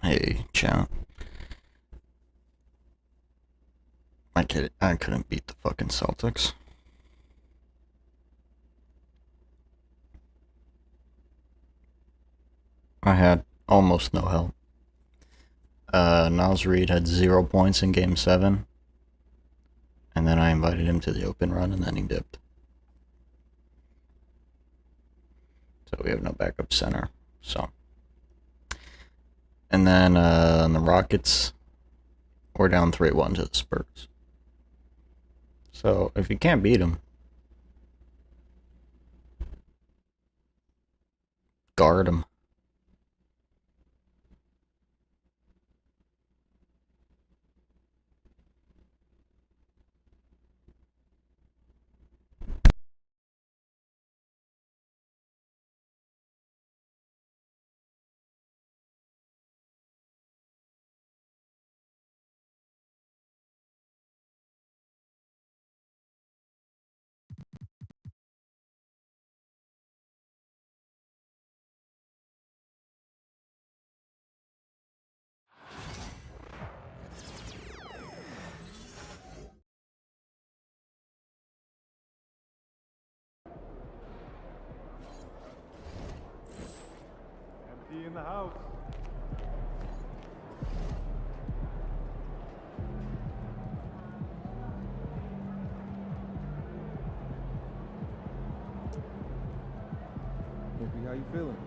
Hey, chat. I couldn't beat the fucking Celtics. I had almost no help. Naz Reid had 0 points in Game 7, and then I invited him to the open run, and then he dipped. So we have no backup center. So, and then on the Rockets, we're down 3-1 to the Spurs. So if you can't beat them, guard them. Empty in the house. Empty, how you feeling?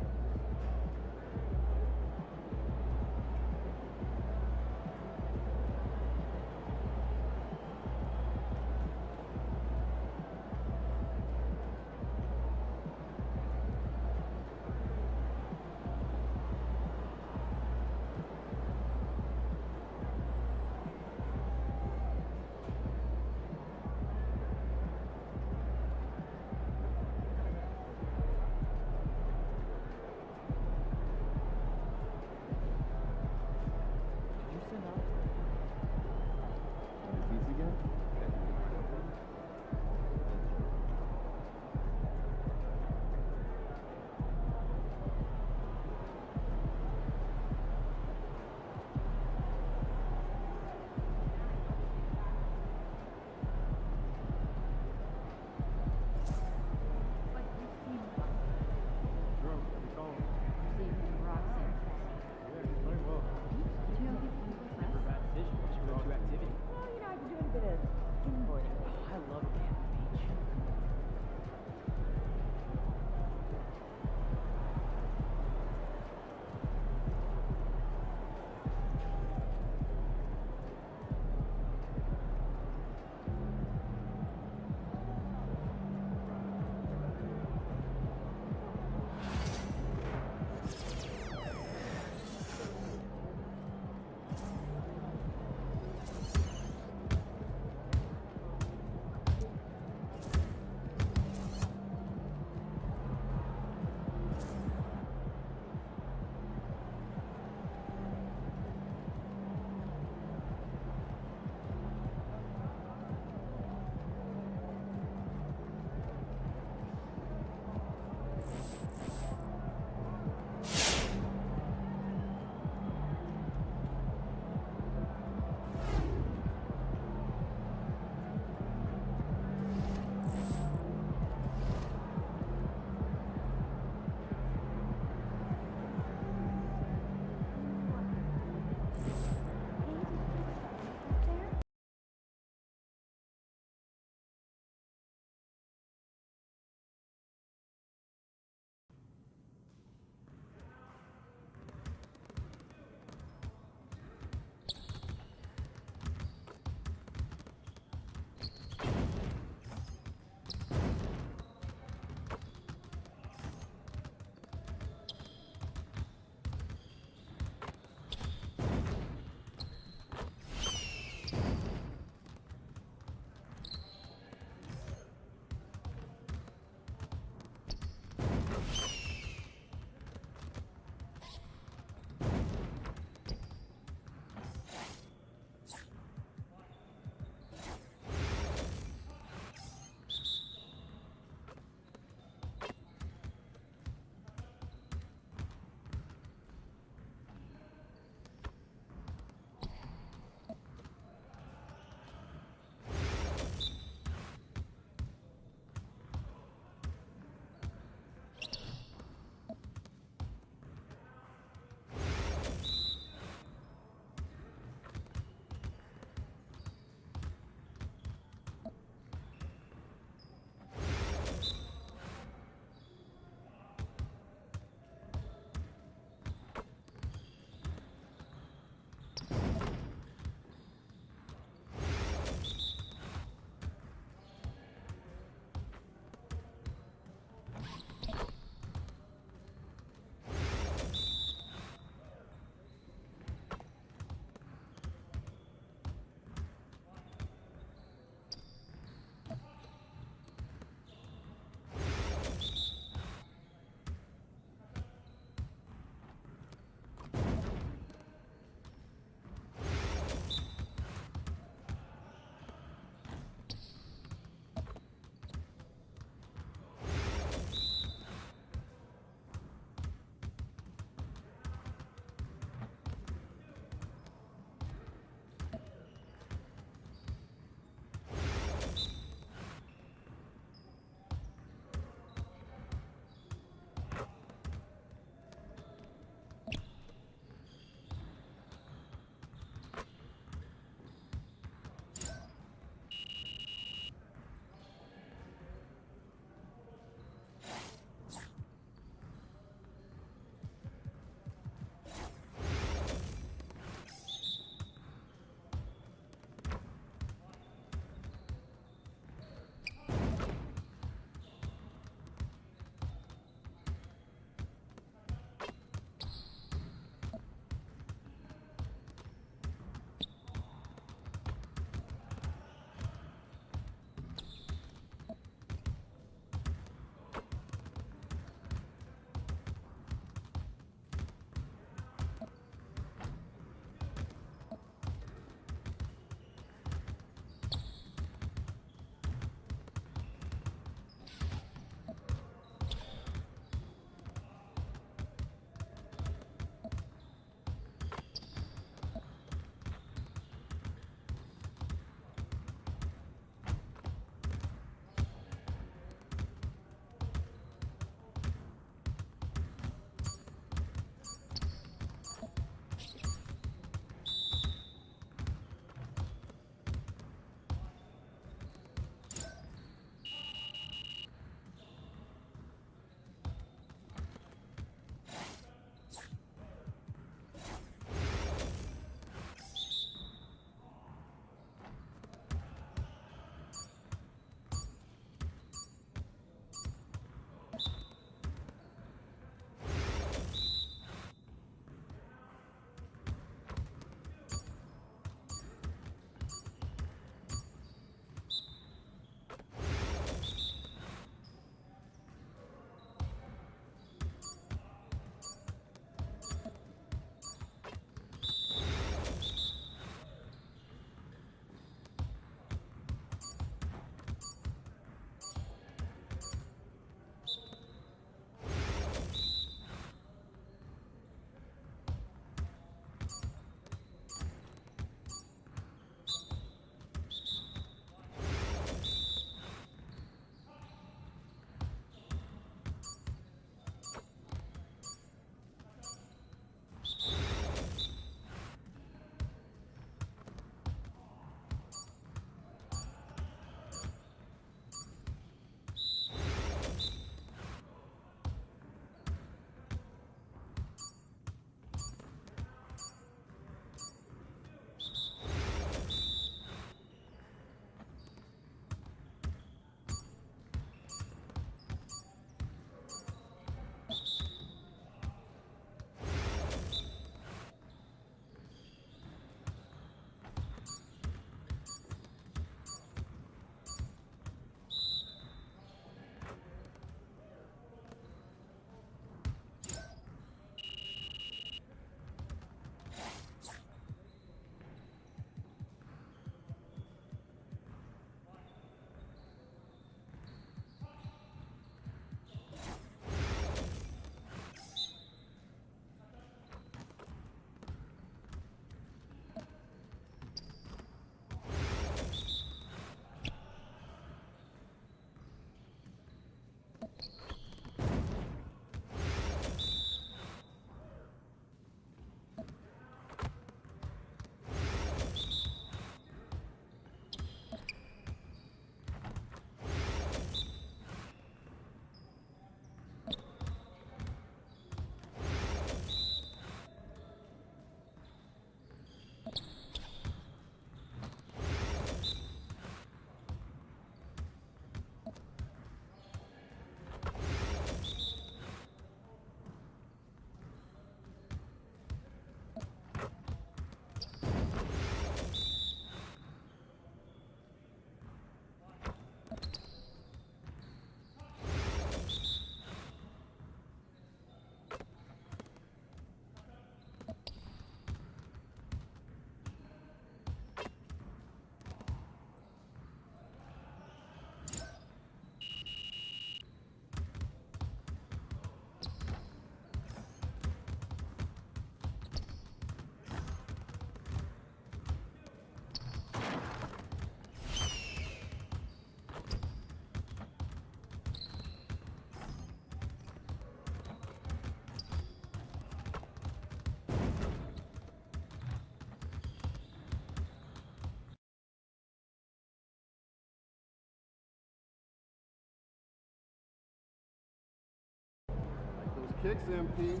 kicks, MP.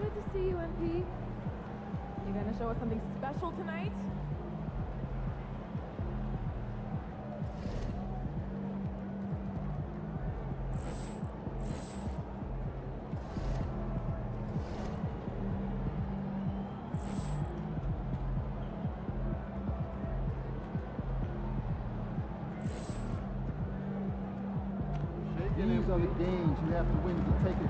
Good to see you, MP. You gonna show us something special tonight? These are the games you have to win to take it.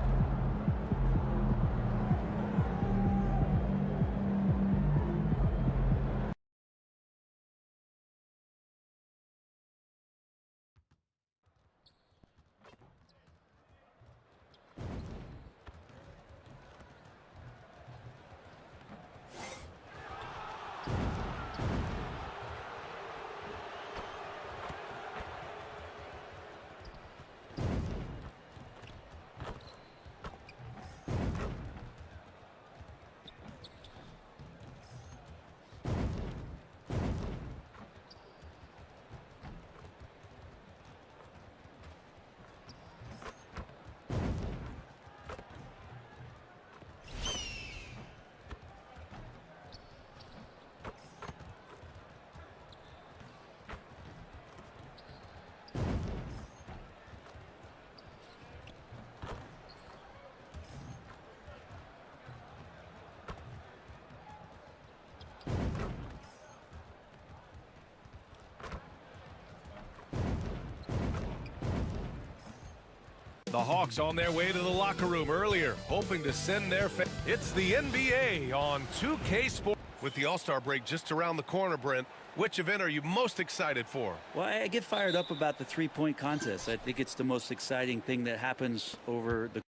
The Hawks on their way to the locker room earlier, hoping to send their It's the NBA on 2K Sports. With the All-Star break just around the corner, Brent, which event are you most excited for? Well, I get fired up about the three-point contest. I think it's the most exciting thing that happens over the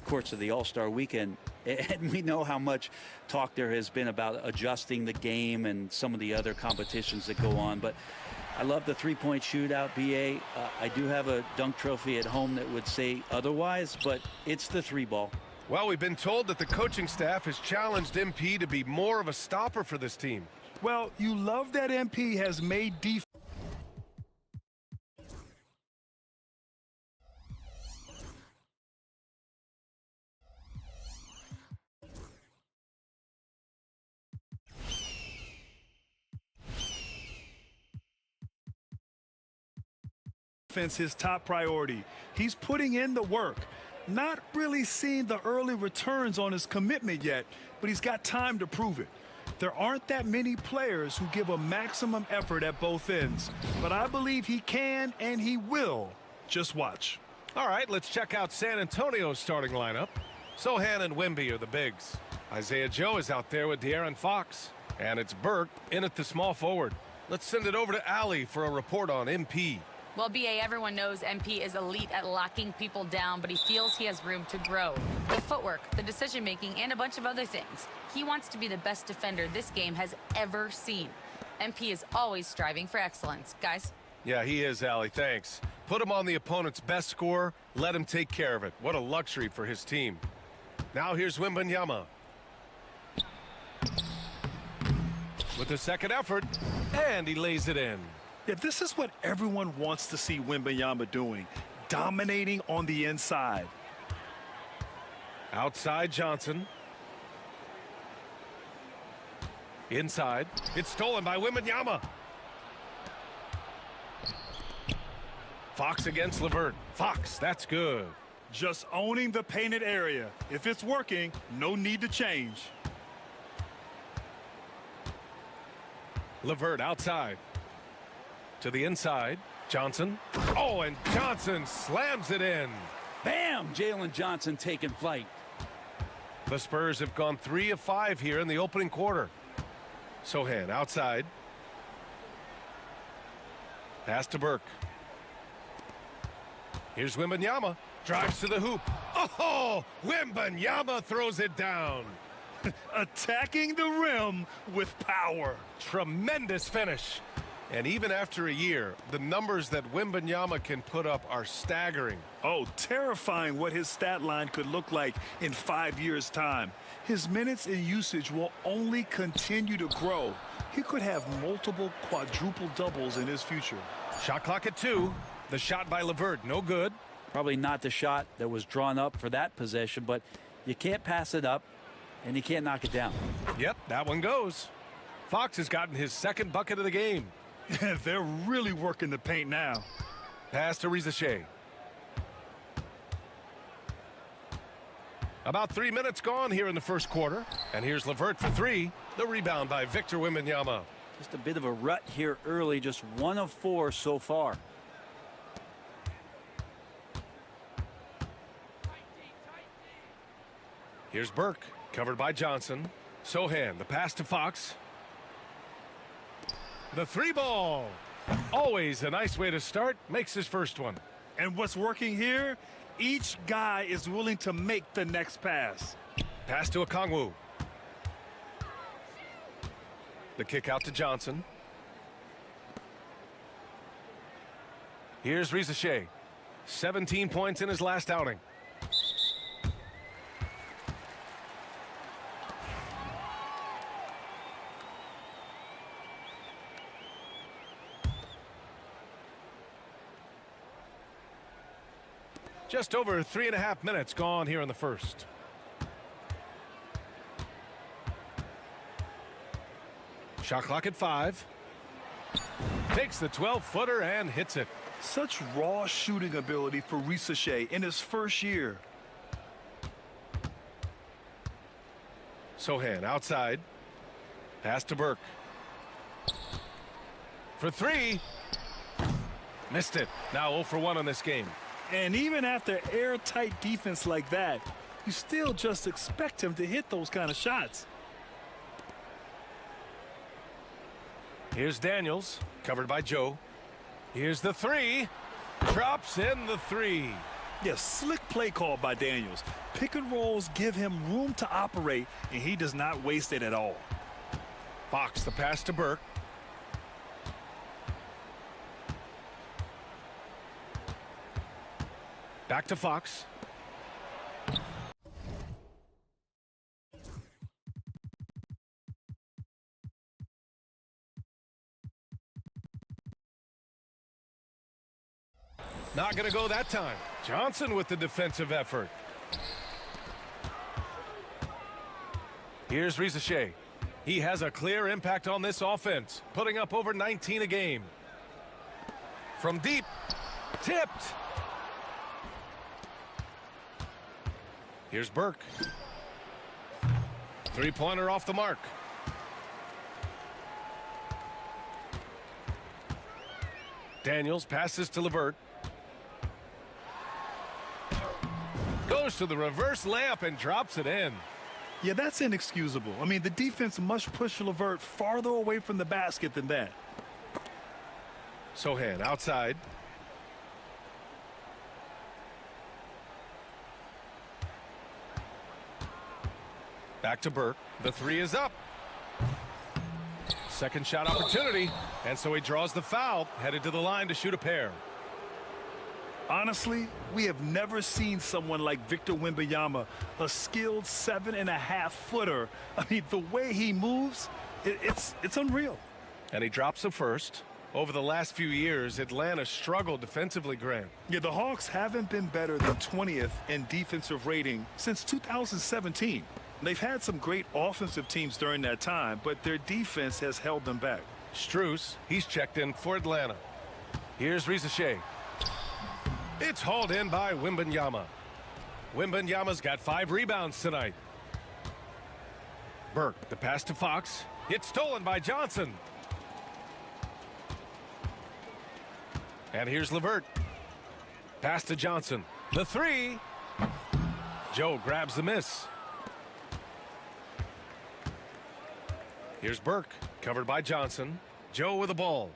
course of the All-Star weekend. And we know how much talk there has been about adjusting the game and some of the other competitions that go on. But I love the three-point shootout, BA. I do have a dunk trophy at home that would say otherwise, but it's the three ball. Well, we've been told that the coaching staff has challenged MP to be more of a stopper for this team. Well, you love that MP has made defense his top priority. He's putting in the work. Not really seeing the early returns on his commitment yet, but he's got time to prove it. There aren't that many players who give a maximum effort at both ends, but I believe he can and he will. Just watch. All right, let's check out San Antonio's starting lineup. Sohan and Wemby are the bigs. Isaiah Joe is out there with De'Aaron Fox. And it's Burke in at the small forward. Let's send it over to Allie for a report on MP. Well, BA, everyone knows MP is elite at locking people down, but he feels he has room to grow. The footwork, the decision-making, and a bunch of other things. He wants to be the best defender this game has ever seen. MP is always striving for excellence. Guys? Yeah, he is, Allie. Thanks. Put him on the opponent's best scorer. Let him take care of it. What a luxury for his team. Now here's Wembanyama. With the second effort, and he lays it in. Yeah, this is what everyone wants to see Wembanyama doing, dominating on the inside. Outside Johnson. Inside. It's stolen by Wembanyama. Fox against LeVert. Fox, that's good. Just owning the painted area. If it's working, no need to change. LeVert outside. To the inside. Johnson. Oh, and Johnson slams it in. Bam! Jalen Johnson taking flight. The Spurs have gone 3 of 5 here in the opening quarter. Sohan outside. Pass to Burke. Here's Wembanyama. Drives to the hoop. Oh, Wembanyama throws it down. Attacking the rim with power. Tremendous finish. And even after a year, the numbers that Wembanyama can put up are staggering. Oh, terrifying what his stat line could look like in 5 years' time. His minutes and usage will only continue to grow. He could have multiple quadruple doubles in his future. Shot clock at 2. The shot by LeVert, no good. Probably not the shot that was drawn up for that possession, but you can't pass it up, and you can't knock it down. Yep, that one goes. Fox has gotten his second bucket of the game. They're really working the paint now. Pass to Riza. About 3 minutes gone here in the first quarter. And here's LeVert for 3. The rebound by Victor Wembanyama. Just a bit of a rut here early, just 1 of 4 so far. Here's Burke, covered by Johnson. Sohan, the pass to Fox. The 3 ball. Always a nice way to start. Makes his first one. And what's working here? Each guy is willing to make the next pass. Pass to Okongwu. The kick out to Johnson. Here's Riza. 17 points in his last outing. Just over 3.5 minutes gone here in the first. Shot clock at 5. Takes the 12-footer and hits it. Such raw shooting ability for Riza in his first year. Sohan outside. Pass to Burke. For 3. Missed it. Now 0 for 1 on this game. And even after airtight defense like that, you still just expect him to hit those kind of shots. Here's Daniels, covered by Joe. Here's the 3. Drops in the 3. Yeah, slick play call by Daniels. Pick and rolls give him room to operate, and he does not waste it at all. Fox, the pass to Burke. Back to Fox. Not going to go that time. Johnson with the defensive effort. Here's Riza. He has a clear impact on this offense, putting up over 19 a game. From deep, tipped. Here's Burke. 3-pointer off the mark. Daniels passes to LeVert. Goes to the reverse layup and drops it in. Yeah, that's inexcusable. I mean, the defense must push LeVert farther away from the basket than that. Sohan outside. Back to Burke. The 3 is up. Second shot opportunity. And so he draws the foul, headed to the line to shoot a pair. Honestly, we have never seen someone like Victor Wembanyama, a skilled 7.5-footer. I mean, the way he moves, it's unreal. And he drops the first. Over the last few years, Atlanta struggled defensively, Grant. Yeah, the Hawks haven't been better than 20th in defensive rating since 2017. They've had some great offensive teams during that time, but their defense has held them back. Strus, he's checked in for Atlanta. Here's Riza. It's hauled in by Wembanyama. Wembanyama's got 5 rebounds tonight. Burke, the pass to Fox. It's stolen by Johnson. And here's LeVert. Pass to Johnson. The 3. Joe grabs the miss. Here's Burke, covered by Johnson. Joe with the ball.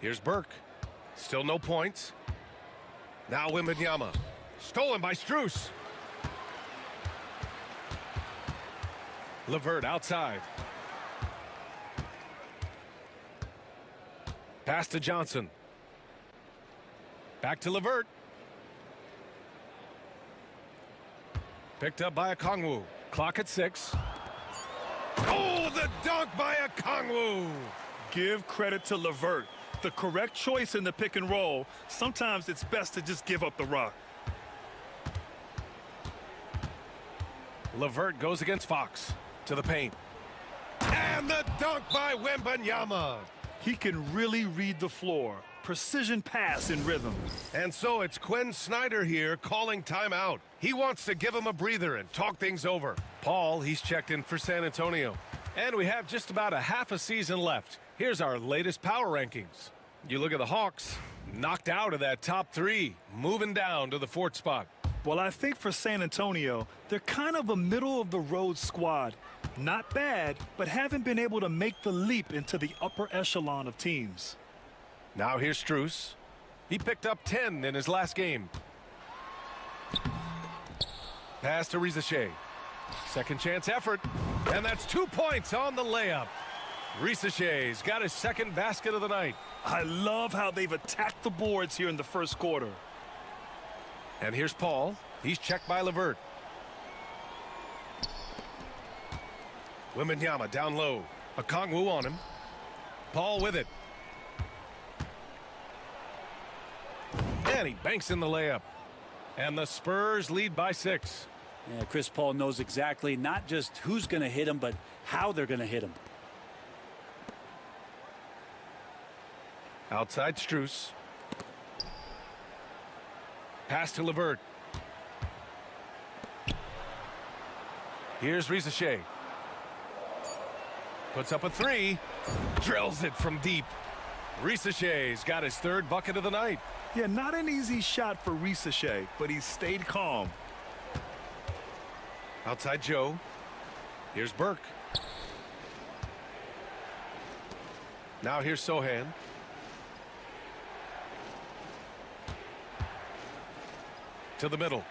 Here's Burke. Still no points. Now Wembanyama. Stolen by Strus. Levert outside. Pass to Johnson. Back to Levert. Picked up by Okongwu. Clock at 6. Oh, the dunk by Okongwu. Give credit to Levert. The correct choice in the pick and roll. Sometimes it's best to just give up the rock. Levert goes against Fox. To the paint. And the dunk by Wembanyama. He can really read the floor. Precision pass in rhythm. And so it's Quinn Snyder here calling timeout. He wants to give him a breather and talk things over. Paul, he's checked in for San Antonio. And we have just about a half a season left. Here's our latest power rankings. You look at the Hawks, knocked out of that top 3, moving down to the 4th spot. Well, I think for San Antonio, they're kind of a middle-of-the-road squad. Not bad, but haven't been able to make the leap into the upper echelon of teams. Now here's Strus. He picked up 10 in his last game. Pass to Rizachet. Second chance effort. And that's 2 points on the layup. Rizachet's got his second basket of the night. I love how they've attacked the boards here in the first quarter. And here's Paul. He's checked by Levert. Wembanyama down low. Okongwu on him. Paul with it. And he banks in the layup. And the Spurs lead by 6. Yeah, Chris Paul knows exactly not just who's going to hit him, but how they're going to hit him. Outside Strus. Pass to Levert. Here's Rizachet. Puts up a 3. Drills it from deep. Rizachet's got his 3rd bucket of the night. Yeah, not an easy shot for Rizachet, but he stayed calm. Outside Joe. Here's Burke. Now here's Sohan. To the middle.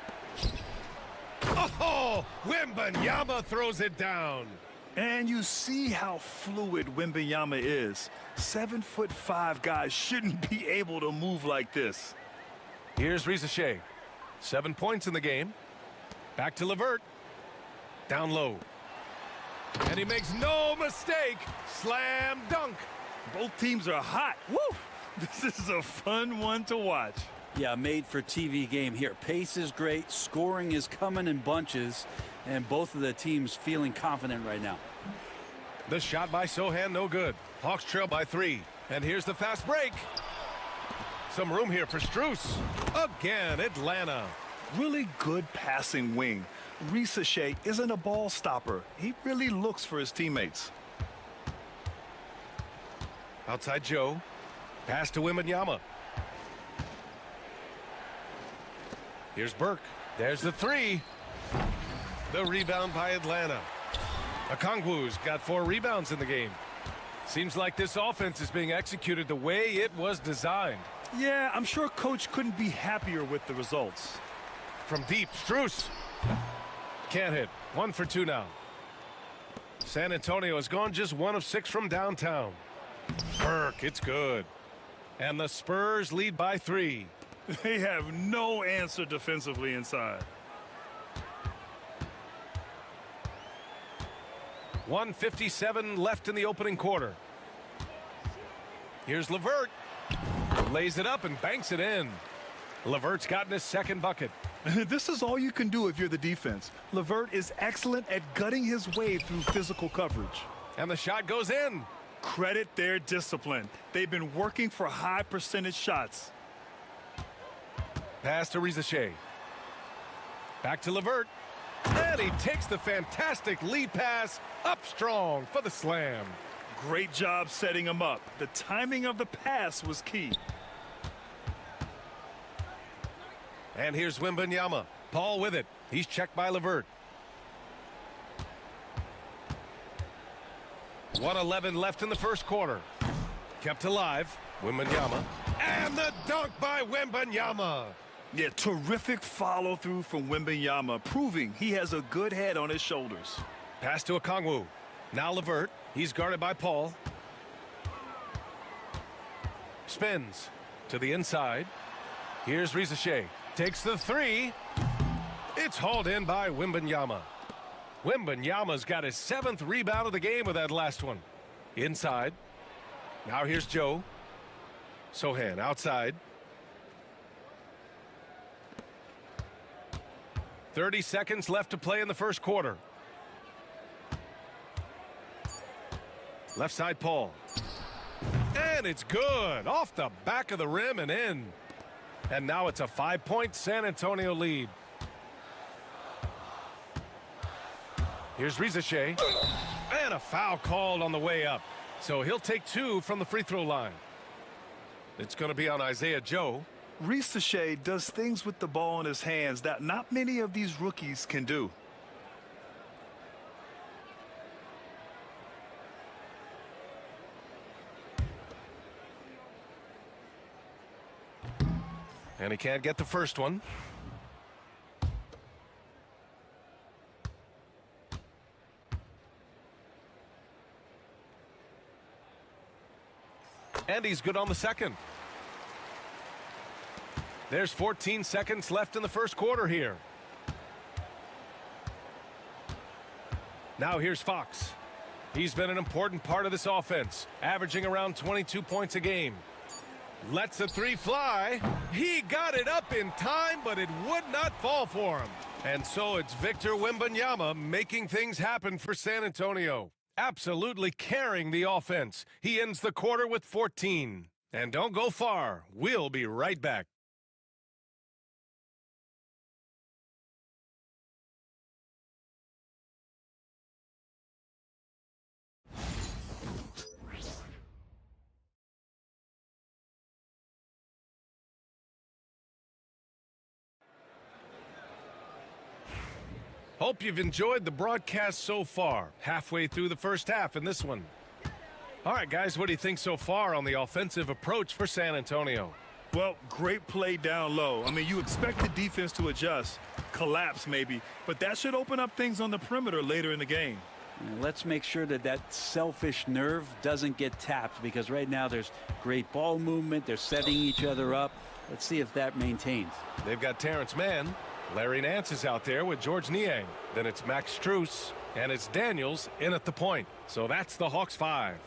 Oh, Wembanyama throws it down. And you see how fluid Wembanyama is. 7'5" guys shouldn't be able to move like this. Here's Rizachet. 7 points in the game. Back to Levert. Down low. And he makes no mistake. Slam dunk. Both teams are hot. Woo! This is a fun one to watch. Yeah, made for TV game here. Pace is great. Scoring is coming in bunches. And both of the teams feeling confident right now. The shot by Sohan, no good. Hawks trail by 3. And here's the fast break. Some room here for Strus. Again, Atlanta. Really good passing wing. Rizachet isn't a ball stopper. He really looks for his teammates. Outside Joe. Pass to Wembanyama. Here's Burke. There's the 3. The rebound by Atlanta. Okongwu's got 4 rebounds in the game. Seems like this offense is being executed the way it was designed. Yeah, I'm sure coach couldn't be happier with the results. From deep, Strus. Can't hit. 1 for 2 now. San Antonio has gone just 1 of 6 from downtown. Burke, it's good. And the Spurs lead by 3. They have no answer defensively inside. 1:57 left in the opening quarter. Here's Levert. Lays it up and banks it in. Levert's gotten his 2nd bucket. This is all you can do if you're the defense. Levert is excellent at gutting his way through physical coverage. And the shot goes in. Credit their discipline. They've been working for high percentage shots. Pass to Rizachet. Back to Levert. And he takes the fantastic lead pass up strong for the slam. Great job setting him up. The timing of the pass was key. And here's Wembanyama. Paul with it. He's checked by Levert. 1:11 left in the first quarter. Kept alive. Wembanyama. And the dunk by Wembanyama. Yeah, terrific follow through from Wembanyama, proving he has a good head on his shoulders. Pass to Okongwu. Now Levert. He's guarded by Paul. Spins to the inside. Here's Rizachet. Takes the three. It's hauled in by Wembanyama. Wembanyama's got his 7th rebound of the game with that last one. Inside. Now here's Joe. Sohan outside. 30 seconds left to play in the first quarter. Left side Paul. And it's good. Off the back of the rim and in. And now it's a 5-point San Antonio lead. Here's Rizachet. And a foul called on the way up. So he'll take 2 from the free throw line. It's going to be on Isaiah Joe. Rizachet does things with the ball in his hands that not many of these rookies can do. And he can't get the first one. And he's good on the second. There's 14 seconds left in the first quarter here. Now here's Fox. He's been an important part of this offense, averaging around 22 points a game. Lets the three fly. He got it up in time, but it would not fall for him. And so it's Victor Wembanyama making things happen for San Antonio. Absolutely carrying the offense. He ends the quarter with 14. And don't go far. We'll be right back. Hope you've enjoyed the broadcast so far. Halfway through the first half in this one. All right, guys, what do you think so far on the offensive approach for San Antonio? Well, great play down low. I mean, you expect the defense to adjust, collapse maybe, but that should open up things on the perimeter later in the game. Let's make sure that that selfish nerve doesn't get tapped, because right now there's great ball movement. They're setting each other up. Let's see if that maintains. They've got Terrence Mann. Larry Nance is out there with George Niang. Then it's Max Strus, and it's Daniels in at the point. So that's the Hawks 5.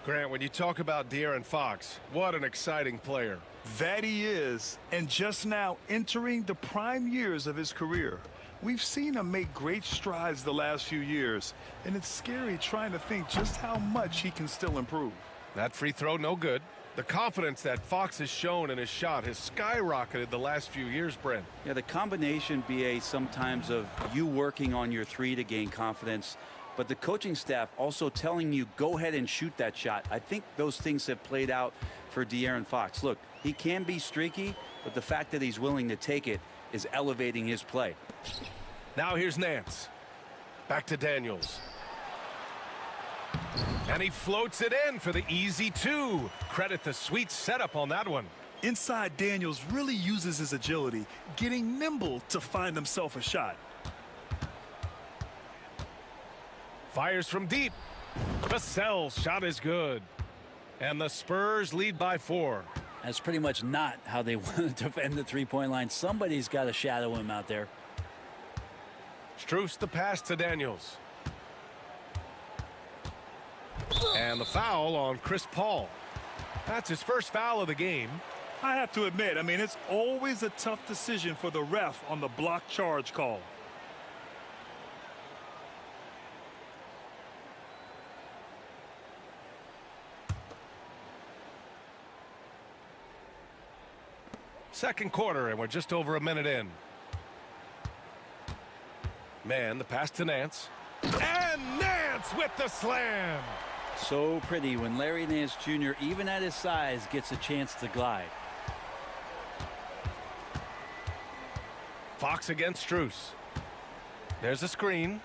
Grant, when you talk about De'Aaron Fox, what an exciting player. That he is, and just now entering the prime years of his career. We've seen him make great strides the last few years, and it's scary trying to think just how much he can still improve. That free throw, no good. The confidence that Fox has shown in his shot has skyrocketed the last few years, Brent. Yeah, the combination, BA, sometimes of you working on your three to gain confidence, but the coaching staff also telling you go ahead and shoot that shot. I think those things have played out for De'Aaron Fox. Look, he can be streaky, but the fact that he's willing to take it is elevating his play. Now here's Nance. Back to Daniels. And he floats it in for the easy 2. Credit the sweet setup on that one. Inside, Daniels really uses his agility, getting nimble to find himself a shot. Fires from deep. Vassell's shot is good. And the Spurs lead by 4. That's pretty much not how they want to defend the three-point line. Somebody's got to shadow him out there. Strus the pass to Daniels. And the foul on Chris Paul. That's his first foul of the game. I have to admit, I mean, it's always a tough decision for the ref on the block charge call. Second quarter, and we're just over a minute in. Man, the pass to Nance. And Nance with the slam. So pretty when Larry Nance Jr., even at his size, gets a chance to glide. Fox against Strus. There's a screen.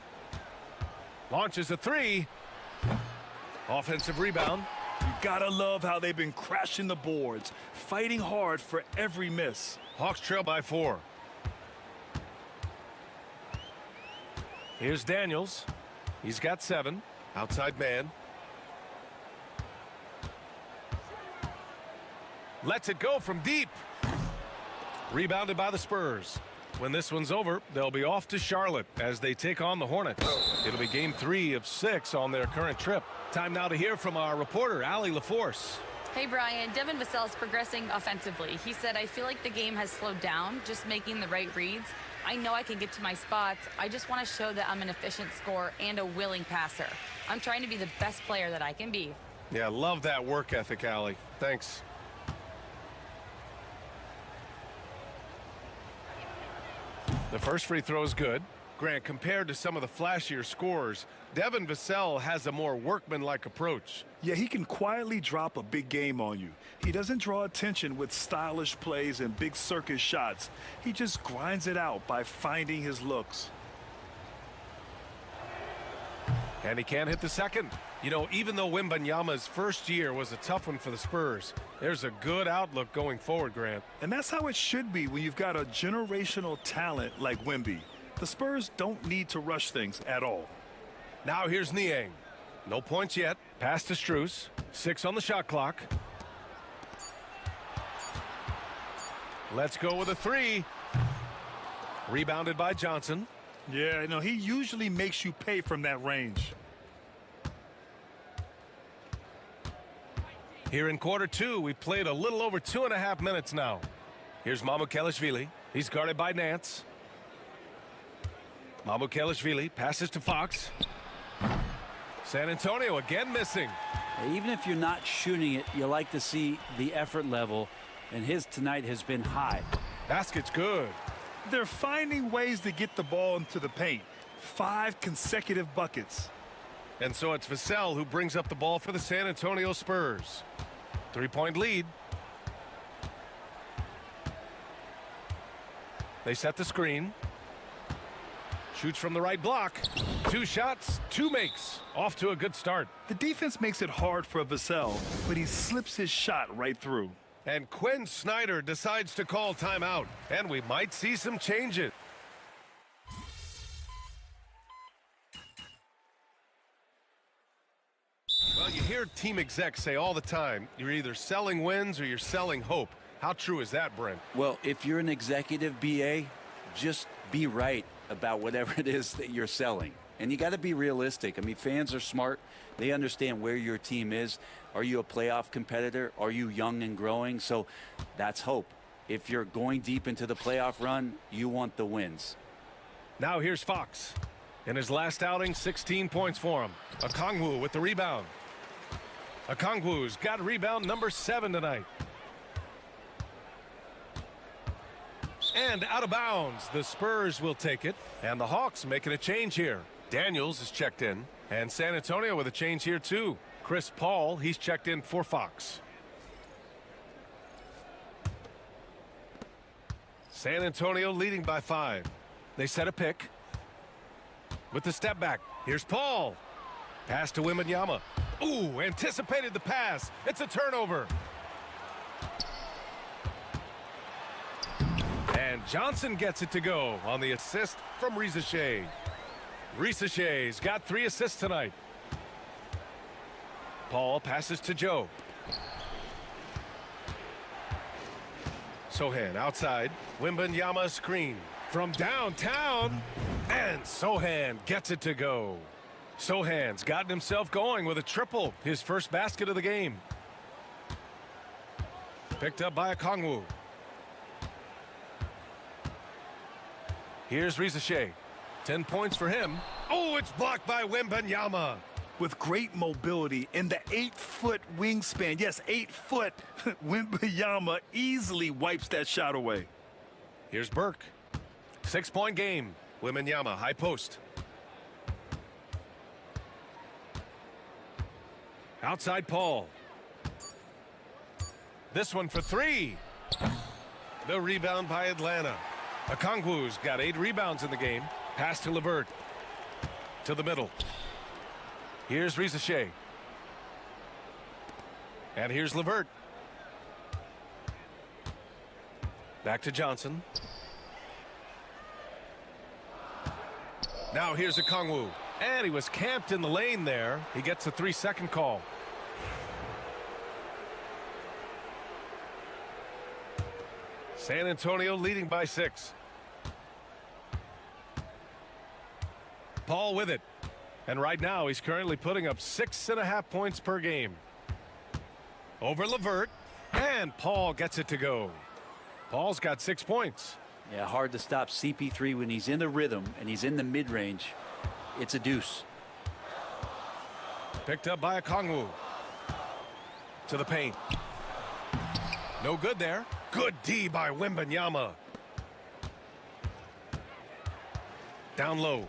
Launches a 3. Offensive rebound. You gotta love how they've been crashing the boards, fighting hard for every miss. Hawks trail by 4. Here's Daniels. He's got 7. Outside man. Lets it go from deep. Rebounded by the Spurs. When this one's over, they'll be off to Charlotte as they take on the Hornets. It'll be game 3 of 6 on their current trip. Time now to hear from our reporter, Allie LaForce. Hey, Brian. Devin Vassell is progressing offensively. He said, I feel like the game has slowed down, just making the right reads. I know I can get to my spots. I just want to show that I'm an efficient scorer and a willing passer. I'm trying to be the best player that I can be. Yeah, love that work ethic, Allie. Thanks. The first free throw is good. Grant, compared to some of the flashier scorers, Devin Vassell has a more workmanlike approach. Yeah, he can quietly drop a big game on you. He doesn't draw attention with stylish plays and big circus shots. He just grinds it out by finding his looks. And he can't hit the second. You know, even though Wembanyama's first year was a tough one for the Spurs, there's a good outlook going forward, Grant. And that's how it should be when you've got a generational talent like Wemby. The Spurs don't need to rush things at all. Now here's Niang. No points yet. Pass to Strus. 6 on the shot clock. Let's go with a 3. Rebounded by Johnson. Yeah, you know, he usually makes you pay from that range. Here in quarter 2, we played a little over 2.5 minutes now. Here's Mamukelashvili. He's guarded by Nance. Mamukelashvili passes to Fox. San Antonio again missing. Even if you're not shooting it, you like to see the effort level, and his tonight has been high. Basket's good. They're finding ways to get the ball into the paint. 5 consecutive buckets. And so it's Vassell who brings up the ball for the San Antonio Spurs. 3-point lead. They set the screen. Shoots from the right block. 2 shots, 2 makes. Off to a good start. The defense makes it hard for Vassell, but he slips his shot right through. And Quinn Snyder decides to call timeout. And we might see some changes. Well, you hear team execs say all the time, you're either selling wins or you're selling hope. How true is that, Brent? Well, if you're an executive BA, just be right about whatever it is that you're selling. And you got to be realistic. I mean, fans are smart. They understand where your team is. Are you a playoff competitor? Are you young and growing? So that's hope. If you're going deep into the playoff run, you want the wins. Now here's Fox. In his last outing, 16 points for him. Okongwu with the rebound. Okongwu's got rebound number 7 tonight. And out of bounds. The Spurs will take it. And the Hawks making a change here. Daniels is checked in. And San Antonio with a change here too. Chris Paul, he's checked in for Fox. San Antonio leading by 5. They set a pick. With the step back. Here's Paul. Pass to Wembanyama. Ooh, anticipated the pass. It's a turnover. And Johnson gets it to go on the assist from Risacher. Risaché's got 3 assists tonight. Paul passes to Joe. Sohan outside. Wembanyama screen from downtown. And Sohan gets it to go. Sohan's gotten himself going with a triple. His first basket of the game. Picked up by Okongwu. Here's Risacher. 10 points for him. Oh, it's blocked by Wembanyama. With great mobility and the 8-foot wingspan, yes, 8 foot, Wembanyama easily wipes that shot away. Here's Burke. 6-point game. Wembanyama, high post. Outside Paul. This one for 3. The rebound by Atlanta. Okongwu's got 8 rebounds in the game. Pass to LeVert. To the middle. Here's Risacher. And here's LeVert. Back to Johnson. Now here's Okongwu. And he was camped in the lane there. He gets a 3-second call. San Antonio leading by 6. Paul with it. And right now he's currently putting up 6.5 points per game. Over Levert. And Paul gets it to go. Paul's got 6 points. Yeah, hard to stop CP3 when he's in the rhythm and he's in the mid-range. It's a deuce. Picked up by Okongwu. To the paint. No good there. Good D by Wembanyama. Down low.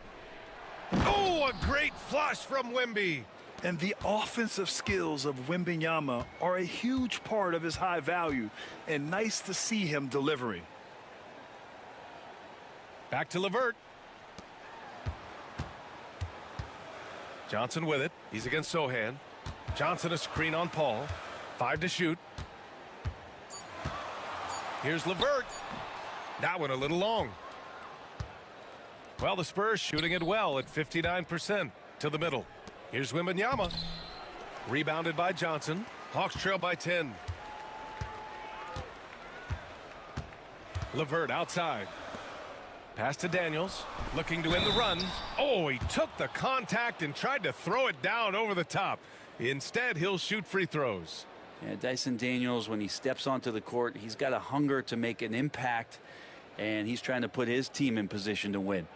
Oh, a great flush from Wemby. And the offensive skills of Wembanyama are a huge part of his high value, and nice to see him delivering. Back to Levert. Johnson with it. He's against Sohan. Johnson a screen on Paul. 5 to shoot. Here's Levert. That one a little long. Well, the Spurs shooting it well at 59% to the middle. Here's Wembanyama. Rebounded by Johnson. Hawks trail by 10. Levert outside. Pass to Daniels. Looking to end the run. Oh, he took the contact and tried to throw it down over the top. Instead, he'll shoot free throws. Yeah, Dyson Daniels, when he steps onto the court, he's got a hunger to make an impact, and he's trying to put his team in position to win.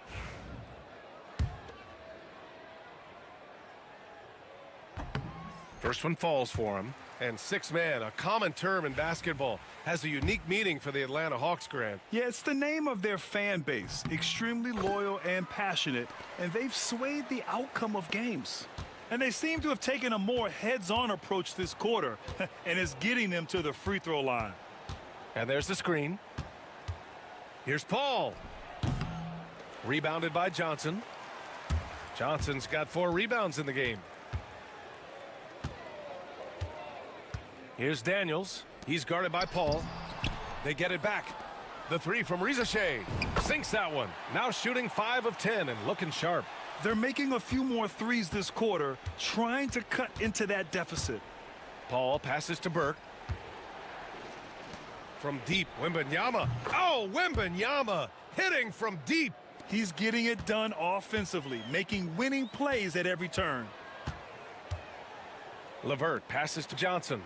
First one falls for him. And 6-man, a common term in basketball, has a unique meaning for the Atlanta Hawks, Grant. Yeah, it's the name of their fan base. Extremely loyal and passionate, and they've swayed the outcome of games. And they seem to have taken a more heads-on approach this quarter, and it's getting them to the free throw line. And there's the screen. Here's Paul. Rebounded by Johnson. Johnson's got 4 rebounds in the game. Here's Daniels. He's guarded by Paul. They get it back. The 3 from Rizachet. Sinks that one. Now shooting 5 of 10 and looking sharp. They're making a few more threes this quarter, trying to cut into that deficit. Paul passes to Burke. From deep, Wembanyama. Oh, Wembanyama hitting from deep. He's getting it done offensively, making winning plays at every turn. Levert passes to Johnson.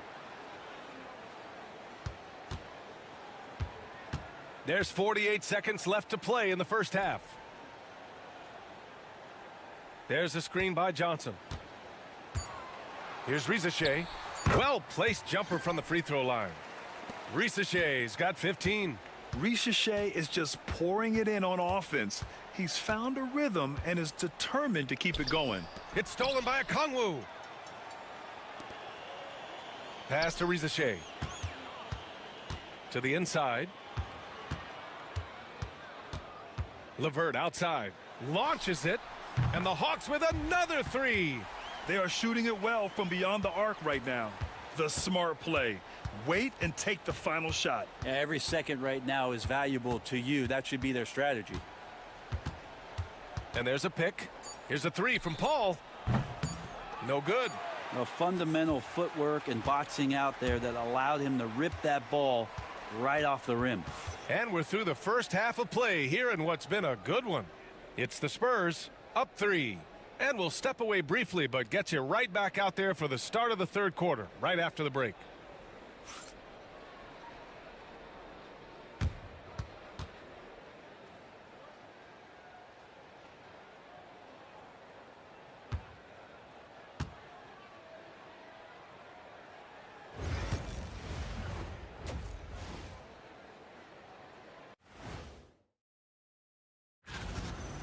There's 48 seconds left to play in the first half. There's a screen by Johnson. Here's Rizachet. Well-placed jumper from the free throw line. Rizachet's got 15. Rizachet is just pouring it in on offense. He's found a rhythm and is determined to keep it going. It's stolen by Okongwu. Pass to Rizachet. To the inside. Levert outside. Launches it. And the Hawks with another 3. They are shooting it well from beyond the arc right now. The smart play. Wait and take the final shot. Yeah, every second right now is valuable to you. That should be their strategy. And there's a pick. Here's a 3 from Paul. No good. A fundamental footwork and boxing out there that allowed him to rip that ball right off the rim. And we're through the first half of play here in what's been a good one. It's the Spurs up 3. And we'll step away briefly, but get you right back out there for the start of the third quarter, right after the break.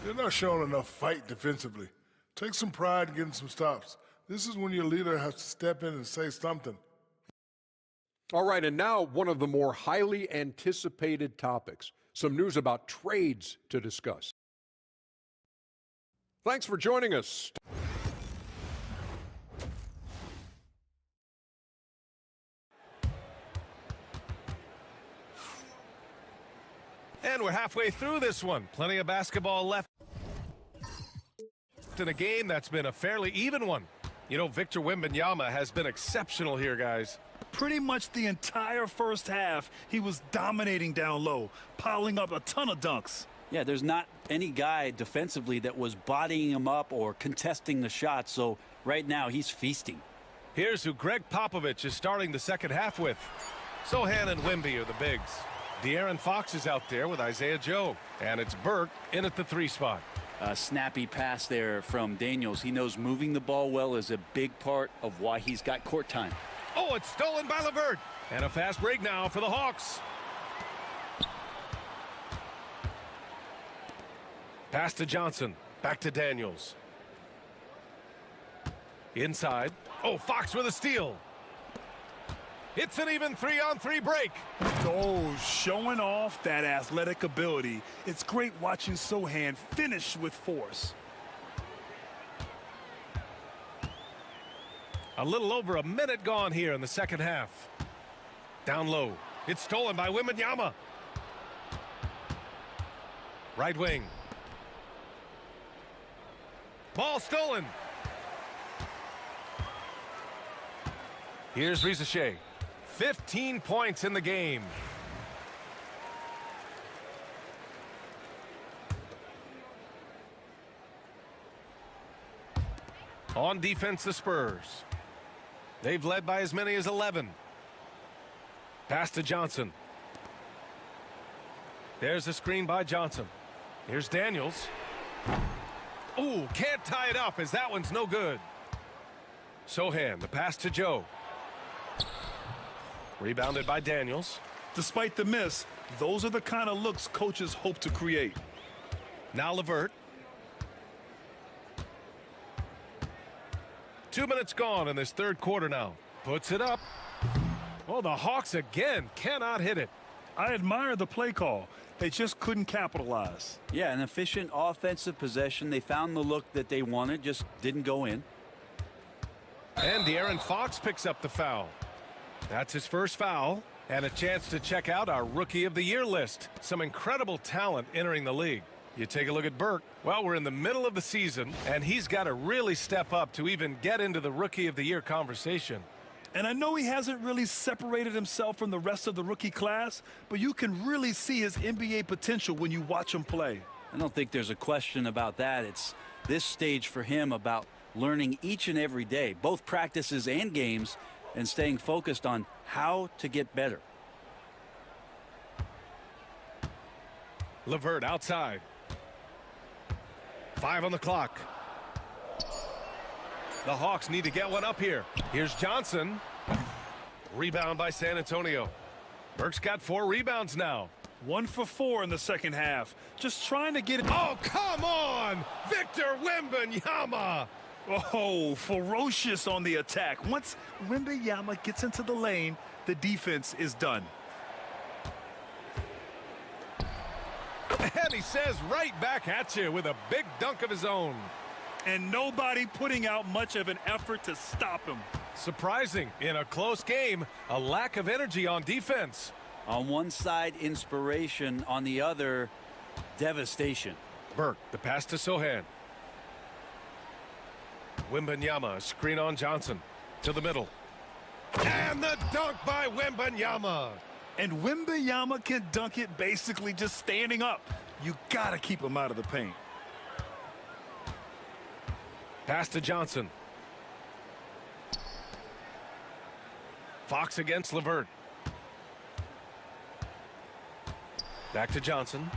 They're not showing enough fight defensively. Take some pride in getting some stops. This is when your leader has to step in and say something. All right, and now one of the more highly anticipated topics, some news about trades to discuss. Thanks for joining us. And we're halfway through this one. Plenty of basketball left. in a game that's been a fairly even one. You know, Victor Wembanyama has been exceptional here, guys. Pretty much the entire first half, he was dominating down low, piling up a ton of dunks. Yeah, there's not any guy defensively that was bodying him up or contesting the shot, so right now he's feasting. Here's who Greg Popovich is starting the second half with. Sohan and Wemby are the bigs. De'Aaron Fox is out there with Isaiah Joe, and it's Burke in at the 3 spot. A snappy pass there from Daniels. He knows moving the ball well is a big part of why he's got court time. Oh, it's stolen by LeVert. And a fast break now for the Hawks. Pass to Johnson. Back to Daniels. Inside. Oh, Fox with a steal. It's an even 3-on-3 break. Oh, showing off that athletic ability. It's great watching Sohan finish with force. A little over a minute gone here in the second half. Down low. It's stolen by Wembanyama. Right wing. Ball stolen. Here's Rizachet. 15 points in the game. On defense, the Spurs. They've led by as many as 11. Pass to Johnson. There's the screen by Johnson. Here's Daniels. Ooh, can't tie it up as that one's no good. Sohan, the pass to Joe. Rebounded by Daniels. Despite the miss, those are the kind of looks coaches hope to create. Now LeVert. 2 minutes gone in this third quarter now. Puts it up. Well, the Hawks again cannot hit it. I admire the play call. They just couldn't capitalize. Yeah, an efficient offensive possession. They found the look that they wanted, just didn't go in. And De'Aaron Fox picks up the foul. That's his first foul, and a chance to check out our Rookie of the Year list. Some incredible talent entering the league. You take a look at Burke. Well, we're in the middle of the season, and he's got to really step up to even get into the Rookie of the Year conversation. And I know he hasn't really separated himself from the rest of the rookie class, but you can really see his NBA potential when you watch him play. I don't think there's a question about that. It's this stage for him about learning each and every day, both practices and games, and staying focused on how to get better. LeVert outside. 5 on the clock. The Hawks need to get one up here. Here's Johnson. Rebound by San Antonio. Burke's got 4 rebounds now. 1 for 4 in the second half. Just trying to get it. Oh, come on! Victor Wembanyama! Oh, ferocious on the attack. Once Wembanyama gets into the lane, the defense is done. And he says right back at you with a big dunk of his own. And nobody putting out much of an effort to stop him. Surprising, in a close game, a lack of energy on defense. On one side, inspiration. On the other, devastation. Burke, the pass to Sohan. Wembanyama, screen on Johnson. To the middle. And the dunk by Wembanyama. And Wembanyama can dunk it basically just standing up. You gotta keep him out of the paint. Pass to Johnson. Fox against LeVert. Back to Johnson.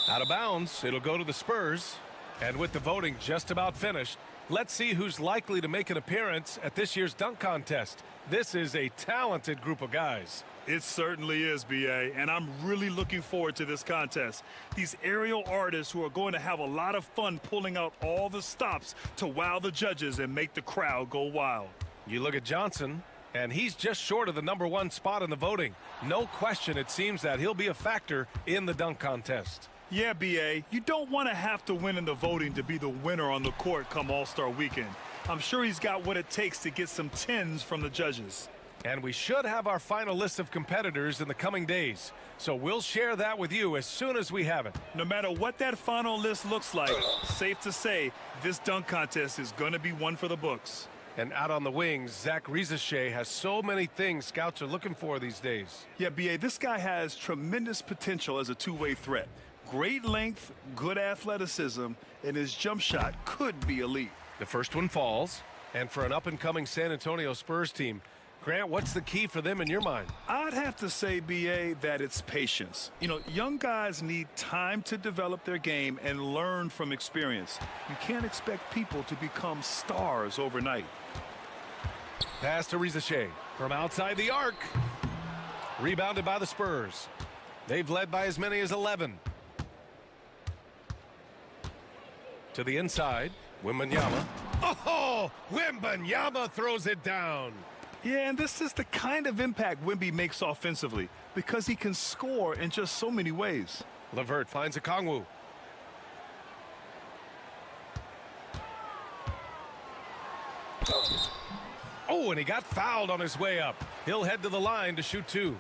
Out of bounds. It'll go to the Spurs. And with the voting just about finished, let's see who's likely to make an appearance at this year's dunk contest. This is a talented group of guys. It certainly is, B.A., and I'm really looking forward to this contest. These aerial artists who are going to have a lot of fun pulling out all the stops to wow the judges and make the crowd go wild. You look at Johnson, and he's just short of the #1 spot in the voting. No question, it seems that he'll be a factor in the dunk contest. Yeah, B.A., you don't want to have to win in the voting to be the winner on the court come All-Star Weekend. I'm sure he's got what it takes to get some 10s from the judges. And we should have our final list of competitors in the coming days. So we'll share that with you as soon as we have it. No matter what that final list looks like, safe to say this dunk contest is going to be one for the books. And out on the wings, Zach Rizachet has so many things scouts are looking for these days. Yeah, B.A., this guy has tremendous potential as a two-way threat. Great length, good athleticism, and his jump shot could be elite. The first one falls. And for an up-and-coming San Antonio Spurs team, Grant, what's the key for them in your mind? I'd have to say, B.A., that it's patience. You know, young guys need time to develop their game and learn from experience. You can't expect people to become stars overnight. Pass to Rizachet from outside the arc. Rebounded by the Spurs. They've led by as many as 11. To the inside, Wembanyama. Oh, Wembanyama throws it down. Yeah, and this is the kind of impact Wemby makes offensively because he can score in just so many ways. LeVert finds a Kongwu. Oh, and he got fouled on his way up. He'll head to the line to shoot two.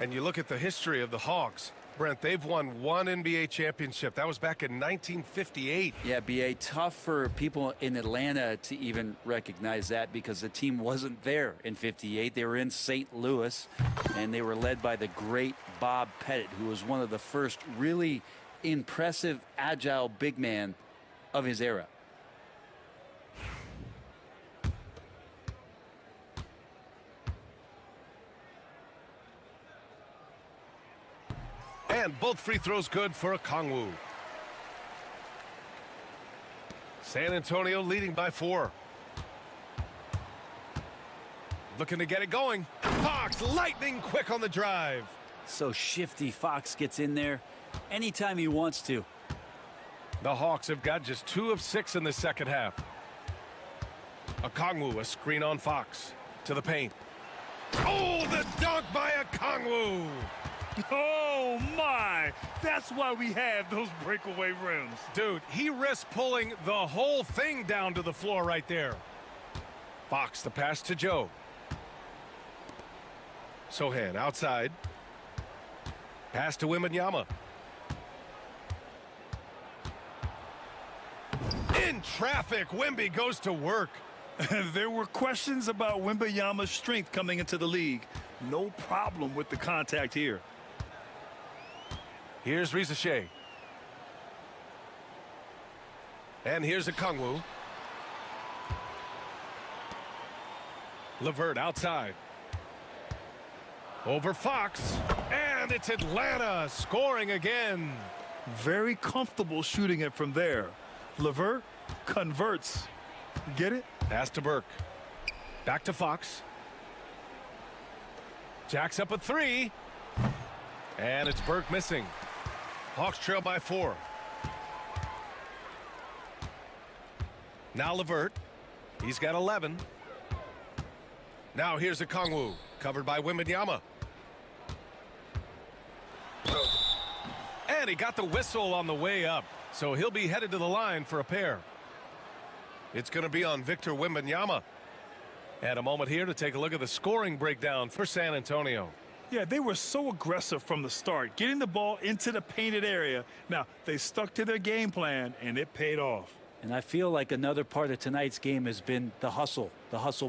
And you look at the history of the Hawks. Brent, they've won one NBA championship. That was back in 1958. Yeah, B.A., tough for people in Atlanta to even recognize that because the team wasn't there in 58. They were in St. Louis, and they were led by the great Bob Pettit, who was one of the first really impressive, agile big man of his era. And both free throws good for a Kongwu. San Antonio leading by 4. Looking to get it going. Fox lightning quick on the drive. So shifty. Fox gets in there anytime he wants to. The Hawks have got just 2 of 6 in the second half. A Kongwu, a screen on Fox. To the paint. Oh, the dunk by a Kongwu. Oh, my. That's why we have those breakaway rims. Dude, he risked pulling the whole thing down to the floor right there. Fox, the pass to Joe. Sohan outside. Pass to Wembanyama. In traffic, Wemby goes to work. There were questions about Wembanyama's strength coming into the league. No problem with the contact here. Here's Rizachet. And here's a Kongwu. LeVert outside. Over Fox. And it's Atlanta scoring again. Very comfortable shooting it from there. LeVert converts. Get it? Pass to Burke. Back to Fox. Jacks up a 3. And it's Burke missing. Hawks trail by 4. Now LeVert. He's got 11. Now here's a Kongwu. Covered by Wembanyama. And he got the whistle on the way up. So he'll be headed to the line for a pair. It's going to be on Victor Wembanyama. And a moment here to take a look at the scoring breakdown for San Antonio. Yeah, they were so aggressive from the start, getting the ball into the painted area. Now, they stuck to their game plan, and it paid off. And I feel like another part of tonight's game has been the hustle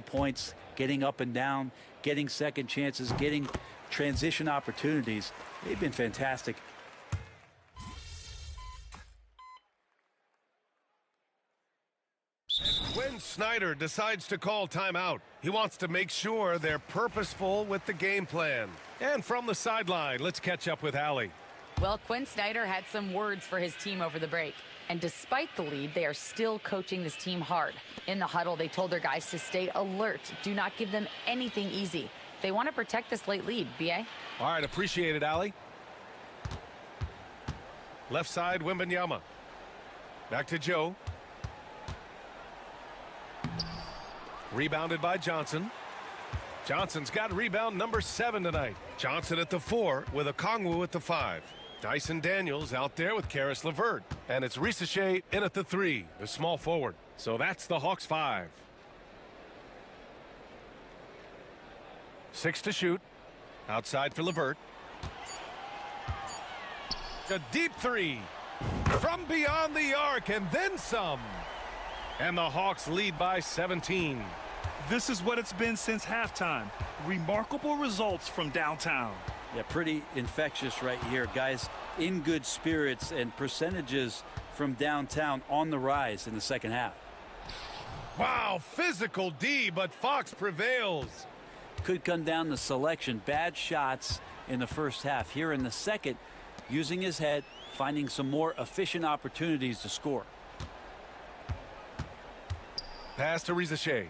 points, getting up and down, getting second chances, getting transition opportunities. They've been fantastic. When Snyder decides to call timeout, he wants to make sure they're purposeful with the game plan. And from the sideline, let's catch up with Allie. Well, Quinn Snyder had some words for his team over the break. And despite the lead, they are still coaching this team hard. In the huddle, they told their guys to stay alert. Do not give them anything easy. They want to protect this late lead, B.A. All right, appreciate it, Allie. Left side, Wembanyama. Back to Joe. Rebounded by Johnson. Johnson's got rebound number 7 tonight. Johnson at the 4 with a Kongwu at the 5. Dyson Daniels out there with Karis LeVert. And it's Rizachet in at the 3, the small forward. So that's the Hawks 5. 6 to shoot. Outside for LeVert. A deep three from beyond the arc and then some. And the Hawks lead by 17. This is what it's been since halftime. Remarkable results from downtown. Yeah, pretty infectious right here. Guys in good spirits, and percentages from downtown on the rise in the second half. Wow, physical D, but Fox prevails. Could come down to selection. Bad shots in the first half. Here in the second, using his head, finding some more efficient opportunities to score. Pass to Rizachet.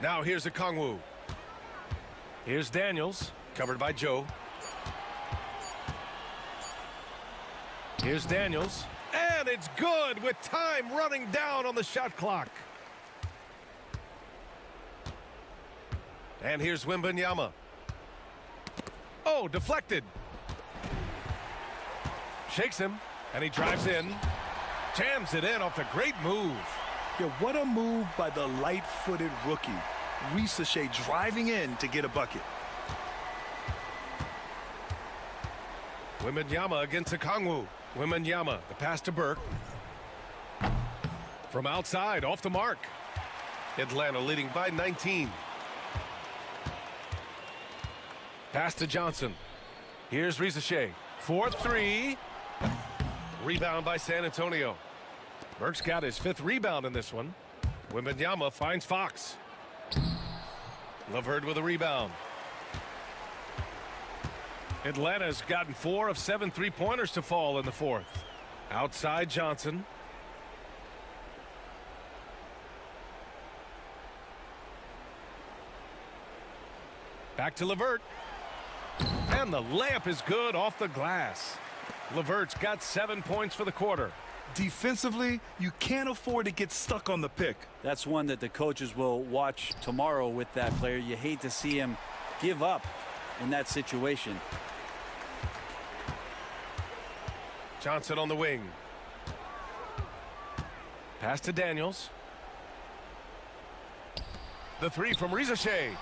Now here's a Kongwu. Here's Daniels, covered by Joe. Here's Daniels, and it's good with time running down on the shot clock. And here's Wembanyama. Oh, deflected. Shakes him, and he drives in. Jams it in off a great move. Yeah, what a move by the light-footed rookie. Rizachet driving in to get a bucket. Wembanyama against Okongwu. Wembanyama, the pass to Burke. From outside, off the mark. Atlanta leading by 19. Pass to Johnson. Here's Rizachet. 4-3. Rebound by San Antonio. Burke's got his 5th rebound in this one. Wembanyama finds Fox. LeVert with a rebound. Atlanta's gotten 4 of 7 3-pointers to fall in the 4th. Outside Johnson. Back to LeVert. And the layup is good off the glass. LeVert's got 7 points for the quarter. Defensively, you can't afford to get stuck on the pick. That's one that the coaches will watch tomorrow with that player. You hate to see him give up in that situation. Johnson on the wing. Pass to Daniels. The 3 from Rizachet.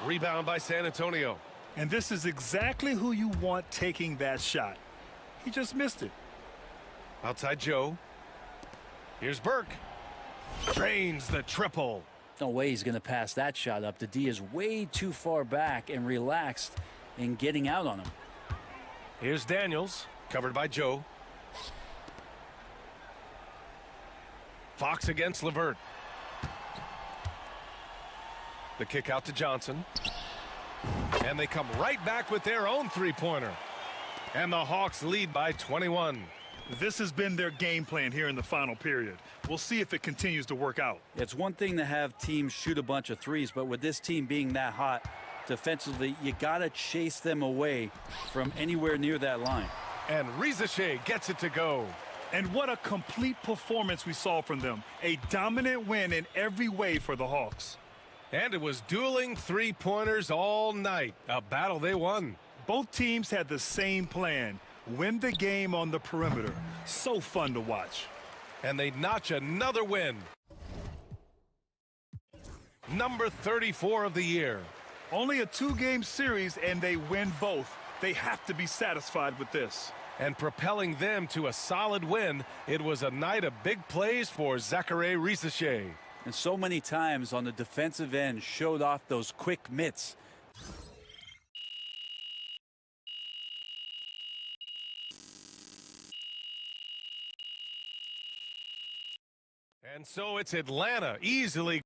Rebound by San Antonio. And this is exactly who you want taking that shot. He just missed it. Outside Joe. Here's Burke. Drains the triple. No way he's going to pass that shot up. The D is way too far back and relaxed in getting out on him. Here's Daniels, covered by Joe. Fox against LeVert. The kick out to Johnson. And they come right back with their own 3-pointer. And the Hawks lead by 21. This has been their game plan here in the final period. We'll see if it continues to work out. It's one thing to have teams shoot a bunch of threes, but with this team being that hot defensively, you got to chase them away from anywhere near that line. And Rizachet gets it to go. And what a complete performance we saw from them. A dominant win in every way for the Hawks. And it was dueling 3-pointers all night. A battle they won. Both teams had the same plan. Win the game on the perimeter. So fun to watch. And they notch another win. Number 34 of the year. Only a 2-game series and they win both. They have to be satisfied with this. And propelling them to a solid win, it was a night of big plays for Zaccharie Rizachet. And so many times on the defensive end showed off those quick mitts. And so it's Atlanta easily.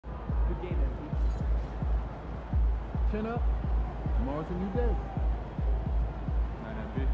Good game, MP. Chin up. Tomorrow's a new day. Night, MP.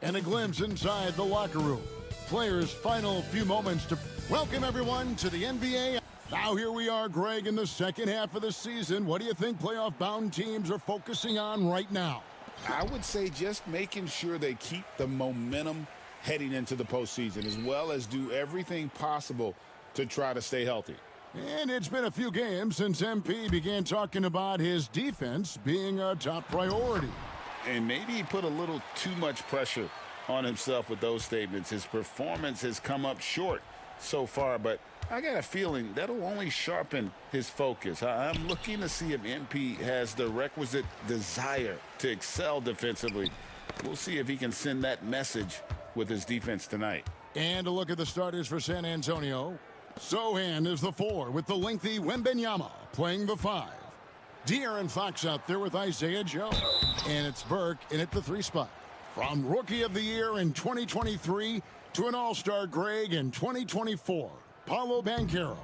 And a glimpse inside the locker room. Players' final few moments to welcome everyone to the NBA. Now here we are, Greg, in the second half of the season. What do you think playoff-bound teams are focusing on right now? I would say just making sure they keep the momentum heading into the postseason, as well as do everything possible to try to stay healthy. And it's been a few games since MP began talking about his defense being a top priority. And maybe he put a little too much pressure on himself with those statements. His performance has come up short so far, but I got a feeling that'll only sharpen his focus. I'm looking to see if MP has the requisite desire to excel defensively. We'll see if he can send that message with his defense tonight. And a look at the starters for San Antonio. Sohan is the 4 with the lengthy Wembanyama playing the 5. De'Aaron Fox out there with Isaiah Joe. And it's Burke in at the 3 spot. From Rookie of the Year in 2023 to an All-Star Greg in 2024, Paolo Banchero.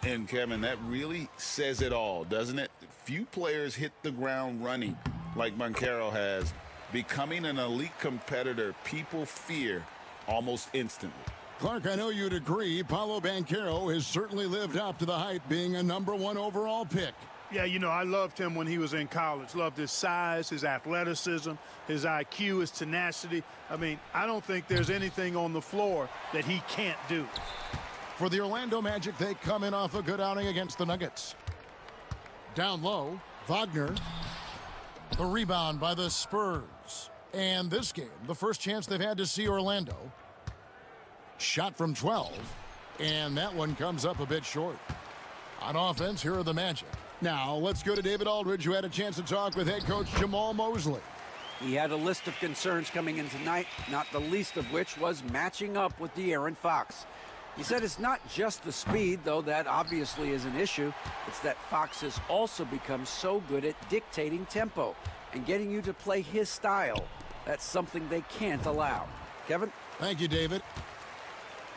And Kevin, that really says it all, doesn't it? Few players hit the ground running like Banchero has. Becoming an elite competitor, people fear almost instantly. Clark, I know you'd agree, Paolo Banchero has certainly lived up to the hype, being a #1 overall pick. Yeah, you know, I loved him when he was in college. Loved his size, his athleticism, his IQ, his tenacity. I mean, I don't think there's anything on the floor that he can't do. For the Orlando Magic, they come in off a good outing against the Nuggets. Down low, Wagner. The rebound by the Spurs. And this game, the first chance they've had to see Orlando. Shot from 12, and that one comes up a bit short. On offense, here are the Magic. Now, let's go to David Aldridge, who had a chance to talk with head coach Jamal Mosley. He had a list of concerns coming in tonight, not the least of which was matching up with De'Aaron Fox. He said it's not just the speed, though that obviously is an issue. It's that Fox has also become so good at dictating tempo and getting you to play his style. That's something they can't allow. Kevin? Thank you, David.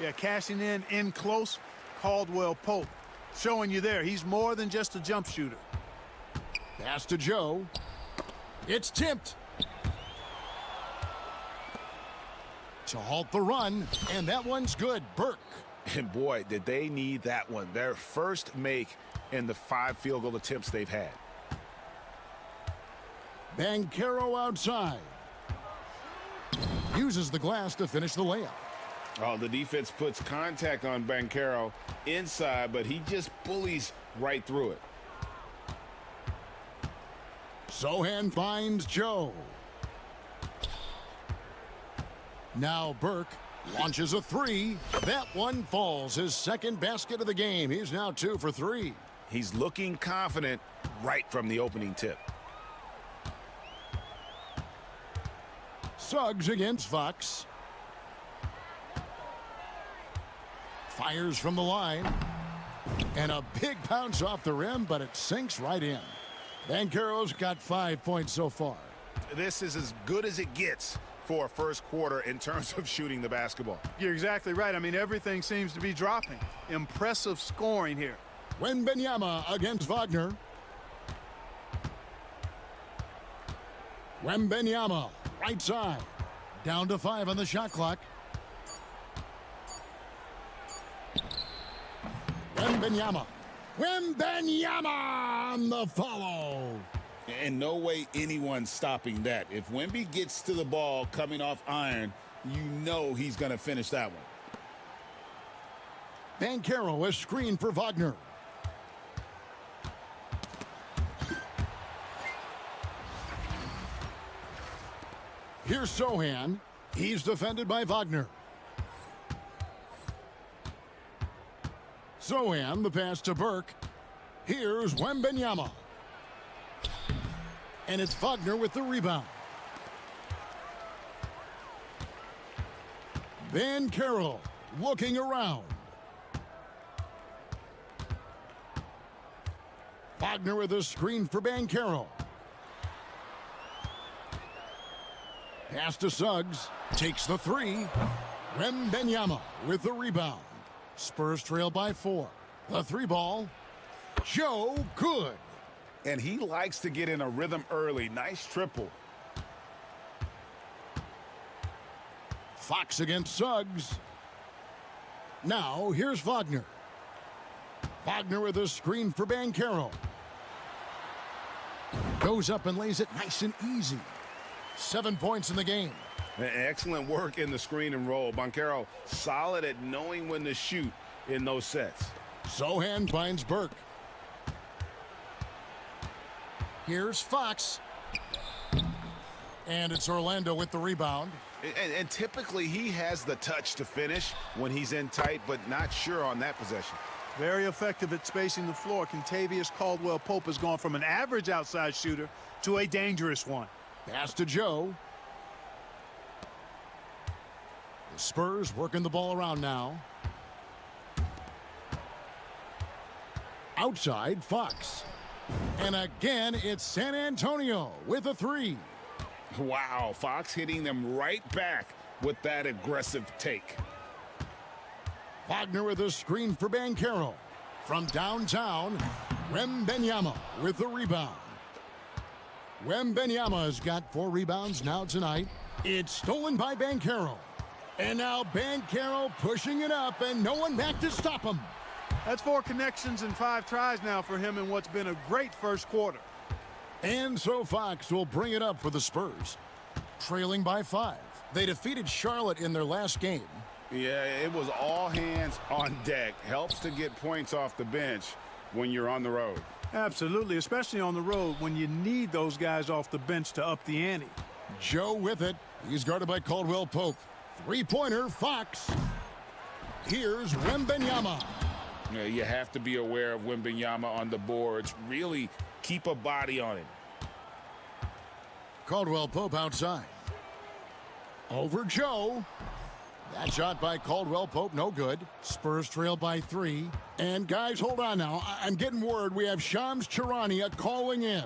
Yeah, cashing in close, Caldwell Pope. Showing you there, he's more than just a jump shooter. Pass to Joe. It's tipped. To halt the run, and that one's good. Burke. And boy, did they need that one. Their first make in the 5 field goal attempts they've had. Banchero outside. Uses the glass to finish the layup. Oh, the defense puts contact on Banchero inside, but he just bullies right through it. Sohan finds Joe. Now Burke launches a 3. That one falls. His second basket of the game. He's now 2 for 3. He's looking confident right from the opening tip. Suggs against Fox. Fires from the line. And a big bounce off the rim, but it sinks right in. Banchero's got 5 points so far. This is as good as it gets for a first quarter in terms of shooting the basketball. You're exactly right. I mean, everything seems to be dropping. Impressive scoring here. Wembanyama against Wagner. Wembanyama, right side. Down to 5 on the shot clock. Wembanyama. Wembanyama on the follow. And no way anyone's stopping that. If Wemby gets to the ball coming off iron, you know he's going to finish that one. Banchero is screened for Wagner. Here's Sohan. He's defended by Wagner. Sohan, the pass to Burke. Here's Wembanyama. And it's Wagner with the rebound. Banchero looking around. Wagner with a screen for Banchero. Pass to Suggs. Takes the 3. Wembanyama with the rebound. Spurs trail by 4. The 3 ball. Joe good. And he likes to get in a rhythm early. Nice triple. Fox against Suggs. Now, here's Wagner. Wagner with a screen for Banchero. Goes up and lays it nice and easy. 7 points in the game. Excellent work in the screen and roll. Banchero solid at knowing when to shoot in those sets. Sohan finds Burke. Here's Fox. And it's Orlando with the rebound. And typically he has the touch to finish when he's in tight, but not sure on that possession. Very effective at spacing the floor. Kentavious Caldwell-Pope has gone from an average outside shooter to a dangerous one. Pass to Joe. The Spurs working the ball around now. Outside, Fox. And again, it's San Antonio with a three. Wow, Fox hitting them right back with that aggressive take. Wagner with a screen for Banchero. From downtown, Wembanyama with the rebound. Wembanyama has got 4 rebounds now tonight. It's stolen by Banchero. And now Banchero pushing it up and no one back to stop him. That's 4 connections and 5 tries now for him in what's been a great first quarter. And so Fox will bring it up for the Spurs. Trailing by 5. They defeated Charlotte in their last game. Yeah, it was all hands on deck. Helps to get points off the bench when you're on the road. Absolutely, especially on the road when you need those guys off the bench to up the ante. Joe with it. He's guarded by Caldwell-Pope. Three-pointer, Fox. Here's Wembanyama. Yeah, you have to be aware of Wembanyama on the boards. Really keep a body on him. Caldwell-Pope outside. Over Joe. That shot by Caldwell-Pope, no good. Spurs trail by 3. And guys, hold on now. I'm getting word we have Shams Charania calling in.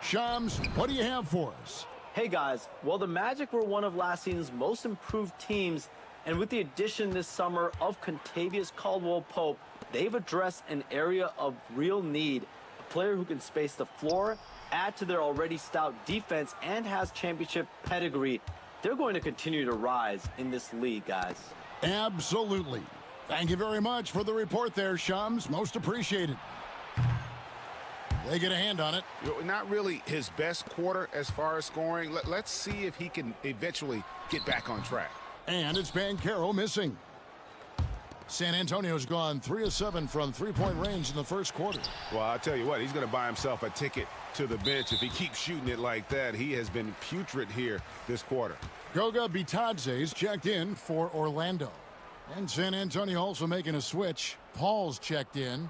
Shams, what do you have for us? Hey guys, well the Magic were one of last season's most improved teams, and with the addition this summer of Kentavious Caldwell-Pope, they've addressed an area of real need. A player who can space the floor, add to their already stout defense, and has championship pedigree. They're going to continue to rise in this league, guys. Absolutely. Thank you very much for the report there, Shams. Most appreciated. They get a hand on it. Not really his best quarter as far as scoring. Let's see if he can eventually get back on track. And it's Banchero missing. San Antonio's gone 3 of 7 from three-point range in the first quarter. Well, I'll tell you what, he's going to buy himself a ticket to the bench. If he keeps shooting it like that, he has been putrid here this quarter. Goga Bitadze's checked in for Orlando. And San Antonio also making a switch. Paul's checked in.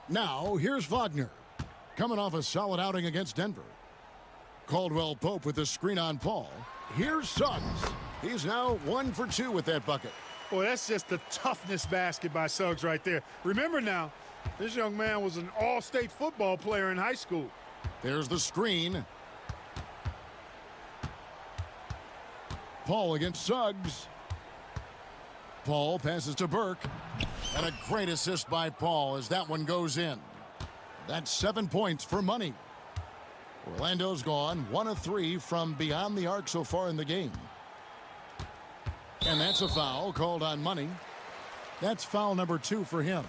Now, here's Wagner. Coming off a solid outing against Denver. Caldwell-Pope with the screen on Paul. Here's Suggs. He's now 1 for 2 with that bucket. Boy, that's just the toughness basket by Suggs right there. Remember now, this young man was an all-state football player in high school. There's the screen. Paul against Suggs. Paul passes to Burke. And a great assist by Paul as that one goes in. That's 7 points for money. Orlando's gone 1 of 3 from beyond the arc so far in the game. And that's a foul called on money. That's foul number 2 for him.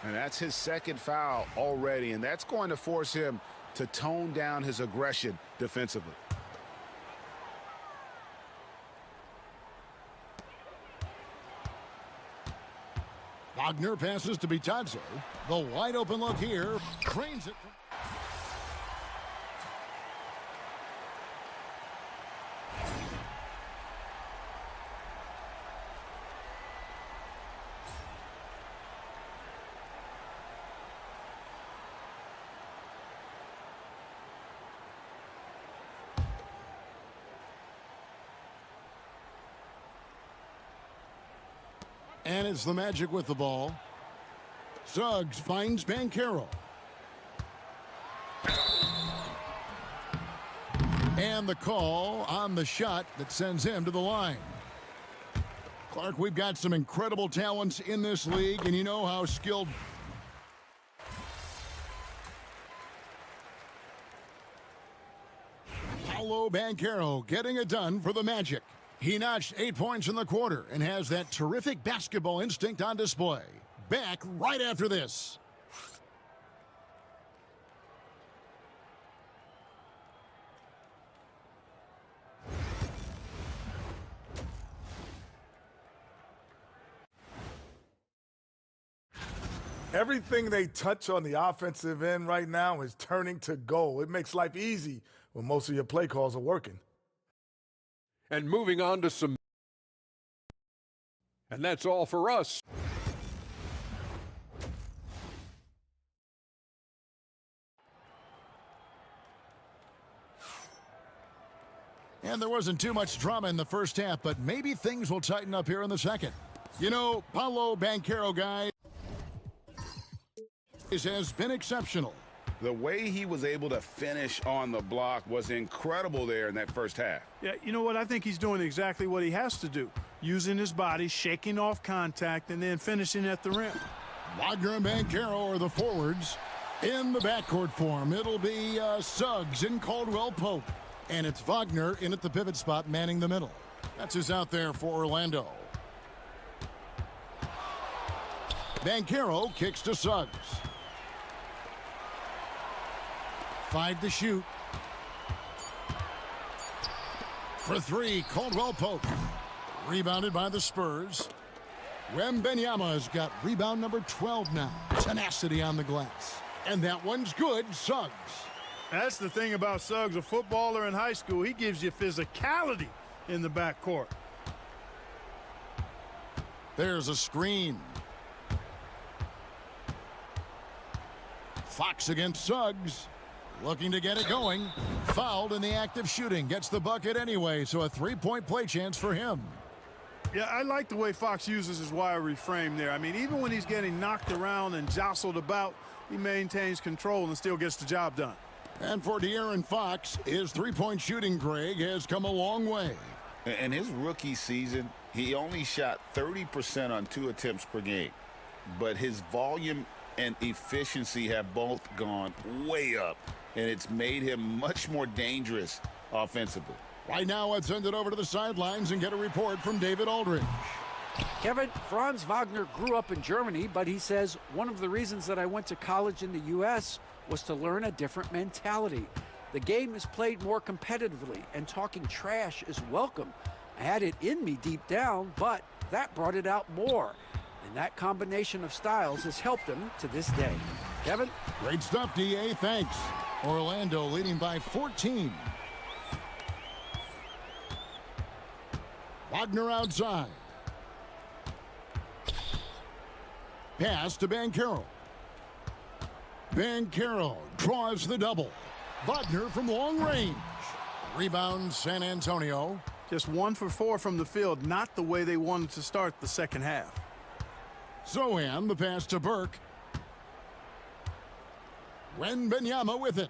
And that's his second foul already, and that's going to force him to tone down his aggression defensively. Wagner passes to Bitadze. The wide open look here. Cranes it. And it's the Magic with the ball. Suggs finds Banchero. And the call on the shot that sends him to the line. Clark, we've got some incredible talents in this league, and you know how skilled. Paolo Banchero getting it done for the Magic. He notched 8 points in the quarter and has that terrific basketball instinct on display. Back right after this. Everything they touch on the offensive end right now is turning to goal. It makes life easy when most of your play calls are working. And moving on to some... And that's all for us. And there wasn't too much drama in the first half, but maybe things will tighten up here in the second. You know, Paolo Banchero, guy, has been exceptional. The way he was able to finish on the block was incredible there in that first half. Yeah, you know what? I think he's doing exactly what he has to do. Using his body, shaking off contact, and then finishing at the rim. Wagner and Banchero are the forwards. In the backcourt form, it'll be Suggs and Caldwell Pope. And it's Wagner in at the pivot spot, manning the middle. That's who's out there for Orlando. Banchero kicks to Suggs. 5 to shoot. For 3, Caldwell Pope. Rebounded by the Spurs. Wembanyama's got rebound number 12 now. Tenacity on the glass. And that one's good, Suggs. That's the thing about Suggs, a footballer in high school. He gives you physicality in the backcourt. There's a screen. Fox against Suggs. Looking to get it going. Fouled in the act of shooting. Gets the bucket anyway, so a 3-point play chance for him. Yeah, I like the way Fox uses his wiry frame there. I mean, even when he's getting knocked around and jostled about, he maintains control and still gets the job done. And for De'Aaron Fox, his three-point shooting, Greg, has come a long way. In his rookie season, he only shot 30% on 2 attempts per game. But his volume and efficiency have both gone way up, and it's made him much more dangerous offensively. Right now, let's send it over to the sidelines and get a report from David Aldridge. Kevin, Franz Wagner grew up in Germany, but he says one of the reasons that I went to college in the U.S. was to learn a different mentality. The game is played more competitively, and talking trash is welcome. I had it in me deep down, but that brought it out more. And that combination of styles has helped him to this day. Kevin? Great stuff, D.A. Thanks. Orlando leading by 14. Wagner outside. Pass to Banchero. Banchero draws the double. Wagner from long range. Rebound San Antonio. Just 1 for 4 from the field, not the way they wanted to start the second half. Sohan, the pass to Burke. Wembanyama with it.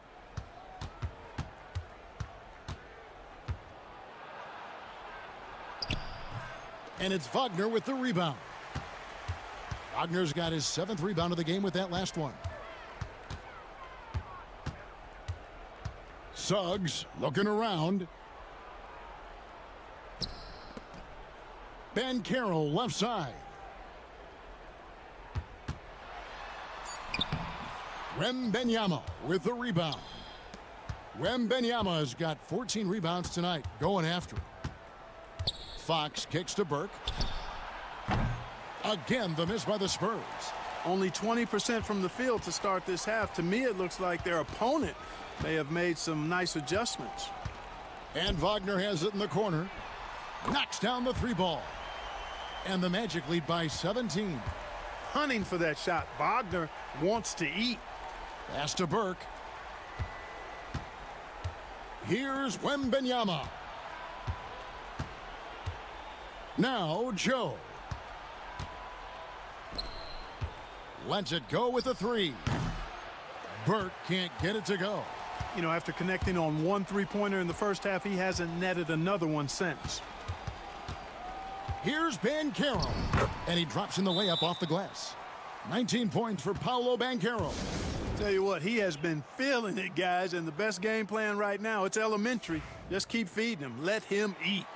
And it's Wagner with the rebound. Wagner's got his 7th rebound of the game with that last one. Suggs looking around. Banchero left side. Wembanyama with the rebound. Wembanyama's got 14 rebounds tonight, going after it. Fox kicks to Burke. Again, the miss by the Spurs. Only 20% from the field to start this half. To me, it looks like their opponent may have made some nice adjustments. And Wagner has it in the corner. Knocks down the 3 ball. And the Magic lead by 17. Hunting for that shot. Wagner wants to eat. Pass to Burke. Here's Wembanyama. Now Joe. Lets it go with a 3. Burke can't get it to go. You know, after connecting on 1 3-pointer in the first half, he hasn't netted another one since. Here's Banchero. And he drops in the layup off the glass. 19 points for Paolo Banchero. Tell you what, he has been feeling it, guys, and the best game plan right now, it's elementary. Just keep feeding him. Let him eat.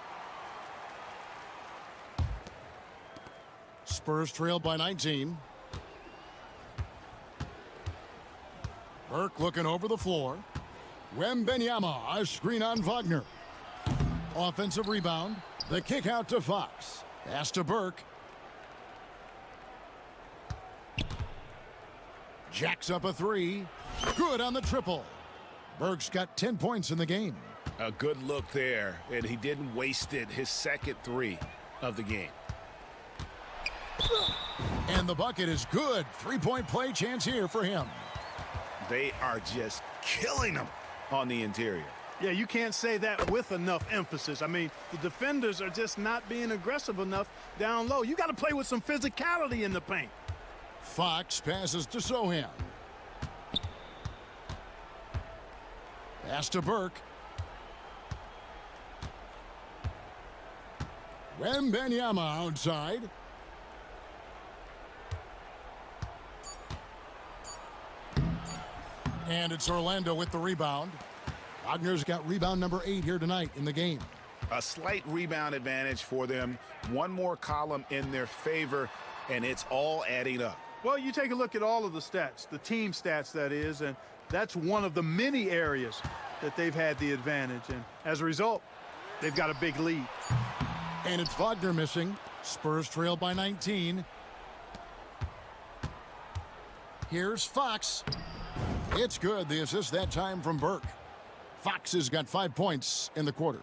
Spurs trail by 19. Burke looking over the floor. Wembenyama, a screen on Wagner. Offensive rebound. The kick out to Fox. Pass to Burke. Jacks up a three. Good on the triple. Burke's got 10 points in the game. A good look there, and he didn't waste it. His second three of the game. And the bucket is good. Three-point play chance here for him. They are just killing him on the interior. Yeah, you can't say that with enough emphasis. I mean, the defenders are just not being aggressive enough down low. You got to play with some physicality in the paint. Fox passes to Sohan. Pass to Burke. Wembenyama outside. And it's Orlando with the rebound. Wagner's got rebound number 8 here tonight in the game. A slight rebound advantage for them. One more column in their favor, and it's all adding up. Well, you take a look at all of the stats, the team stats, that is, and that's one of the many areas that they've had the advantage. And as a result, they've got a big lead. And it's Wagner missing. Spurs trail by 19. Here's Fox. It's good. The assist that time from Burke. Fox has got 5 points in the quarter.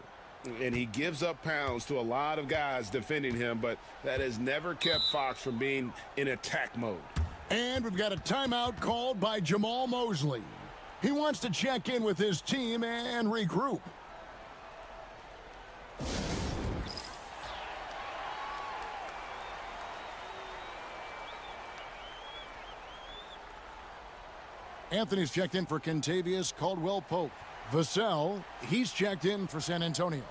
And he gives up pounds to a lot of guys defending him, but that has never kept Fox from being in attack mode. And we've got a timeout called by Jamal Mosley. He wants to check in with his team and regroup. Anthony's checked in for Kentavious Caldwell-Pope. Vassell, he's checked in for San Antonio.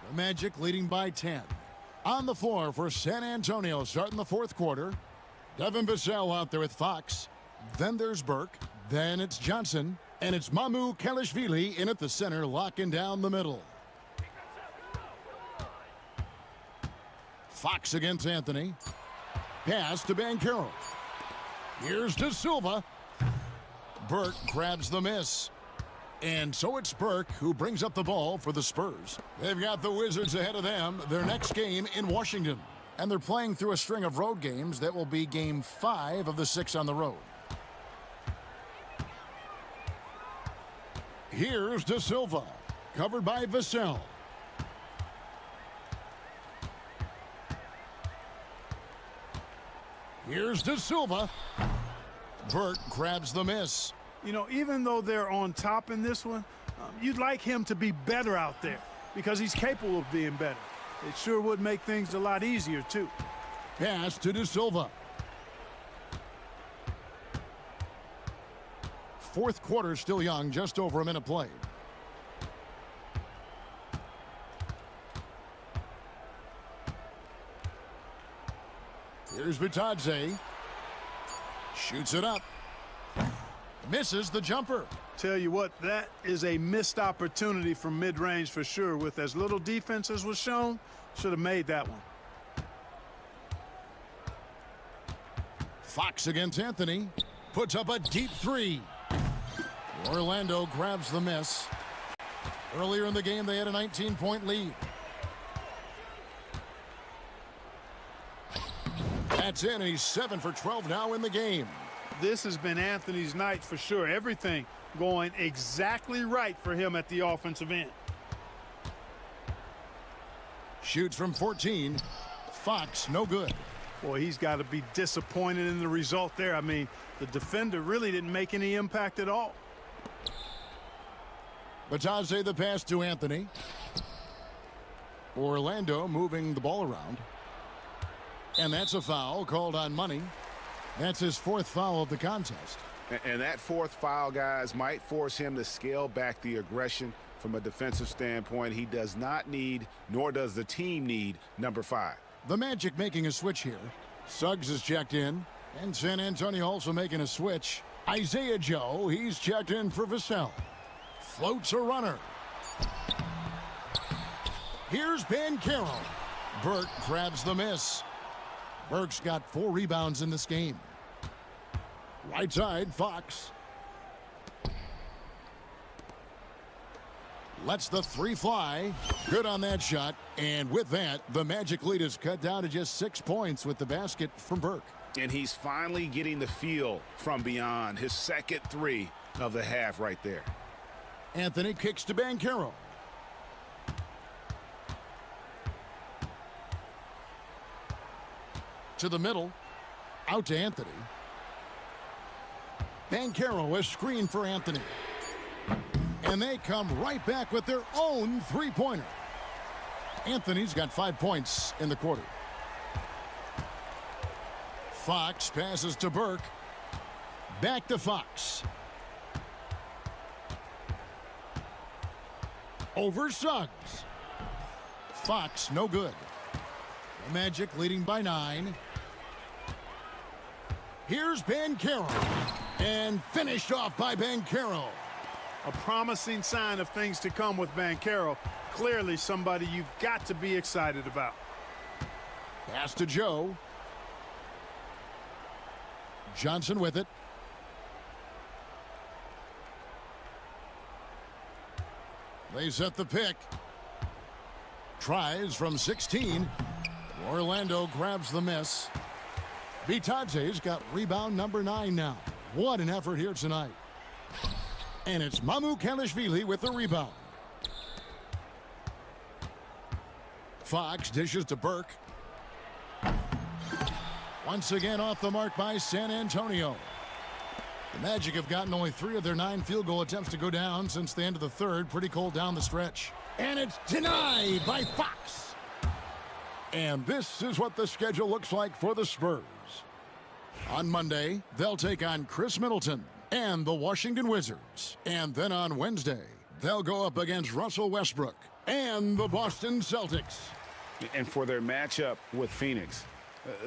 The Magic leading by 10. On the floor for San Antonio starting the fourth quarter. Devin Vassell out there with Fox. Then there's Burke. Then it's Johnson. And it's Mamu Kalishvili in at the center, locking down the middle. Fox against Anthony. Pass to Banchero. Here's De Silva. Burke grabs the miss. And so it's Burke who brings up the ball for the Spurs. They've got the Wizards ahead of them, their next game in Washington. And they're playing through a string of road games that will be game 5 of the 6 on the road. Here's De Silva, covered by Vassell. Here's De Silva. Burke grabs the miss. You know, even though they're on top in this one, you'd like him to be better out there because he's capable of being better. It sure would make things a lot easier, too. Pass to De Silva. Fourth quarter still young, just over a minute played. Here's Vitadze. Shoots it up. Misses the jumper. Tell you what, that is a missed opportunity from mid-range for sure. With as little defense as was shown, should have made that one. Fox against Anthony. Puts up a deep three. Orlando grabs the miss. Earlier in the game, they had a 19-point lead. That's in, and he's 7 for 12 now in the game. This has been Anthony's night for sure. Everything going exactly right for him at the offensive end. Shoots from 14. Fox, no good. Boy, he's got to be disappointed in the result there. I mean, the defender really didn't make any impact at all. Vitadze the pass to Anthony. Orlando moving the ball around. And that's a foul called on Money. That's his 4th foul of the contest. And that 4th foul, guys, might force him to scale back the aggression from a defensive standpoint. He does not need, nor does the team need, number 5. The Magic making a switch here. Suggs is checked in. And San Antonio also making a switch. Isaiah Joe, he's checked in for Vassell. Floats a runner. Here's Banchero. Burke grabs the miss. Burke's got 4 rebounds in this game. Right side, Fox. Lets the 3 fly. Good on that shot. And with that, the Magic lead is cut down to just 6 points with the basket from Burke. And he's finally getting the feel from beyond. His 2nd 3 of the half right there. Anthony kicks to Banchero. To the middle. Out to Anthony. Banchero is screened for Anthony. And they come right back with their own 3-pointer. Anthony's got 5 points in the quarter. Fox passes to Burke. Back to Fox. Over Suggs. Fox, no good. The Magic leading by 9. Here's Banchero. And finished off by Banchero. A promising sign of things to come with Banchero. Clearly somebody you've got to be excited about. Pass to Joe. Johnson with it. They set the pick. Tries from 16. Orlando grabs the miss. Bitadze's got rebound number 9 now. What an effort here tonight. And it's Mamukelashvili with the rebound. Fox dishes to Burke. Once again off the mark by San Antonio. The Magic have gotten only 3 of their 9 field goal attempts to go down since the end of the 3rd. Pretty cold down the stretch. And it's denied by Fox. And this is what the schedule looks like for the Spurs. On Monday, they'll take on Chris Middleton and the Washington Wizards. And then on Wednesday, they'll go up against Russell Westbrook and the Boston Celtics. And for their matchup with Phoenix,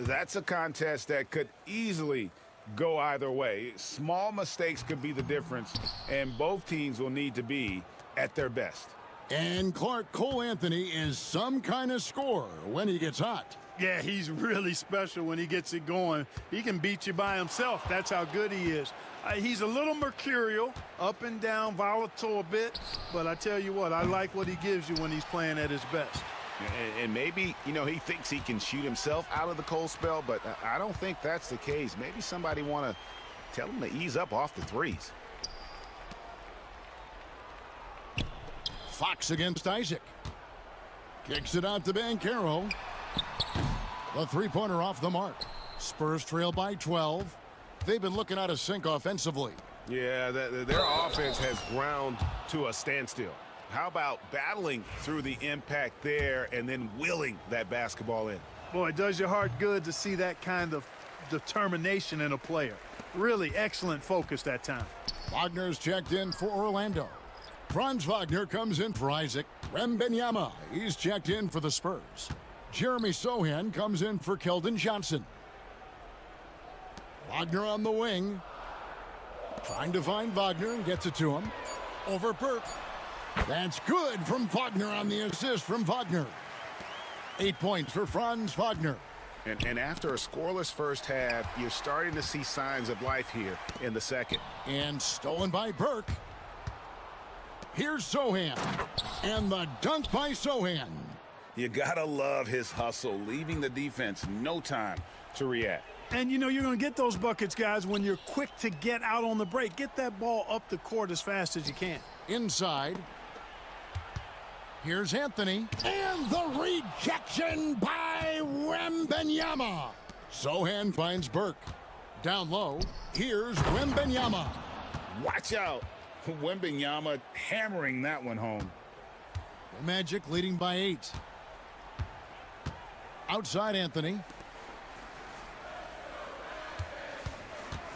that's a contest that could easily go either way. Small mistakes could be the difference, and both teams will need to be at their best. And Clark Cole Anthony is some kind of scorer when he gets hot. Yeah, he's really special when he gets it going. He can beat you by himself. That's how good he is. He's a little mercurial, up and down, volatile a bit. But I tell you what, I like what he gives you when he's playing at his best. And maybe, you know, he thinks he can shoot himself out of the cold spell, but I don't think that's the case. Maybe somebody want to tell him to ease up off the threes. Fox against Isaac. Kicks it out to Banchero. The 3-pointer off the mark. Spurs trail by 12. They've been looking out of sync offensively. Yeah, their offense has ground to a standstill. How about battling through the impact there and then willing that basketball in? Boy, it does your heart good to see that kind of determination in a player. Really excellent focus that time. Wagner's checked in for Orlando. Franz Wagner comes in for Isaac. Wembanyama, he's checked in for the Spurs. Jeremy Sohan comes in for Keldon Johnson. Wagner on the wing. Trying to find Wagner and gets it to him. Over Burke. That's good from Wagner on the assist from Wagner. 8 points for Franz Wagner. And after a scoreless first half, you're starting to see signs of life here in the second. And stolen by Burke. Here's Sohan. And the dunk by Sohan. You gotta love his hustle, leaving the defense no time to react. And you know you're going to get those buckets, guys, when you're quick to get out on the break. Get that ball up the court as fast as you can. Inside. Here's Anthony. And the rejection by Wembanyama. Sohan finds Burke. Down low. Here's Wembanyama. Watch out. Wembanyama hammering that one home. The Magic leading by 8. Outside Anthony.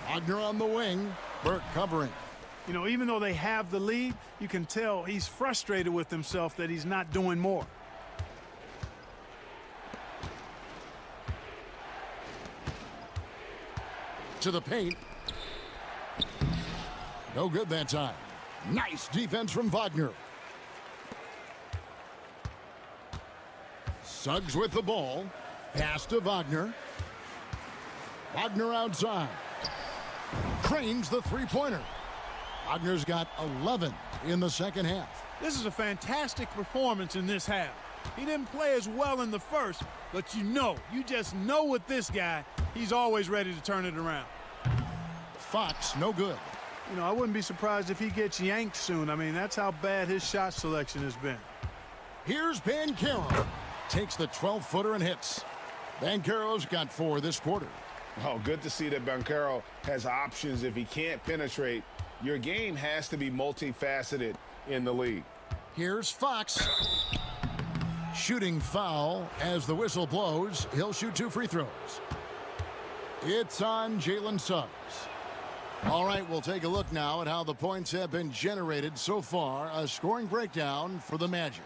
Wagner on the wing. Burke covering. You know, even though they have the lead, you can tell he's frustrated with himself that he's not doing more. To the paint. No good that time. Nice defense from Wagner. Suggs with the ball. Pass to Wagner. Wagner outside. Cranes the three-pointer. Wagner's got 11 in the second half. This is a fantastic performance in this half. He didn't play as well in the first, but you just know with this guy, he's always ready to turn it around. Fox, no good. You know, I wouldn't be surprised if he gets yanked soon. I mean, that's how bad his shot selection has been. Here's Banchero. Takes the 12-footer and hits. Banchero's got 4 this quarter. Oh, good to see that Banchero has options if he can't penetrate. Your game has to be multifaceted in the league. Here's Fox. Shooting foul as the whistle blows. He'll shoot 2 free throws. It's on Jalen Suggs. All right, we'll take a look now at how the points have been generated so far. A scoring breakdown for the Magic.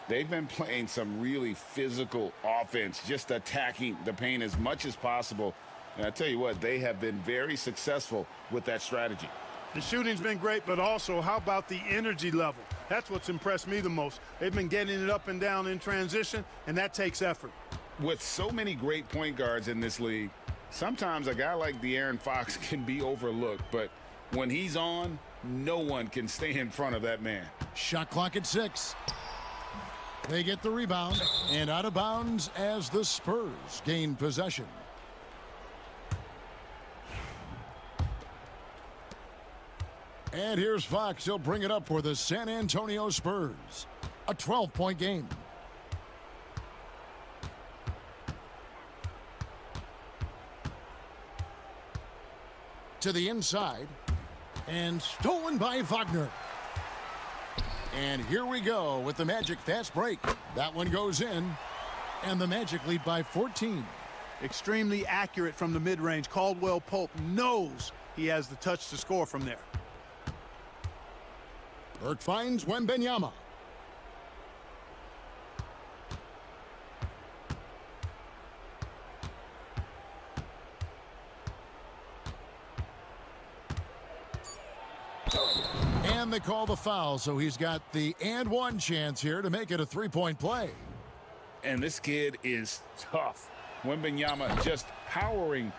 They've been playing some really physical offense, just attacking the paint as much as possible. And I tell you what, they have been very successful with that strategy. The shooting's been great, but also how about the energy level? That's what's impressed me the most. They've been getting it up and down in transition, and that takes effort. With so many great point guards in this league, sometimes a guy like De'Aaron Fox can be overlooked, but when he's on, no one can stay in front of that man. Shot clock at 6. They get the rebound and out of bounds as the Spurs gain possession. And here's Fox. He'll bring it up for the San Antonio Spurs. A 12-point game. To the inside. And stolen by Wagner. And here we go with the Magic fast break. That one goes in. And the Magic lead by 14. Extremely accurate from the mid-range. Caldwell Pope knows he has the touch to score from there. Burke finds Wembanyama. And they call the foul, so he's got the and one chance here to make it a 3-point play. And this kid is tough. Wembanyama just powering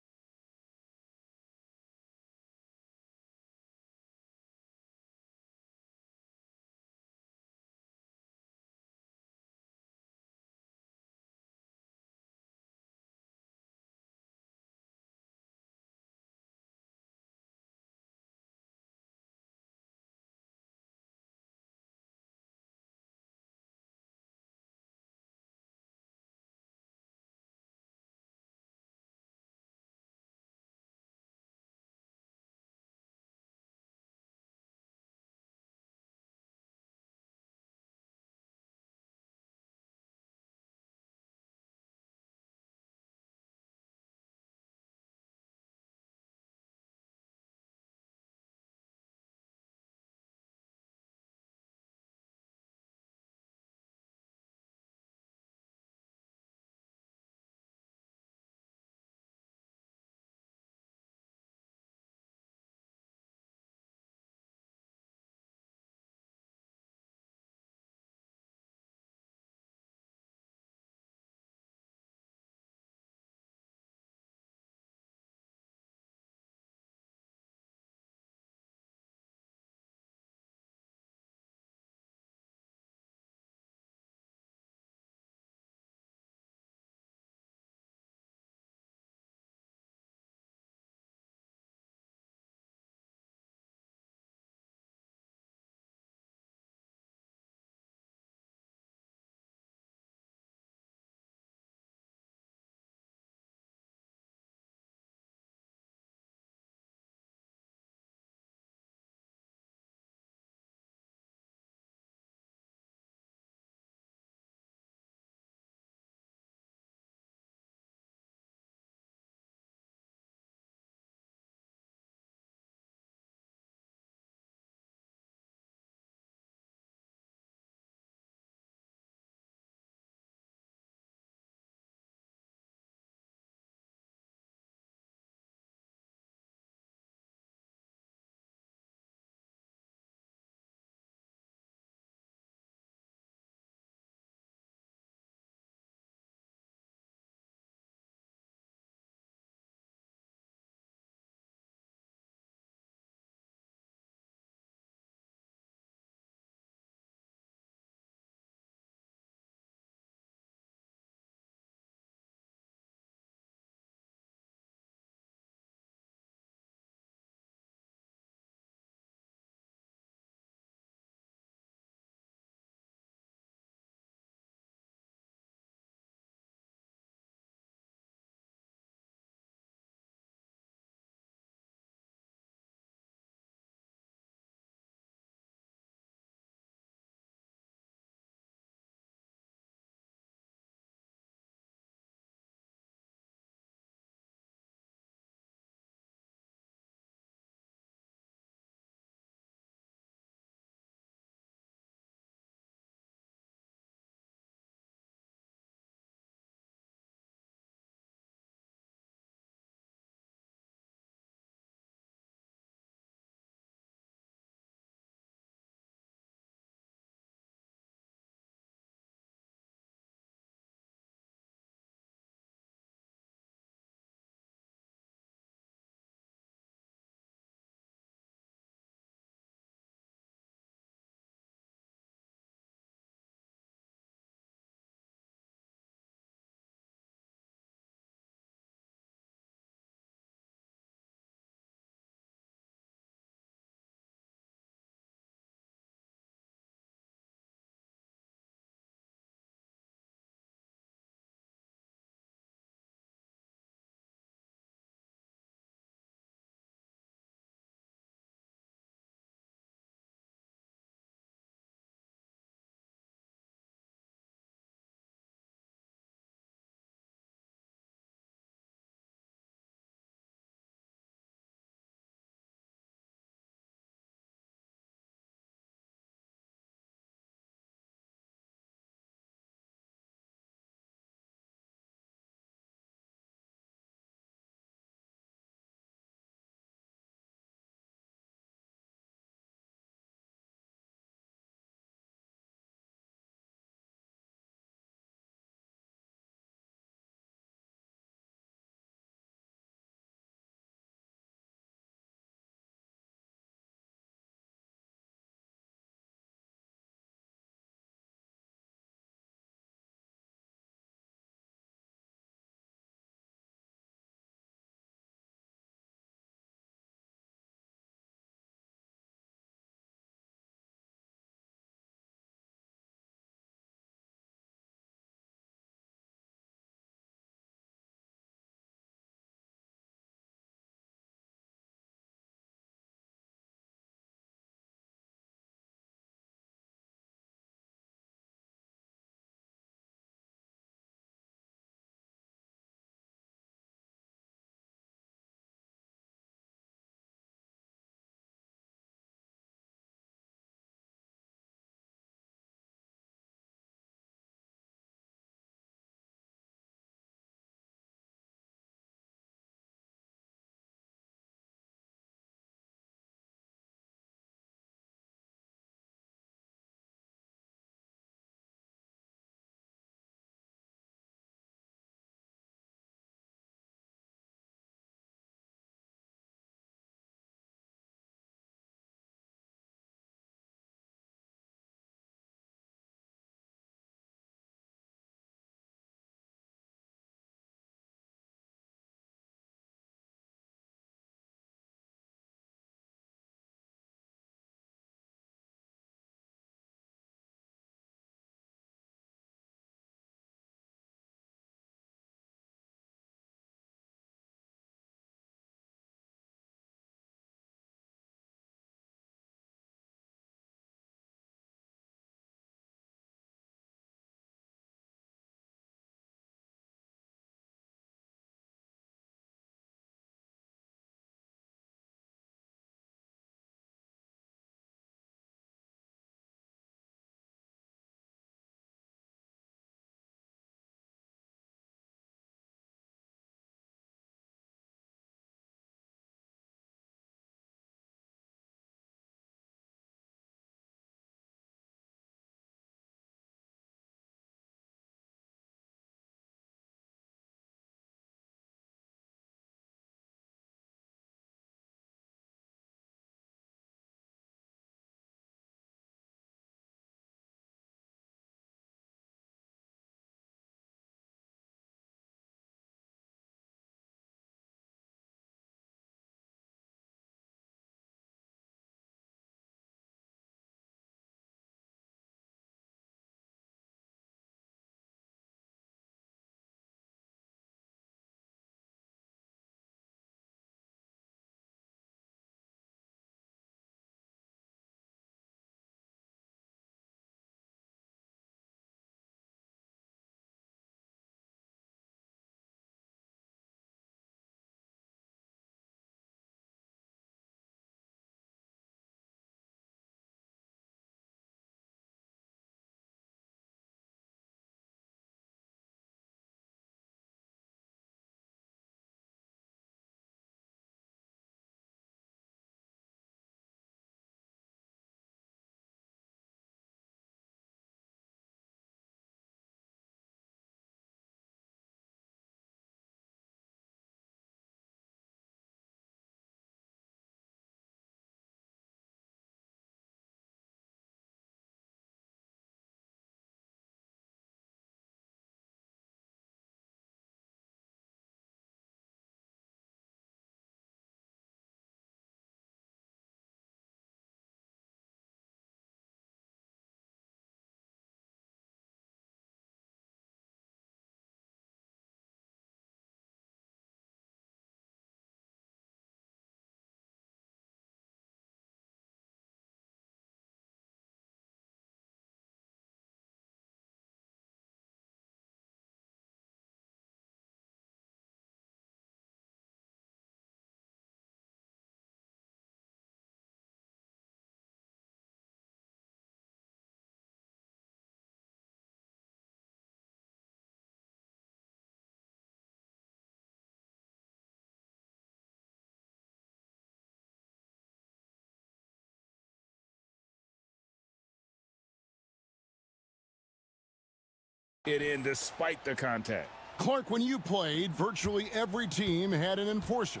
it in despite the contact. Clark, when you played, virtually every team had an enforcer.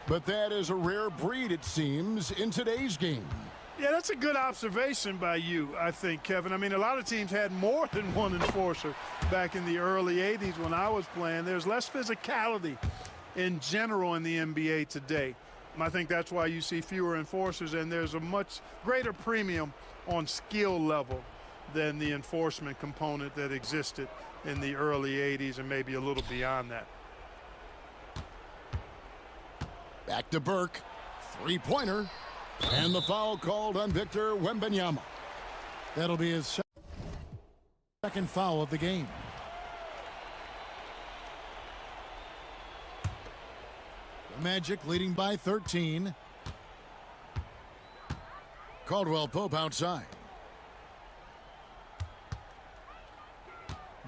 But that is a rare breed, it seems, in today's game. Yeah, that's a good observation by you, I think, Kevin. I mean, a lot of teams had more than one enforcer back in the early 80s when I was playing. There's less physicality in general in the NBA today. And I think that's why you see fewer enforcers, and there's a much greater premium on skill level than the enforcement component that existed in the early 80s and maybe a little beyond that. Back to Burke. Three-pointer. And the foul called on Victor Wembanyama. That'll be his second foul of the game. The Magic leading by 13. Caldwell Pope outside.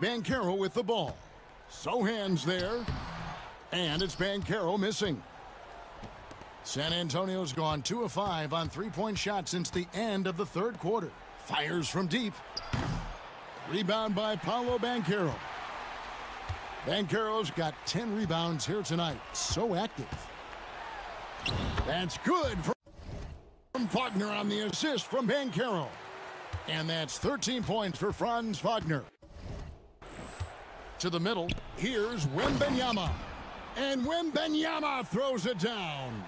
Banchero with the ball. Sohan's there. And it's Banchero missing. San Antonio's gone 2 of 5 on three-point shots since the end of the third quarter. Fires from deep. Rebound by Paolo Banchero. Banchero's got 10 rebounds here tonight. So active. That's good from Wagner on the assist from Banchero. And that's 13 points for Franz Wagner. To the middle, here's Wembanyama. And Wembanyama throws it down.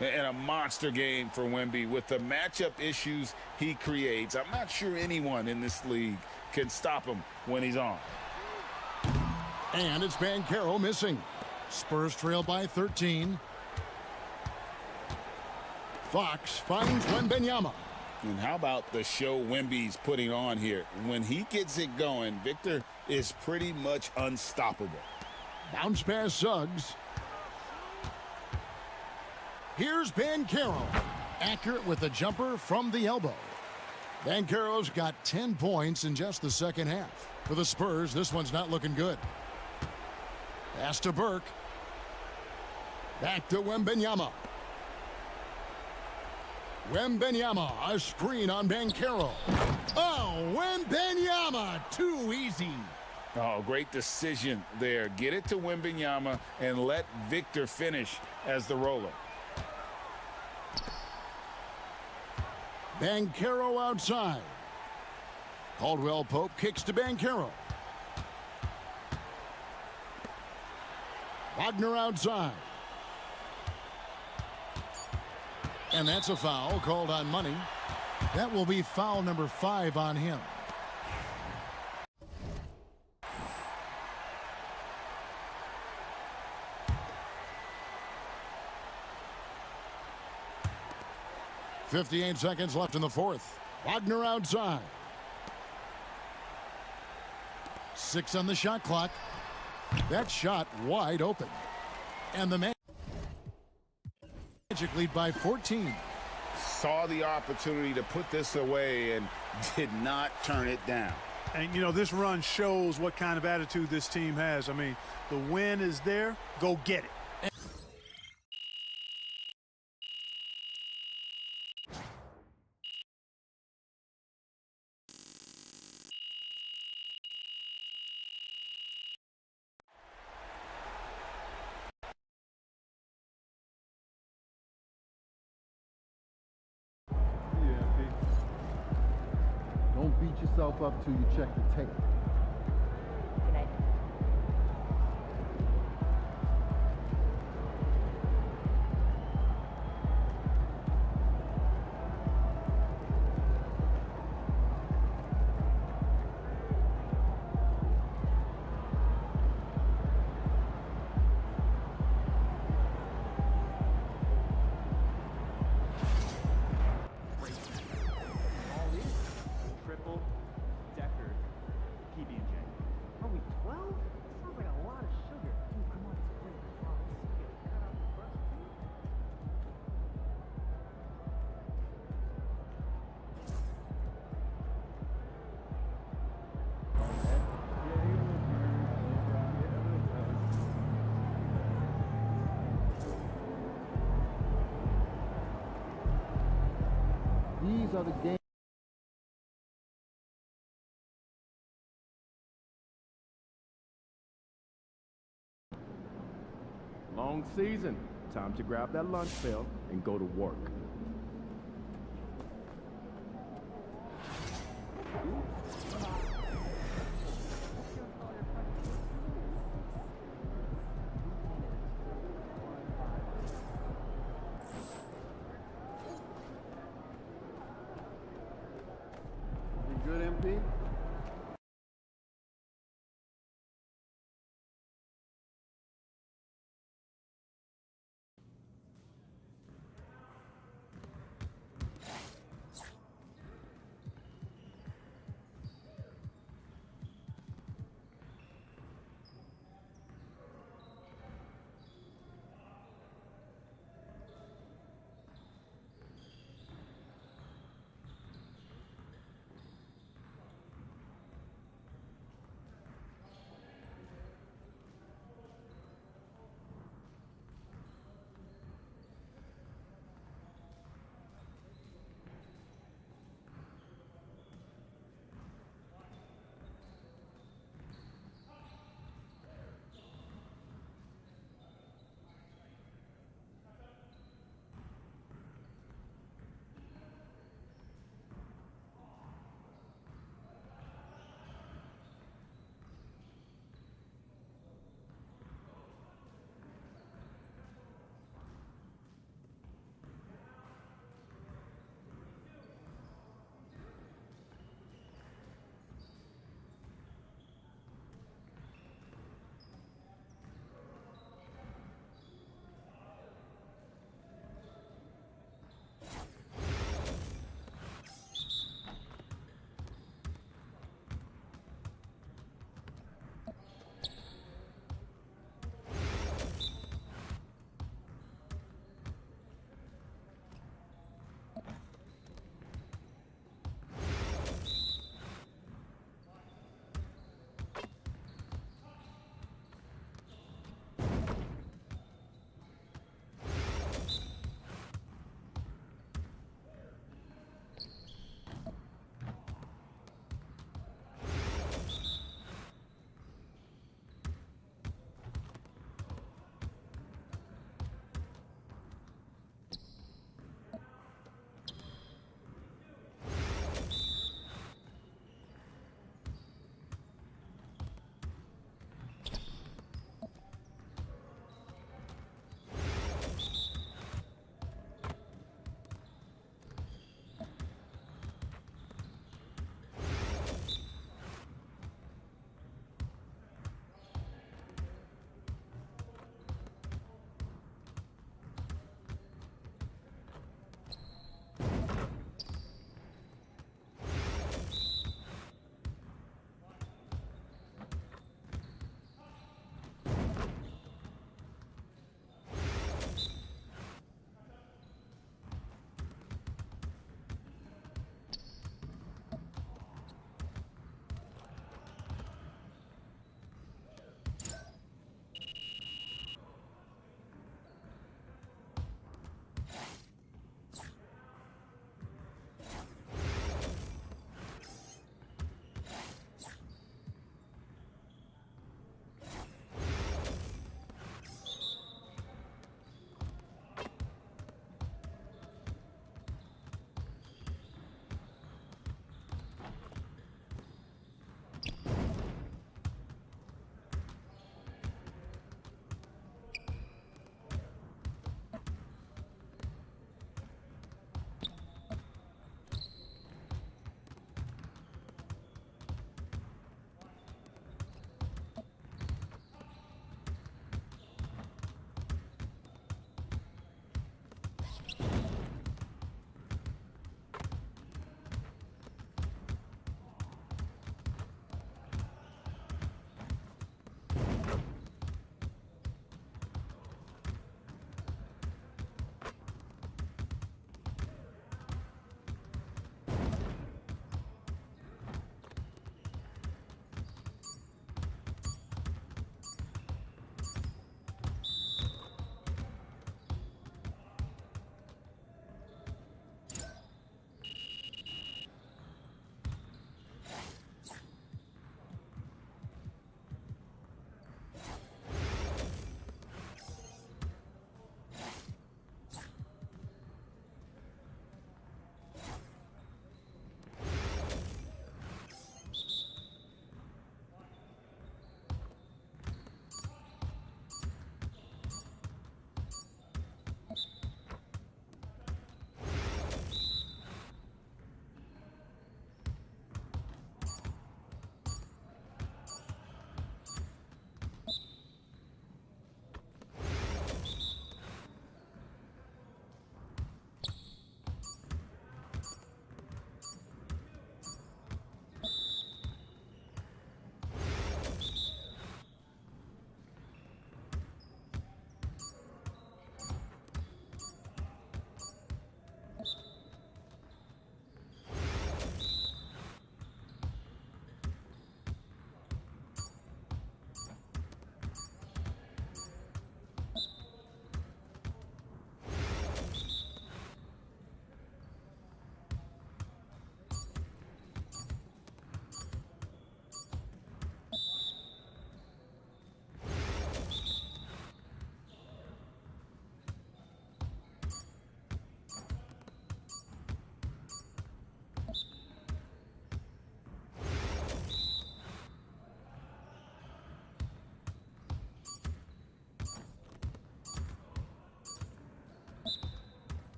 And a monster game for Wemby with the matchup issues he creates. I'm not sure anyone in this league can stop him when he's on. And it's Banchero missing. Spurs trail by 13. Fox finds Wembanyama. And how about the show Wemby's putting on here? When he gets it going, Victor is pretty much unstoppable. Bounce pass Suggs. Here's Banchero. Accurate with a jumper from the elbow. Banchero's got 10 points in just the second half. For the Spurs, this one's not looking good. Pass to Burke. Back to Wembanyama. Wembanyama, a screen on Banchero. Oh, Wembanyama, too easy. Oh, great decision there. Get it to Wembanyama and let Victor finish as the roller. Banchero outside. Caldwell Pope kicks to Banchero. Wagner outside. And that's a foul called on Money. That will be foul number 5 on him. .58 seconds left in the fourth. Wagner outside. 6 on the shot clock. That shot wide open. And the Magic lead by 14. Saw the opportunity to put this away and did not turn it down. And, you know, this run shows what kind of attitude this team has. I mean, the win is there. Go get it. Don't beat yourself up till you check the tape. Good night. These are the games. Long season. Time to grab that lunch pail and go to work. You good, MP?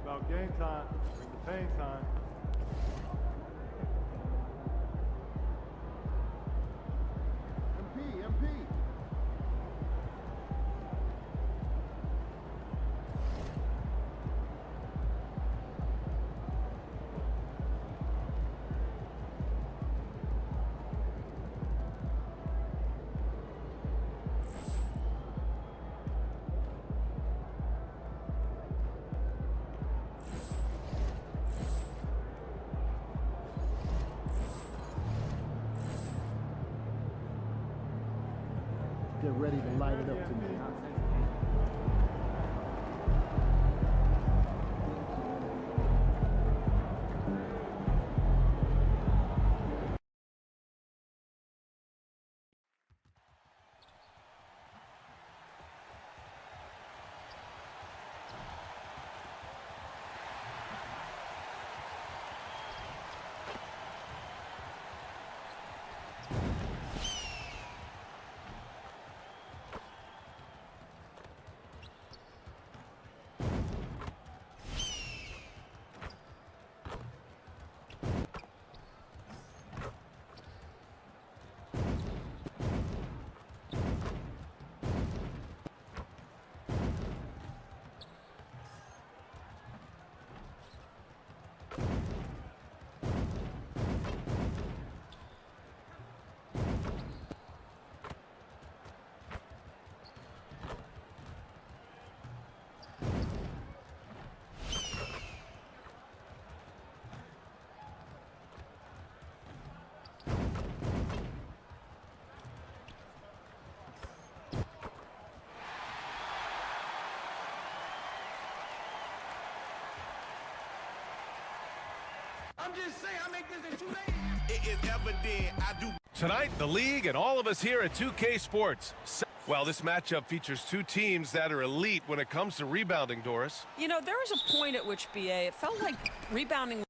About game time. Bring the pain time. MP. They're ready to light it up to me. I'm just saying, I make this in 2 days. It is evident I do. Tonight, the league and all of us here at 2K Sports. Well, this matchup features two teams that are elite when it comes to rebounding, Doris. You know, there was a point at which, BA, it felt like rebounding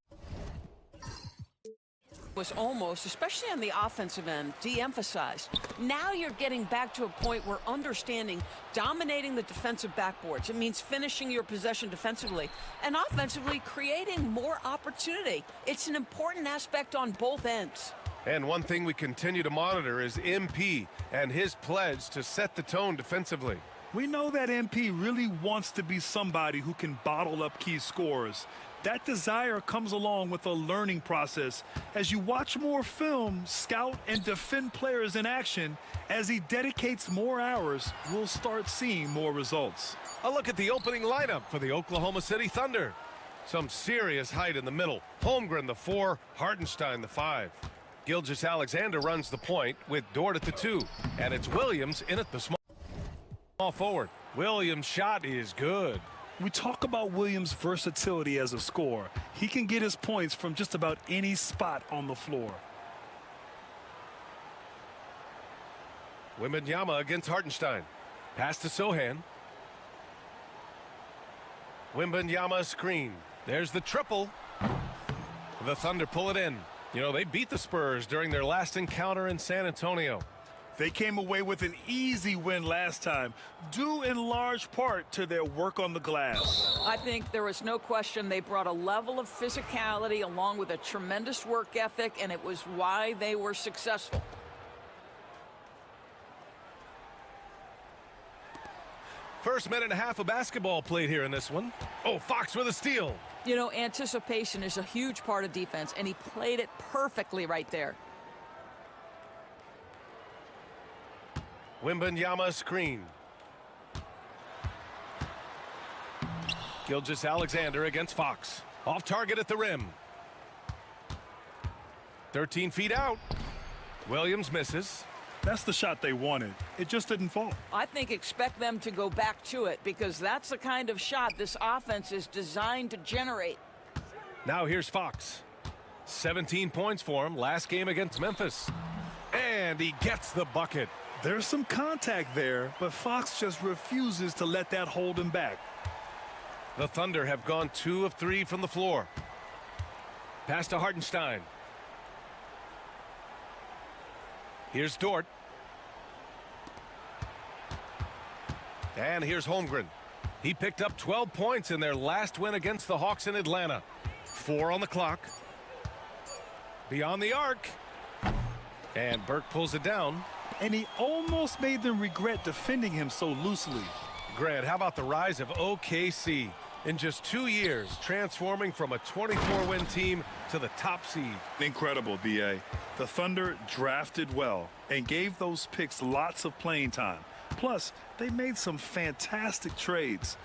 was almost, especially on the offensive end, de-emphasized. Now you're getting back to a point where understanding dominating the defensive backboards. It means finishing your possession defensively and offensively creating more opportunity. It's an important aspect on both ends. And one thing we continue to monitor is MP and his pledge to set the tone defensively. We know that MP really wants to be somebody who can bottle up key scores. That desire comes along with a learning process. As you watch more film, scout and defend players in action, as he dedicates more hours, we'll start seeing more results. A look at the opening lineup for the Oklahoma City Thunder. Some serious height in the middle. Holmgren the 4, Hartenstein the 5. Gilgeous-Alexander runs the point with Dort at the 2. And it's Williams in at the small forward. Williams' shot is good. We talk about Williams' versatility as a scorer. He can get his points from just about any spot on the floor. Wembanyama against Hartenstein. Pass to Sohan. Wembanyama screen. There's the triple. The Thunder pull it in. You know, they beat the Spurs during their last encounter in San Antonio. They came away with an easy win last time, due in large part to their work on the glass. I think there was no question they brought a level of physicality along with a tremendous work ethic, and it was why they were successful. First minute and a half of basketball played here in this one. Oh, Fox with a steal. You know, anticipation is a huge part of defense, and he played it perfectly right there. Wembanyama screen. Gilgeous-Alexander against Fox. Off target at the rim. 13 feet out. Williams misses. That's the shot they wanted. It just didn't fall. I think expect them to go back to it because that's the kind of shot this offense is designed to generate. Now here's Fox. 17 points for him last game against Memphis. And And he gets the bucket. There's some contact there, but Fox just refuses to let that hold him back. The Thunder have gone 2 of 3 from the floor. Pass to Hartenstein. Here's Dort. And here's Holmgren. He picked up 12 points in their last win against the Hawks in Atlanta. 4 on the clock. Beyond the arc. And Burke pulls it down. And he almost made them regret defending him so loosely. Grant, how about the rise of OKC? In just 2 years, transforming from a 24-win team to the top seed. Incredible, B.A. The Thunder drafted well and gave those picks lots of playing time. Plus, they made some fantastic trades.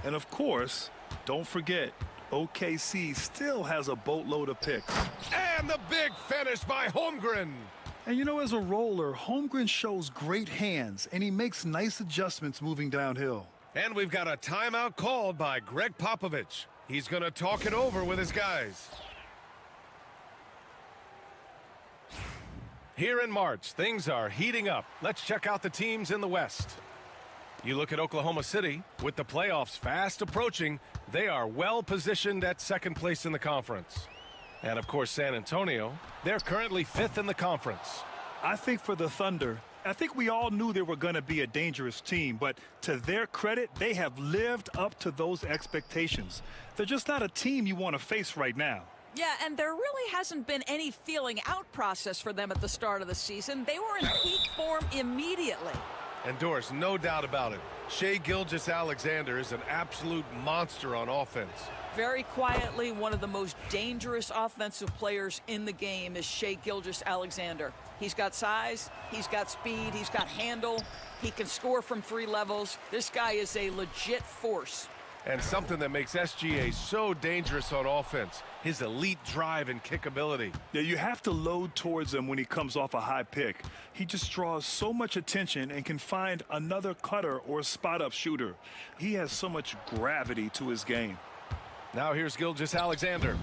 And of course, don't forget, OKC still has a boatload of picks. And the big finish by Holmgren. And you know, as a roller, Holmgren shows great hands, and he makes nice adjustments moving downhill. And we've got a timeout called by Greg Popovich. He's going to talk it over with his guys. Here in March, things are heating up. Let's check out the teams in the West. You look at Oklahoma City. With the playoffs fast approaching, they are well positioned at second place in the conference. And of course, San Antonio, they're currently 5th in the conference. I think for the Thunder, I think we all knew they were going to be a dangerous team, but to their credit, they have lived up to those expectations. They're just not a team you want to face right now. Yeah, and there really hasn't been any feeling out process for them at the start of the season. They were in peak form immediately. And Doris, no doubt about it, Shai Gilgeous-Alexander is an absolute monster on offense. Very quietly, one of the most dangerous offensive players in the game is Shai Gilgeous-Alexander. He's got size, he's got speed, he's got handle, he can score from 3 levels. This guy is a legit force. And something that makes SGA so dangerous on offense, his elite drive and kickability. Yeah, you have to load towards him when he comes off a high pick. He just draws so much attention and can find another cutter or spot-up shooter. He has so much gravity to his game. Now here's Gilgeous-Alexander,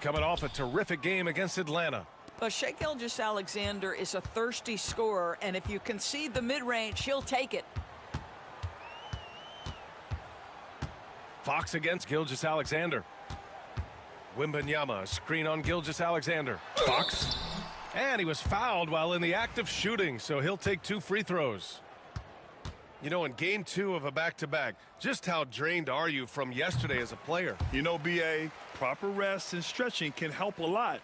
coming off a terrific game against Atlanta. But Shai Gilgeous-Alexander is a thirsty scorer, and if you concede the mid-range, he'll take it. Fox against Gilgeous-Alexander. Wembanyama, screen on Gilgeous-Alexander. Fox. And he was fouled while in the act of shooting, so he'll take 2 free throws. You know, in game 2 of a back-to-back, just how drained are you from yesterday as a player? You know, B.A., proper rest and stretching can help a lot,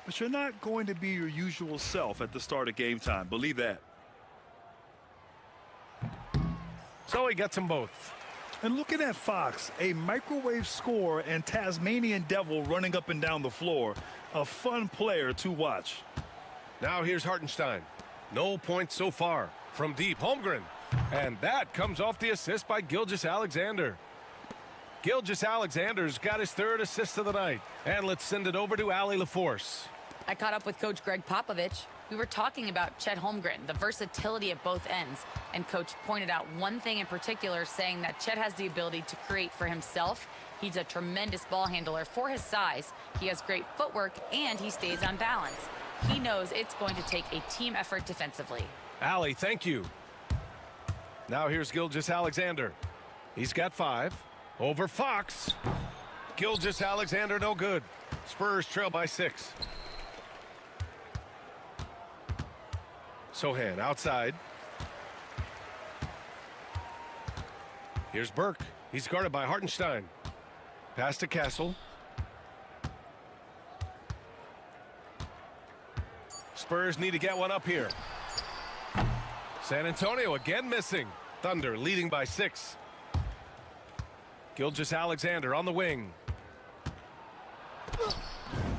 but you're not going to be your usual self at the start of game time. Believe that. So he gets them both. And looking at Fox, a microwave scorer and Tasmanian devil running up and down the floor, a fun player to watch. Now here's Hartenstein. No points so far. From deep, Holmgren. And that comes off the assist by Gilgeous-Alexander. Gilgeous-Alexander's got his 3rd assist of the night. And let's send it over to Allie LaForce. I caught up with Coach Greg Popovich. We were talking about Chet Holmgren, the versatility at both ends. And Coach pointed out one thing in particular, saying that Chet has the ability to create for himself. He's a tremendous ball handler for his size. He has great footwork, and he stays on balance. He knows it's going to take a team effort defensively. Allie, thank you. Now here's Gilgeous-Alexander. He's got 5. Over Fox. Gilgeous-Alexander no good. Spurs trail by 6. Sohan outside. Here's Burke. He's guarded by Hartenstein. Pass to Castle. Spurs need to get one up here. San Antonio again missing. Thunder leading by 6. Gilgeous-Alexander on the wing.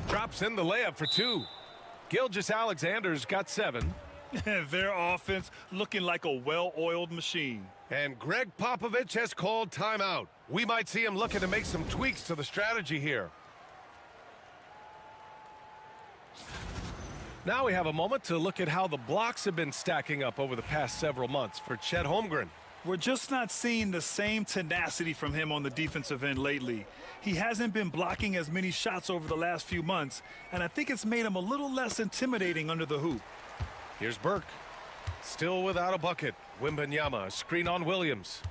Drops in the layup for 2. Gilgeous-Alexander's got 7. Their offense looking like a well-oiled machine. And Greg Popovich has called timeout. We might see him looking to make some tweaks to the strategy here. Now we have a moment to look at how the blocks have been stacking up over the past several months for Chet Holmgren. We're just not seeing the same tenacity from him on the defensive end lately. He hasn't been blocking as many shots over the last few months, and I think it's made him a little less intimidating under the hoop. Here's Burke. Still without a bucket. Wembanyama, screen on Williams.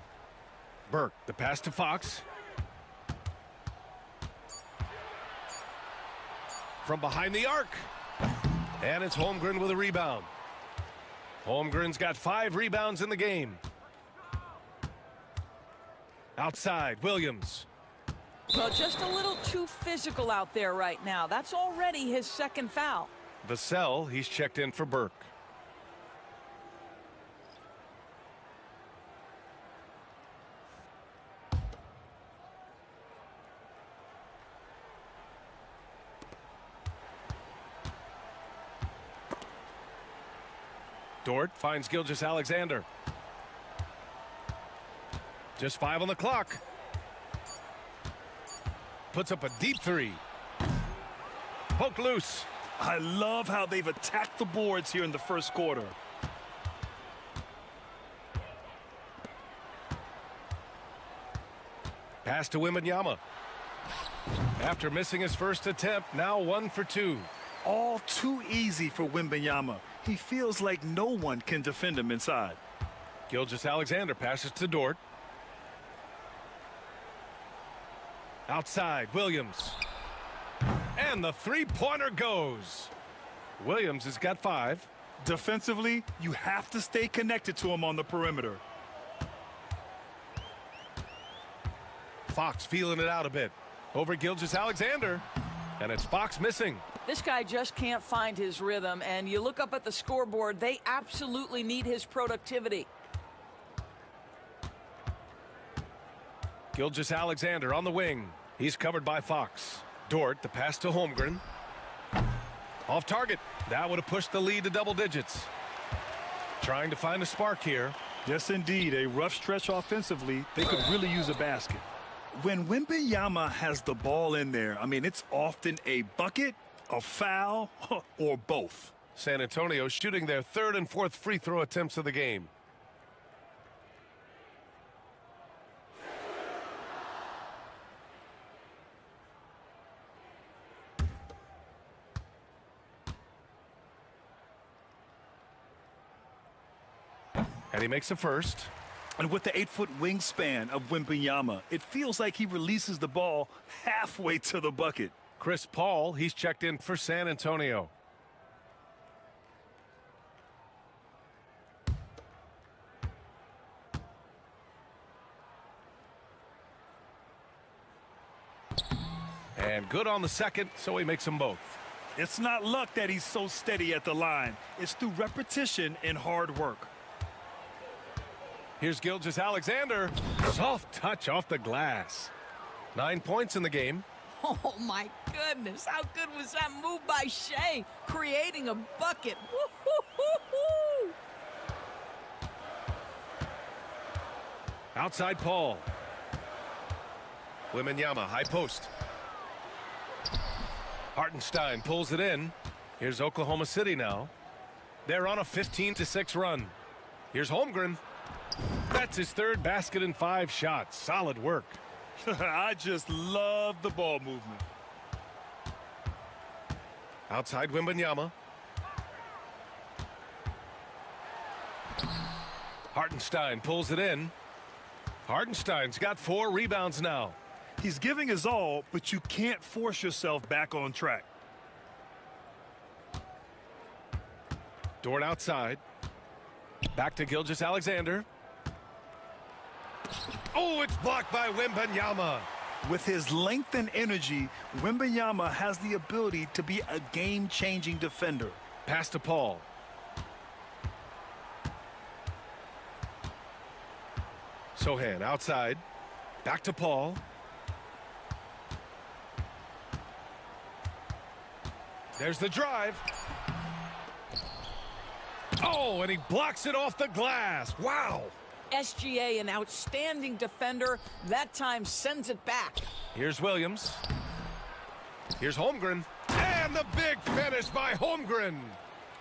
Burke, the pass to Fox. From behind the arc. And it's Holmgren with a rebound. Holmgren's got 5 rebounds in the game. Outside, Williams. Well, just a little too physical out there right now. That's already his second foul. Vassell, he's checked in for Burke. Dort finds Gilgeous-Alexander. Just 5 on the clock. Puts up a deep 3. Poke loose. I love how they've attacked the boards here in the first quarter. Pass to Wembanyama. After missing his first attempt, now 1 for 2. All too easy for Wembanyama. He feels like no one can defend him inside. Gilgeous-Alexander passes to Dort. Outside, Williams. And the three-pointer goes. Williams has got 5. Defensively, you have to stay connected to him on the perimeter. Fox feeling it out a bit. Over Gilgeous-Alexander. And it's Fox missing. This guy just can't find his rhythm, and you look up at the scoreboard, they absolutely need his productivity. Gilgeous-Alexander on the wing. He's covered by Fox. Dort, the pass to Holmgren. Off target. That would have pushed the lead to double digits. Trying to find a spark here. Yes, indeed. A rough stretch offensively. They could really use a basket. When Wembanyama has the ball in there, I mean, it's often a bucket, a foul, or both. San Antonio shooting their 3rd and 4th free throw attempts of the game. And he makes the first. And with the 8-foot wingspan of Wembanyama, it feels like he releases the ball halfway to the bucket. Chris Paul, he's checked in for San Antonio. And good on the second, so he makes them both. It's not luck that he's so steady at the line. It's through repetition and hard work. Here's Gilgeous-Alexander. Soft touch off the glass. 9 points in the game. Oh, my goodness. How good was that move by Shea, creating a bucket? Woo-hoo-hoo-hoo. Outside Paul. Wembanyama, high post. Hartenstein pulls it in. Here's Oklahoma City now. They're on a 15-6 run. Here's Holmgren. That's his 3rd basket in 5 shots. Solid work. I just love the ball movement. Outside Wembanyama. Hartenstein pulls it in. Hartenstein's got 4 rebounds now. He's giving his all, but you can't force yourself back on track. Dort outside. Back to Gilgeous-Alexander. Oh, it's blocked by Wembanyama. With his length and energy, Wembanyama has the ability to be a game-changing defender. Pass to Paul. Sohan outside. Back to Paul. There's the drive. Oh, and he blocks it off the glass. Wow. SGA, an outstanding defender, that time sends it back. Here's Williams. Here's Holmgren. And the big finish by Holmgren.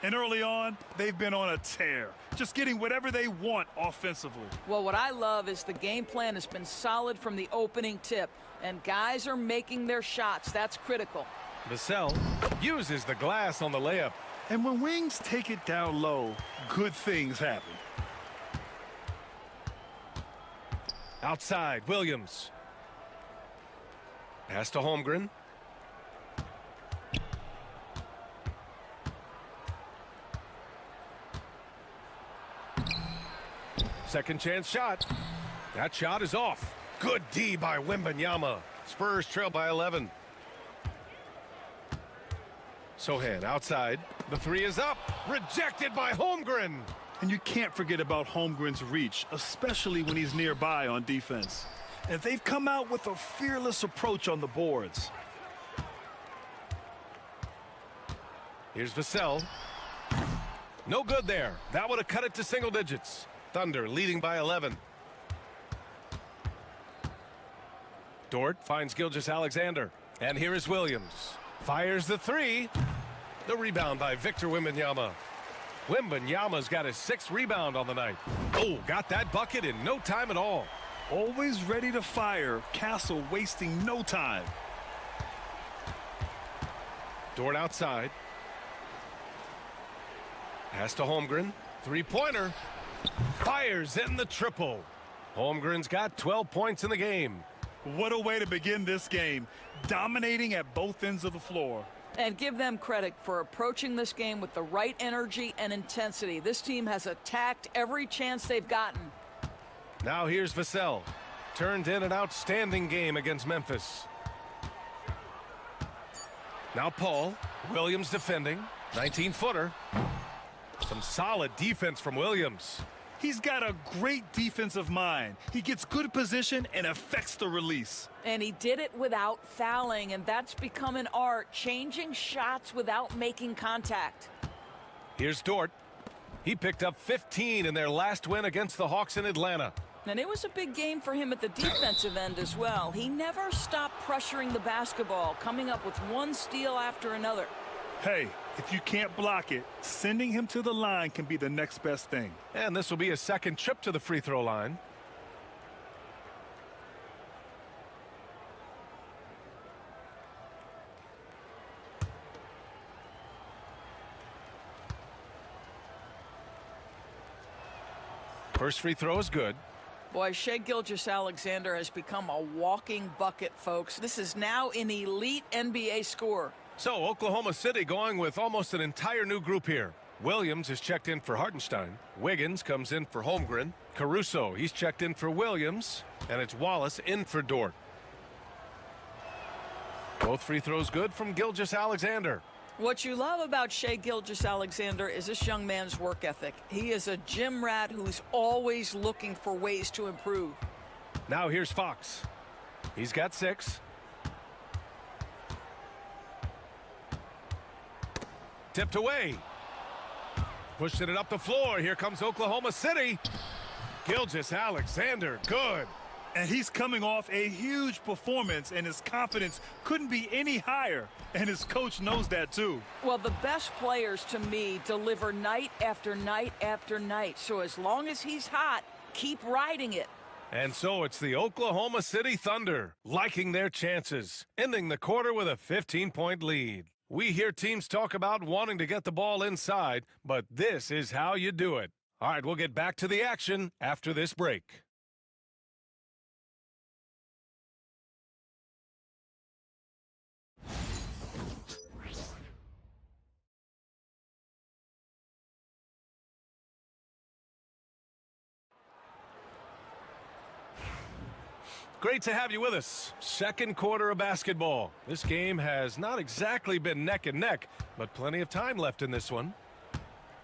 And early on, they've been on a tear, just getting whatever they want offensively. Well, what I love is the game plan has been solid from the opening tip, and guys are making their shots. That's critical. Vassell uses the glass on the layup. And when wings take it down low, good things happen. Outside, Williams. Pass to Holmgren. Second chance shot. That shot is off. Good D by Wembanyama. Spurs trail by 11. Sohan outside. The three is up. Rejected by Holmgren. And you can't forget about Holmgren's reach, especially when he's nearby on defense. And they've come out with a fearless approach on the boards. Here's Vassell. No good there. That would have cut it to single digits. Thunder leading by 11. Dort finds Gilgeous-Alexander. And here is Williams. Fires the three. The rebound by Victor Wembanyama. Wembanyama's got his 6th rebound on the night. Oh, got that bucket in no time at all. Always ready to fire. Castle wasting no time. Dort outside. Pass to Holmgren. Three-pointer. Fires in the triple. Holmgren's got 12 points in the game. What a way to begin this game. Dominating at both ends of the floor. And give them credit for approaching this game with the right energy and intensity. This team has attacked every chance they've gotten. Now here's Vassell. Turned in an outstanding game against Memphis. Now Paul. Williams defending. 19-footer. Some solid defense from Williams. He's got a great defensive mind. He gets good position and affects the release. And he did it without fouling, and that's become an art, changing shots without making contact. Here's Dort. He picked up 15 in their last win against the Hawks in Atlanta. And it was a big game for him at the defensive end as well. He never stopped pressuring the basketball, coming up with one steal after another. Hey, if you can't block it, sending him to the line can be the next best thing. And this will be his 2nd trip to the free throw line. First free throw is good. Boy, Shai Gilgeous-Alexander has become a walking bucket, folks. This is now an elite NBA scorer. So Oklahoma City going with almost an entire new group here. Williams is checked in for Hartenstein. Wiggins comes in for Holmgren. Caruso, he's checked in for Williams. And it's Wallace in for Dort. Both free throws good from Gilgeous-Alexander. What you love about Shai Gilgeous-Alexander is this young man's work ethic. He is a gym rat who's always looking for ways to improve. Now here's Fox. He's got 6. Tipped away. Pushing it up the floor. Here comes Oklahoma City. Gilgeous-Alexander, good. And he's coming off a huge performance, and his confidence couldn't be any higher. And his coach knows that, too. Well, the best players, to me, deliver night after night after night. So as long as he's hot, keep riding it. And so it's the Oklahoma City Thunder liking their chances, ending the quarter with a 15-point lead. We hear teams talk about wanting to get the ball inside, but this is how you do it. All right, we'll get back to the action after this break. Great to have you with us. Second quarter of basketball. This game has not exactly been neck and neck, but plenty of time left in this one.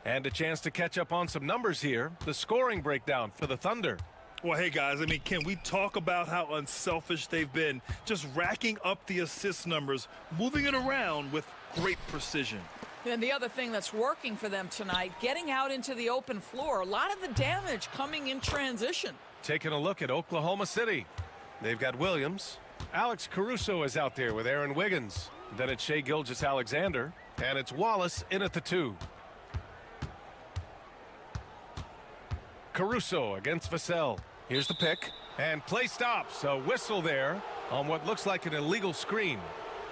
And a chance to catch up on some numbers here. The scoring breakdown for the Thunder. Well, hey, guys, I mean, can we talk about how unselfish they've been? Just racking up the assist numbers, moving it around with great precision. And the other thing that's working for them tonight, getting out into the open floor. A lot of the damage coming in transition. Taking a look at Oklahoma City. They've got Williams. Alex Caruso is out there with Aaron Wiggins. Then it's Shai Gilgeous-Alexander. And it's Wallace in at the 2. Caruso against Vassell. Here's the pick. And play stops. A whistle there on what looks like an illegal screen.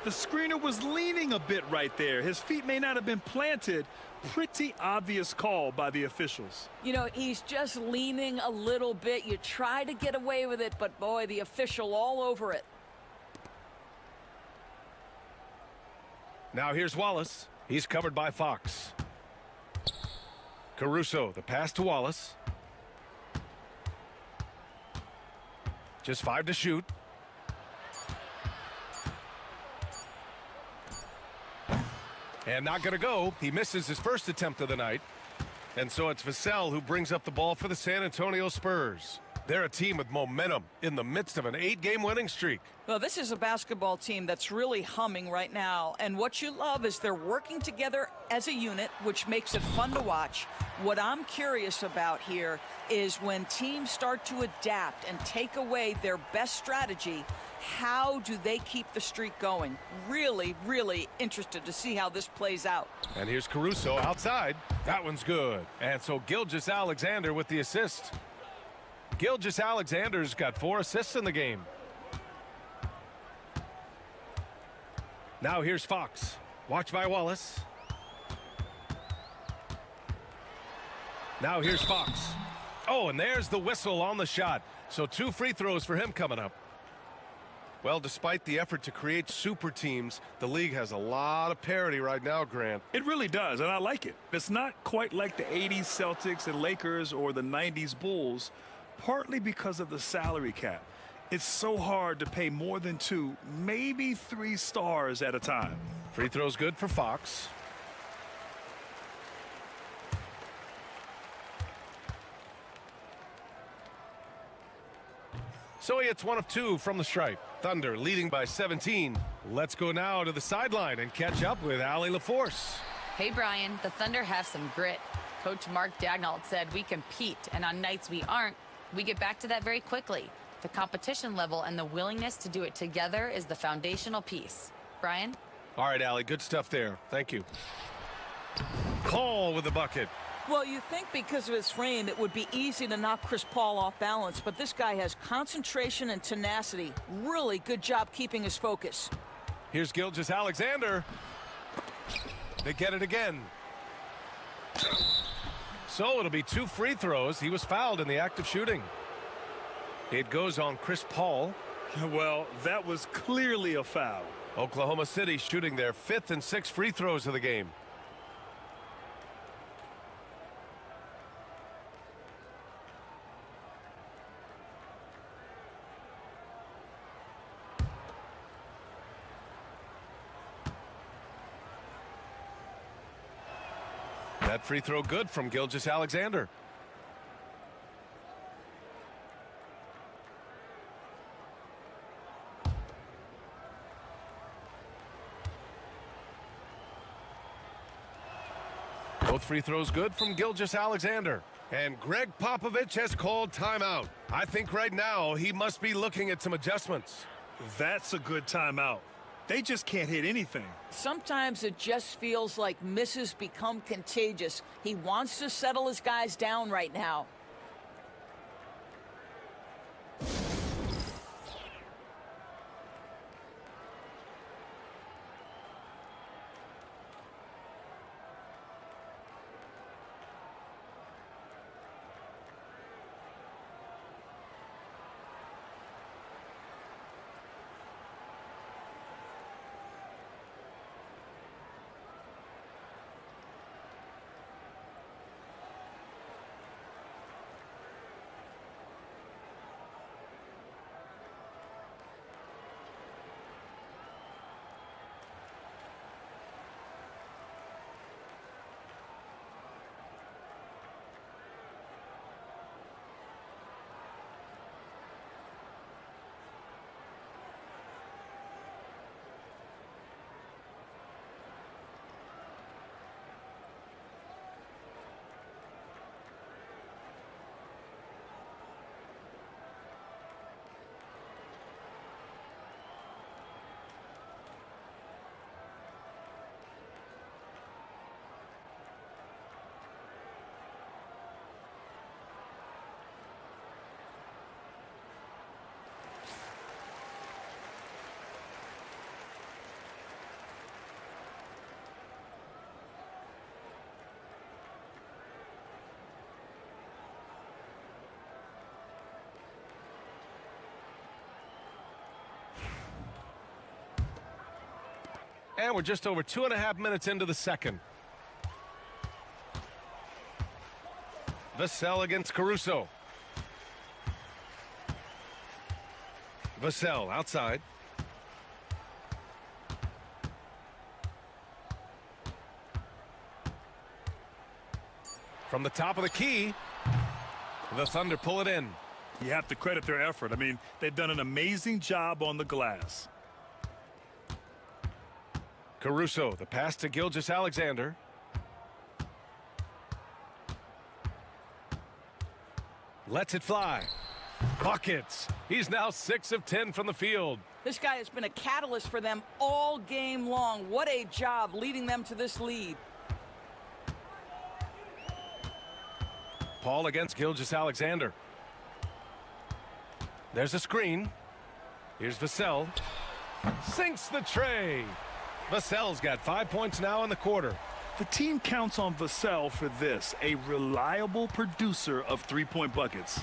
The screener was leaning a bit right there. His feet may not have been planted. Pretty obvious call by the officials. You know, he's just leaning a little bit. You try to get away with it, but boy, the official all over it. Now here's Wallace. He's covered by Fox. Caruso, the pass to Wallace. Just 5 to shoot. And not going to go. He misses his first attempt of the night. And so it's Vassell who brings up the ball for the San Antonio Spurs. They're a team with momentum in the midst of an 8-game winning streak. Well, this is a basketball team that's really humming right now. And what you love is they're working together as a unit, which makes it fun to watch. What I'm curious about here is when teams start to adapt and take away their best strategy, how do they keep the streak going? Really, really interested to see how this plays out. And here's Caruso outside. That one's good. And so Gilgeous-Alexander with the assist. Gilgeous-Alexander's got 4 assists in the game. Now here's Fox. Watched by Wallace. Now here's Fox. Oh, and there's the whistle on the shot. So 2 free throws for him coming up. Well, despite the effort to create super teams, the league has a lot of parity right now, Grant. It really does, and I like it. It's not quite like the 80s Celtics and Lakers or the 90s Bulls, partly because of the salary cap. It's so hard to pay more than 2, maybe 3 stars at a time. Free throw's good for Fox. So he hits 1 of 2 from the stripe. Thunder leading by 17. Let's go now to the sideline and catch up with Allie LaForce. Hey, Brian, the Thunder have some grit. Coach Mark Daigneault said we compete, and on nights we aren't, we get back to that very quickly. The competition level and the willingness to do it together is the foundational piece. Brian? All right, Allie, good stuff there. Thank you. Call with the bucket. Well, you think because of his frame, it would be easy to knock Chris Paul off balance, but this guy has concentration and tenacity. Really good job keeping his focus. Here's Gilgeous-Alexander. They get it again. So it'll be 2 free throws. He was fouled in the act of shooting. It goes on Chris Paul. Well, that was clearly a foul. Oklahoma City shooting their 5th and 6th free throws of the game. That free throw good from Gilgeous-Alexander. Both free throws good from Gilgeous-Alexander. And Greg Popovich has called timeout. I think right now he must be looking at some adjustments. That's a good timeout. They just can't hit anything. Sometimes it just feels like misses become contagious. He wants to settle his guys down right now. And we're just over 2.5 minutes into the second. Vassell against Caruso. Vassell outside. From the top of the key, the Thunder pull it in. You have to credit their effort. I mean, they've done an amazing job on the glass. Caruso, the pass to Gilgeous-Alexander. Lets it fly. Buckets. He's now 6 of 10 from the field. This guy has been a catalyst for them all game long. What a job leading them to this lead. Paul against Gilgeous-Alexander. There's a screen. Here's Vassell. Sinks the tray. Vassell's got 5 points now in the quarter. The team counts on Vassell for this, a reliable producer of three-point buckets.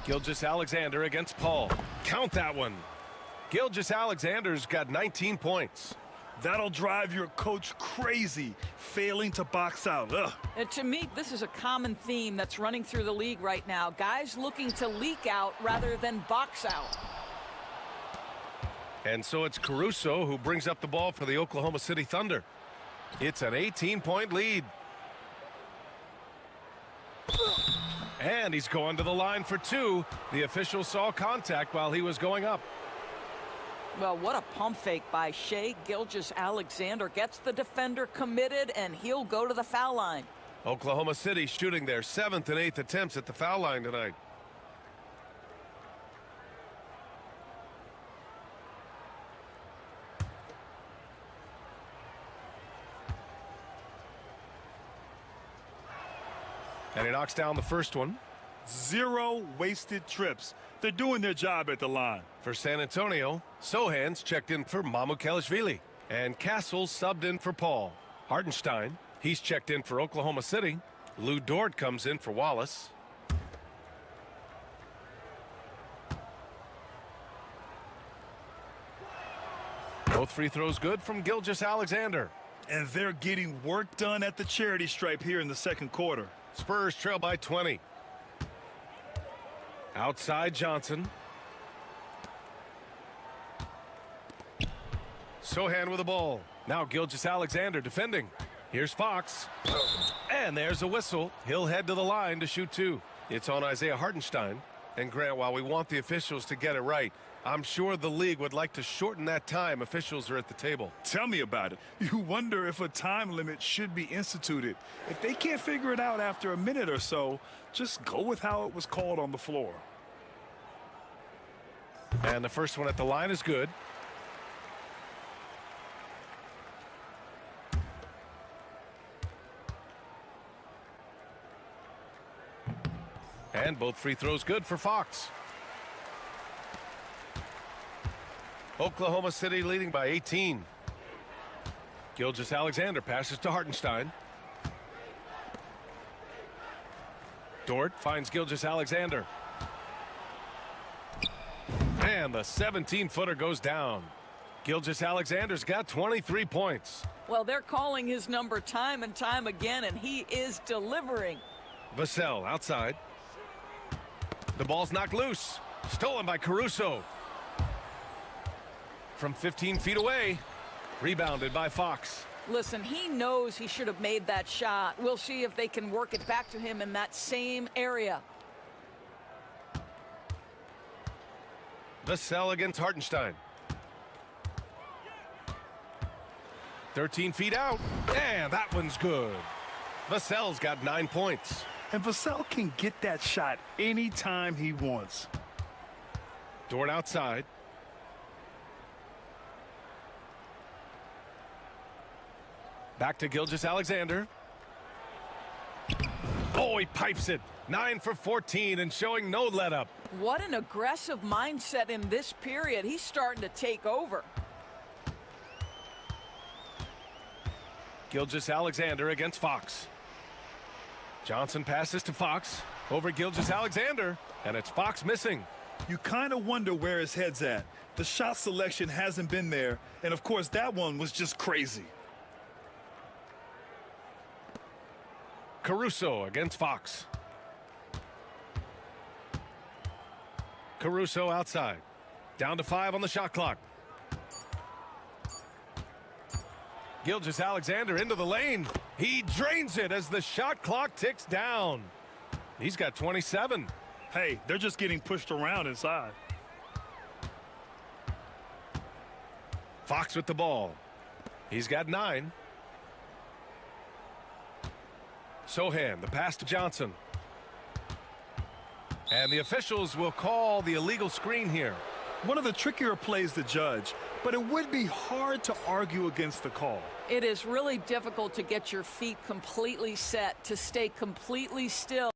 Gilgeous-Alexander against Paul. Count that one. Gilgeous-Alexander's got 19 points. That'll drive your coach crazy, failing to box out. Ugh. And to me, this is a common theme that's running through the league right now. Guys looking to leak out rather than box out. And so it's Caruso who brings up the ball for the Oklahoma City Thunder. It's an 18-point lead. And he's going to the line for 2. The official saw contact while he was going up. Well, what a pump fake by Shai Gilgeous-Alexander. Gets the defender committed, and he'll go to the foul line. Oklahoma City shooting their 7th and 8th attempts at the foul line tonight. And he knocks down the first one. 0 wasted trips. They're doing their job at the line. For San Antonio, Sohan's checked in for Mamukelashvili. And Castle subbed in for Paul. Hartenstein, he's checked in for Oklahoma City. Lou Dort comes in for Wallace. Both free throws good from Gilgeous-Alexander. And they're getting work done at the charity stripe here in the second quarter. Spurs trail by 20. Outside Johnson. Sohan with the ball. Now Gilgeous-Alexander defending. Here's Fox. And there's a whistle. He'll head to the line to shoot 2. It's on Isaiah Hartenstein. And Grant, while we want the officials to get it right, I'm sure the league would like to shorten that time officials are at the table. Tell me about it. You wonder if a time limit should be instituted. If they can't figure it out after a minute or so, just go with how it was called on the floor. And the first one at the line is good. And both free throws good for Fox. Oklahoma City leading by 18. Gilgeous-Alexander passes to Hartenstein. Dort finds Gilgeous-Alexander. And the 17-footer goes down. Gilgeous-Alexander's got 23 points. Well, they're calling his number time and time again, and he is delivering. Vassell outside. The ball's knocked loose. Stolen by Caruso. From 15 feet away. Rebounded by Fox. Listen, he knows he should have made that shot. We'll see if they can work it back to him in that same area. Vassell against Hartenstein. 13 feet out. And that one's good. Vassell's got 9 points. And Vassell can get that shot anytime he wants. Dort outside. Back to Gilgeous-Alexander. Oh, he pipes it. 9 for 14 and showing no let up. What an aggressive mindset in this period. He's starting to take over. Gilgeous-Alexander against Fox. Johnson passes to Fox. Over Gilgeous-Alexander. And it's Fox missing. You kind of wonder where his head's at. The shot selection hasn't been there, and of course that one was just crazy. Caruso against Fox. Caruso outside. Down to 5 on the shot clock. Gilgeous-Alexander into the lane. He drains it as the shot clock ticks down. He's got 27. Hey, they're just getting pushed around inside. Fox with the ball. He's got 9. Sohan, the pass to Johnson. And the officials will call the illegal screen here. One of the trickier plays to judge, but it would be hard to argue against the call. It is really difficult to get your feet completely set, to stay completely still.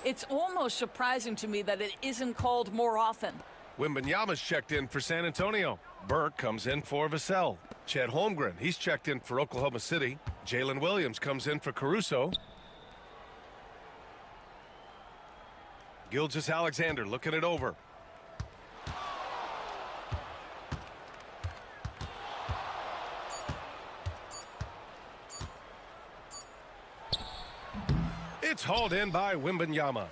It's almost surprising to me that it isn't called more often. Wembanyama's checked in for San Antonio. Burke comes in for Vassell. Chet Holmgren, he's checked in for Oklahoma City. Jalen Williams comes in for Caruso. Gilgeous-Alexander looking it over. It's hauled in by Wembanyama.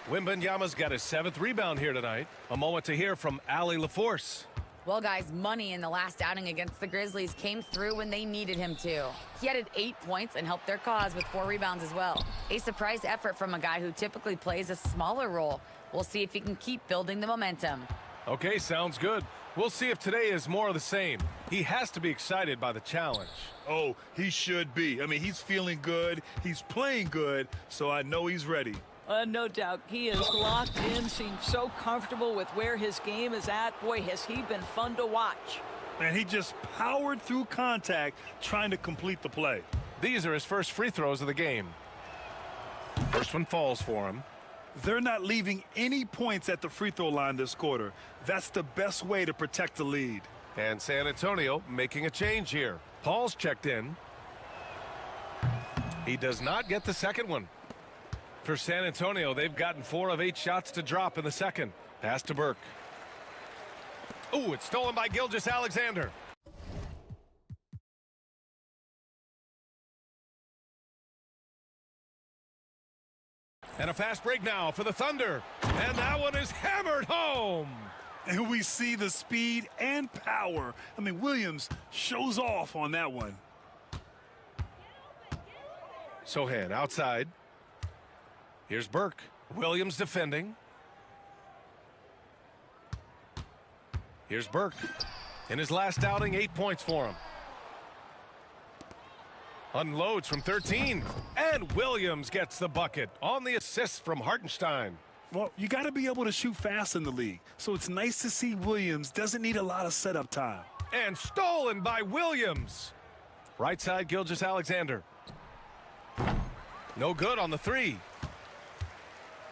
Wembanyama's got his 7th rebound here tonight. A moment to hear from Allie LaForce. Well, guys, money in the last outing against the Grizzlies came through when they needed him to. He added 8 points and helped their cause with 4 rebounds as well. A surprise effort from a guy who typically plays a smaller role. We'll see if he can keep building the momentum. Okay, sounds good. We'll see if today is more of the same. He has to be excited by the challenge. Oh, he should be. I mean, he's feeling good. He's playing good, so I know he's ready. No doubt. He is locked in, seems so comfortable with where his game is at. Boy, has he been fun to watch. And he just powered through contact trying to complete the play. These are his first free throws of the game. First one falls for him. They're not leaving any points at the free throw line this quarter. That's the best way to protect the lead. And San Antonio making a change here. Paul's checked in. He does not get the second one. For San Antonio, they've gotten 4 of 8 shots to drop in the second. Pass to Burke. Ooh, it's stolen by Gilgeous-Alexander. And a fast break now for the Thunder. And that one is hammered home. And we see the speed and power. I mean, Williams shows off on that one. Sohan outside. Here's Burke. Williams defending. Here's Burke. In his last outing, 8 points for him. Unloads from 13. And Williams gets the bucket on the assist from Hartenstein. Well, you got to be able to shoot fast in the league. So it's nice to see Williams doesn't need a lot of setup time. And stolen by Williams. Right side, Gilgeous-Alexander. No good on the 3.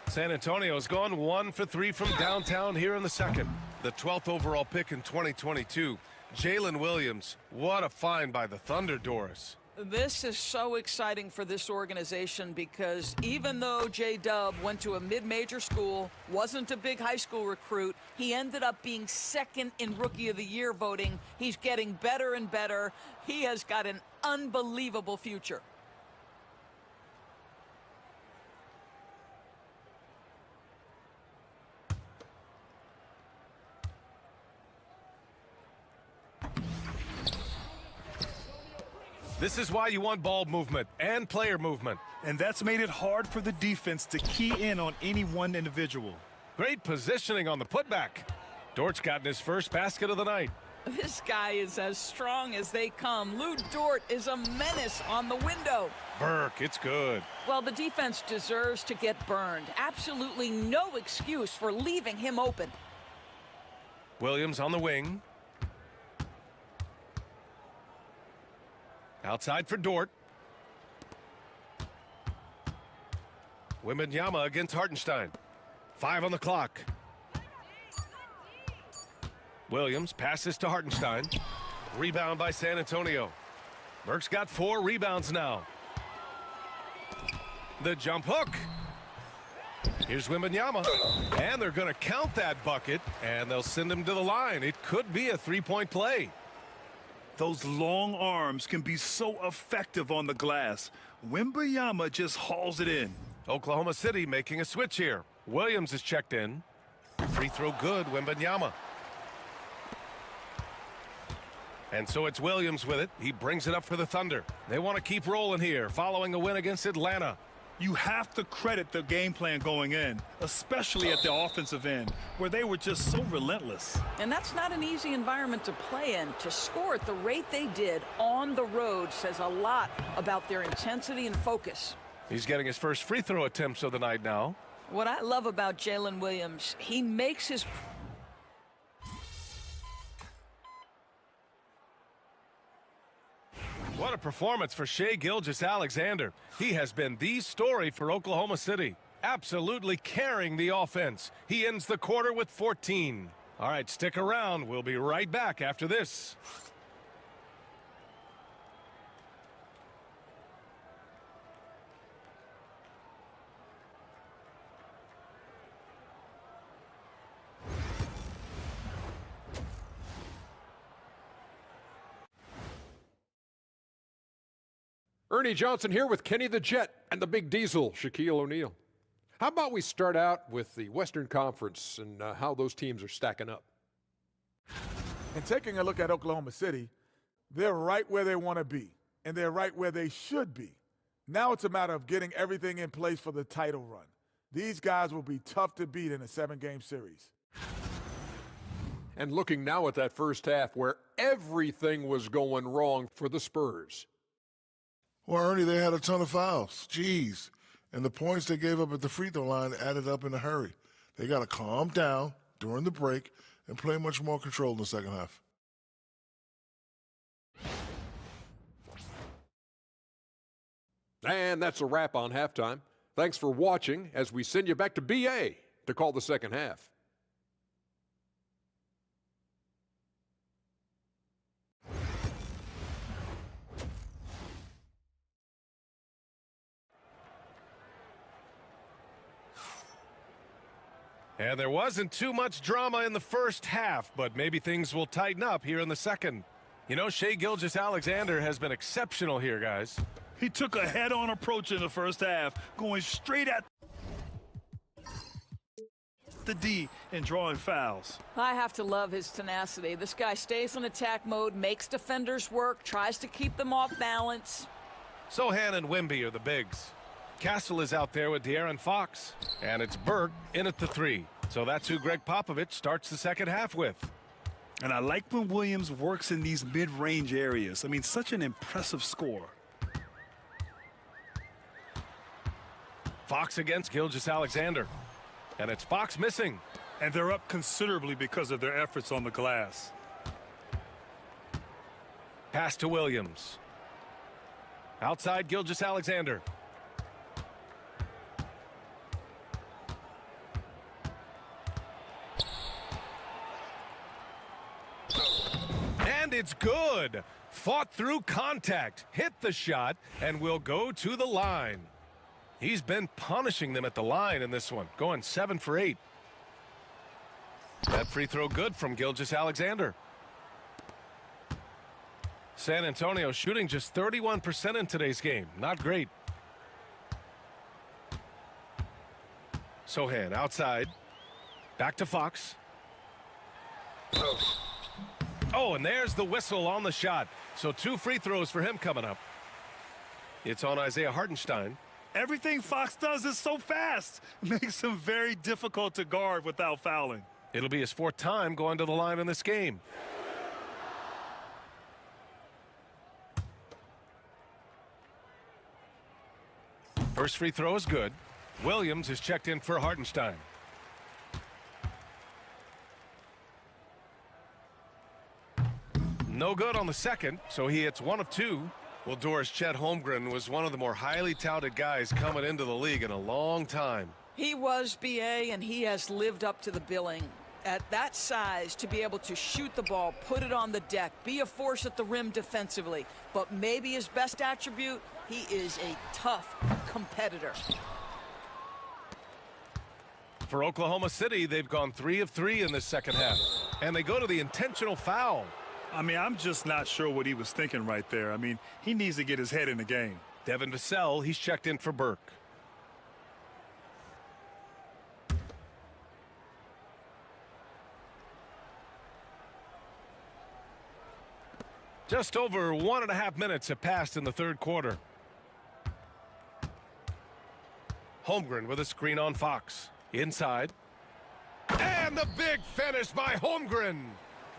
San Antonio's gone 1 for 3 from downtown here in the second. The 12th overall pick in 2022. Jalen Williams. What a find by the Thunder, Doris. This is so exciting for this organization because even though J-Dub went to a mid-major school, wasn't a big high school recruit, he ended up being 2nd in Rookie of the Year voting. He's getting better and better. He has got an unbelievable future. This is why you want ball movement and player movement. And that's made it hard for the defense to key in on any one individual. Great positioning on the putback. Dort's gotten his first basket of the night. This guy is as strong as they come. Lou Dort is a menace on the window. Burke, it's good. Well, the defense deserves to get burned. Absolutely no excuse for leaving him open. Williams on the wing. Outside for Dort. Wembanyama against Hartenstein. 5 on the clock. Williams passes to Hartenstein. Rebound by San Antonio. Burke's got 4 rebounds now. The jump hook. Here's Wembanyama. And they're going to count that bucket, and they'll send him to the line. It could be a 3-point play. Those long arms can be so effective on the glass. Wembanyama just hauls it in. Oklahoma City making a switch here. Williams is checked in. Free throw good, Wembanyama. And so it's Williams with it. He brings it up for the Thunder. They want to keep rolling here following a win against Atlanta. You have to credit the game plan going in, especially at the offensive end, where they were just so relentless. And that's not an easy environment to play in. To score at the rate they did on the road says a lot about their intensity and focus. He's getting his first free throw attempts of the night now. What I love about Jalen Williams, he makes his... What a performance for Shai Gilgeous-Alexander. He has been the story for Oklahoma City, absolutely carrying the offense. He ends the quarter with 14. All right, stick around. We'll be right back after this. Ernie Johnson here with Kenny the Jet and the Big Diesel, Shaquille O'Neal. How about we start out with the Western Conference and how those teams are stacking up? And taking a look at Oklahoma City, they're right where they want to be, and they're right where they should be. Now it's a matter of getting everything in place for the title run. These guys will be tough to beat in a 7-game series. And looking now at that first half where everything was going wrong for the Spurs. Well, Ernie, they had a ton of fouls. Jeez. And the points they gave up at the free throw line added up in a hurry. They got to calm down during the break and play much more control in the second half. And that's a wrap on halftime. Thanks for watching as we send you back to BA to call the second half. And there wasn't too much drama in the first half, but maybe things will tighten up here in the second. You know, Shai Gilgeous-Alexander has been exceptional here, guys. He took a head-on approach in the first half, going straight at the D and drawing fouls. I have to love his tenacity. This guy stays in attack mode, makes defenders work, tries to keep them off balance. Sohan and Wemby are the bigs. Castle is out there with De'Aaron Fox, and it's Burke in at the 3. So that's who Greg Popovich starts the second half with. And I like when Williams works in these mid-range areas. I mean, such an impressive score. Fox against Gilgeous-Alexander, and it's Fox missing. And they're up considerably because of their efforts on the glass. Pass to Williams. Outside Gilgeous-Alexander. And it's good. Fought through contact, hit the shot, and will go to the line. He's been punishing them at the line in this one, going 7 for 8. That free throw good from Gilgeous-Alexander. San Antonio shooting just 31% in today's game. Not great. Sohan outside. Back to Fox. Oh, and there's the whistle on the shot. So 2 free throws for him coming up. It's on Isaiah Hartenstein. Everything Fox does is so fast. Makes him very difficult to guard without fouling. It'll be his 4th time going to the line in this game. First free throw is good. Williams is checked in for Hartenstein. No good on the second, so he hits 1 of 2. Well, Doris, Chet Holmgren was one of the more highly touted guys coming into the league in a long time. He was, BA, and he has lived up to the billing. At that size, to be able to shoot the ball, put it on the deck, be a force at the rim defensively. But maybe his best attribute, he is a tough competitor. For Oklahoma City, they've gone 3 of 3 in this second half. And they go to the intentional foul. I mean, I'm just not sure what he was thinking right there. I mean, he needs to get his head in the game. Devin Vassell, he's checked in for Burke. Just over 1.5 minutes have passed in the third quarter. Holmgren with a screen on Fox. Inside. And the big finish by Holmgren.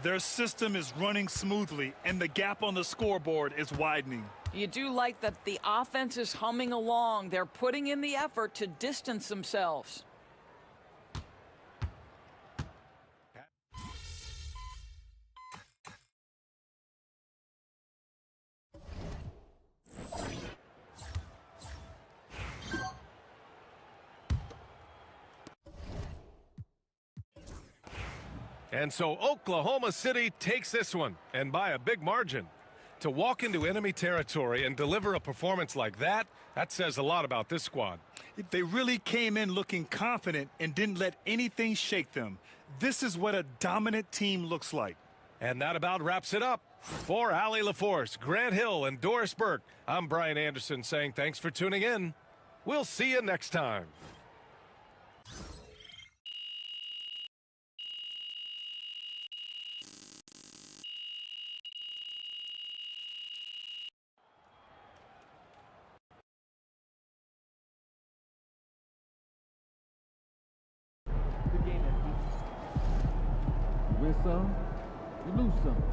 Their system is running smoothly, and the gap on the scoreboard is widening. You do like that the offense is humming along. They're putting in the effort to distance themselves. And so Oklahoma City takes this one, and by a big margin. To walk into enemy territory and deliver a performance like that, that says a lot about this squad. They really came in looking confident and didn't let anything shake them. This is what a dominant team looks like. And that about wraps it up. For Allie LaForce, Grant Hill, and Doris Burke, I'm Brian Anderson saying thanks for tuning in. We'll see you next time. You win some, you lose some.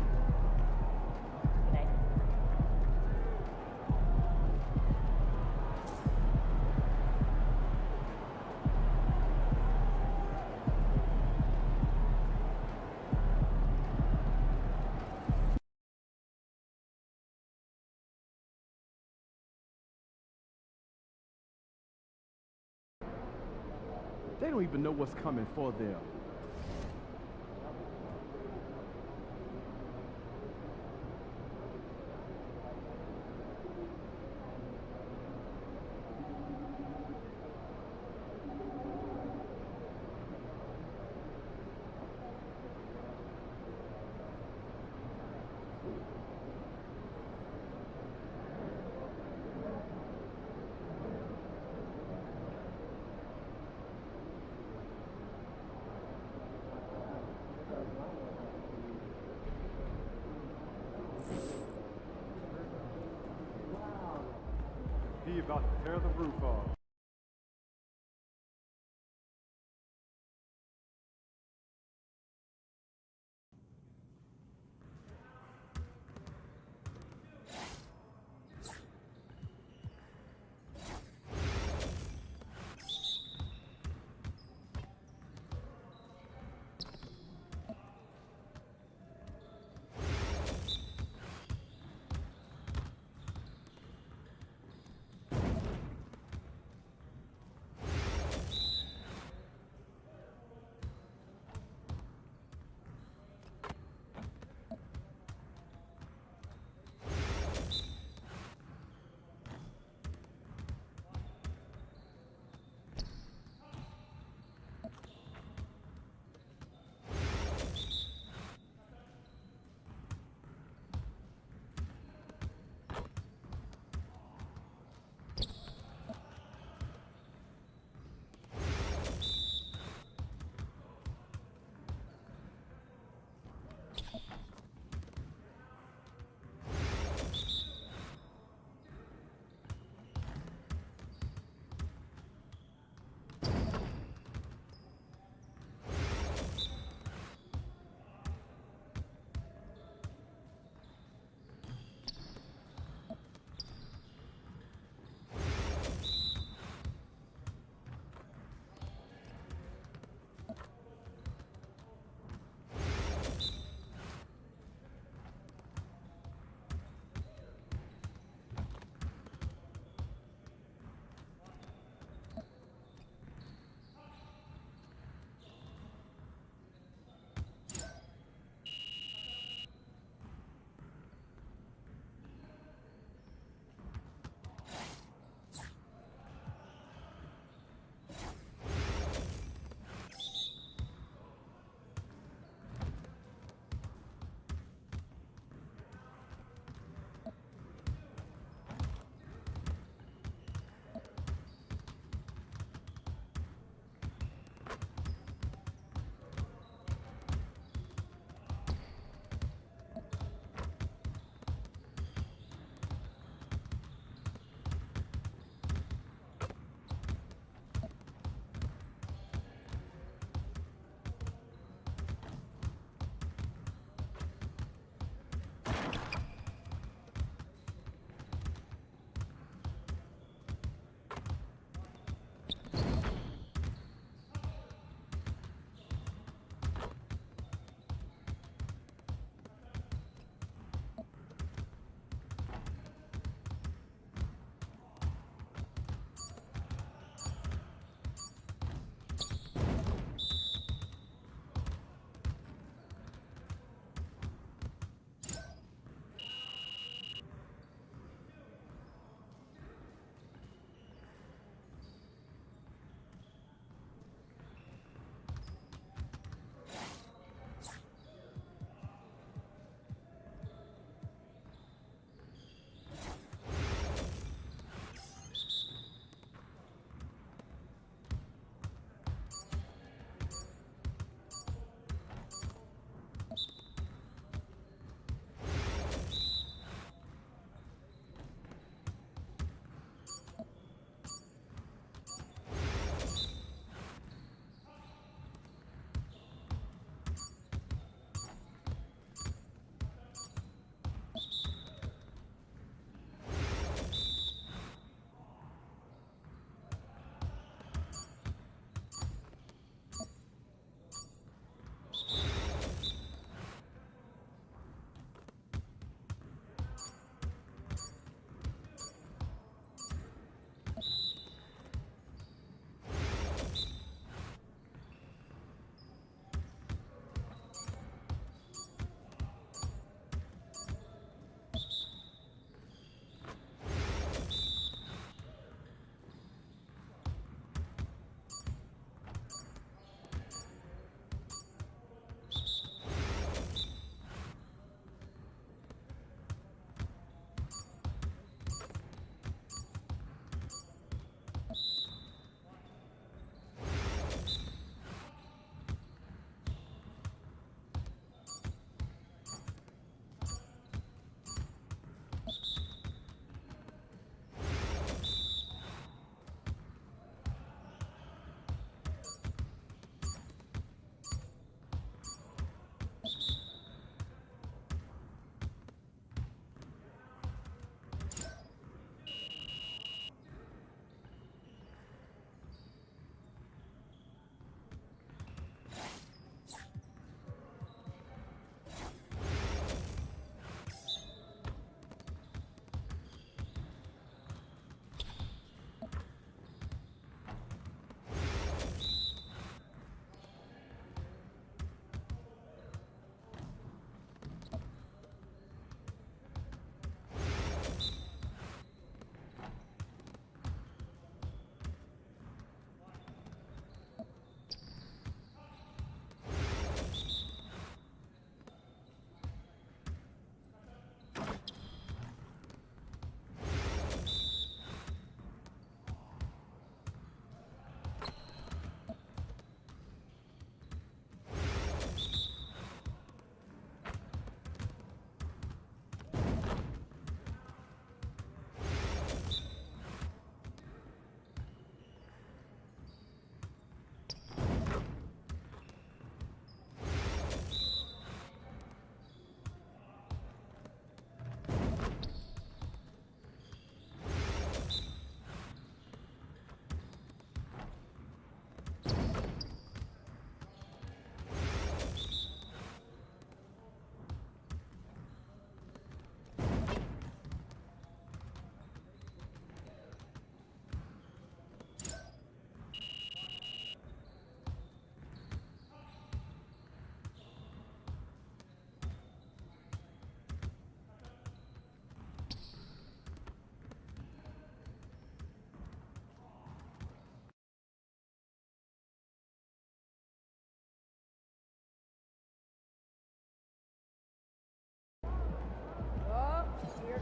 They don't even know what's coming for them. He about to tear the roof off.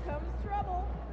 comes trouble.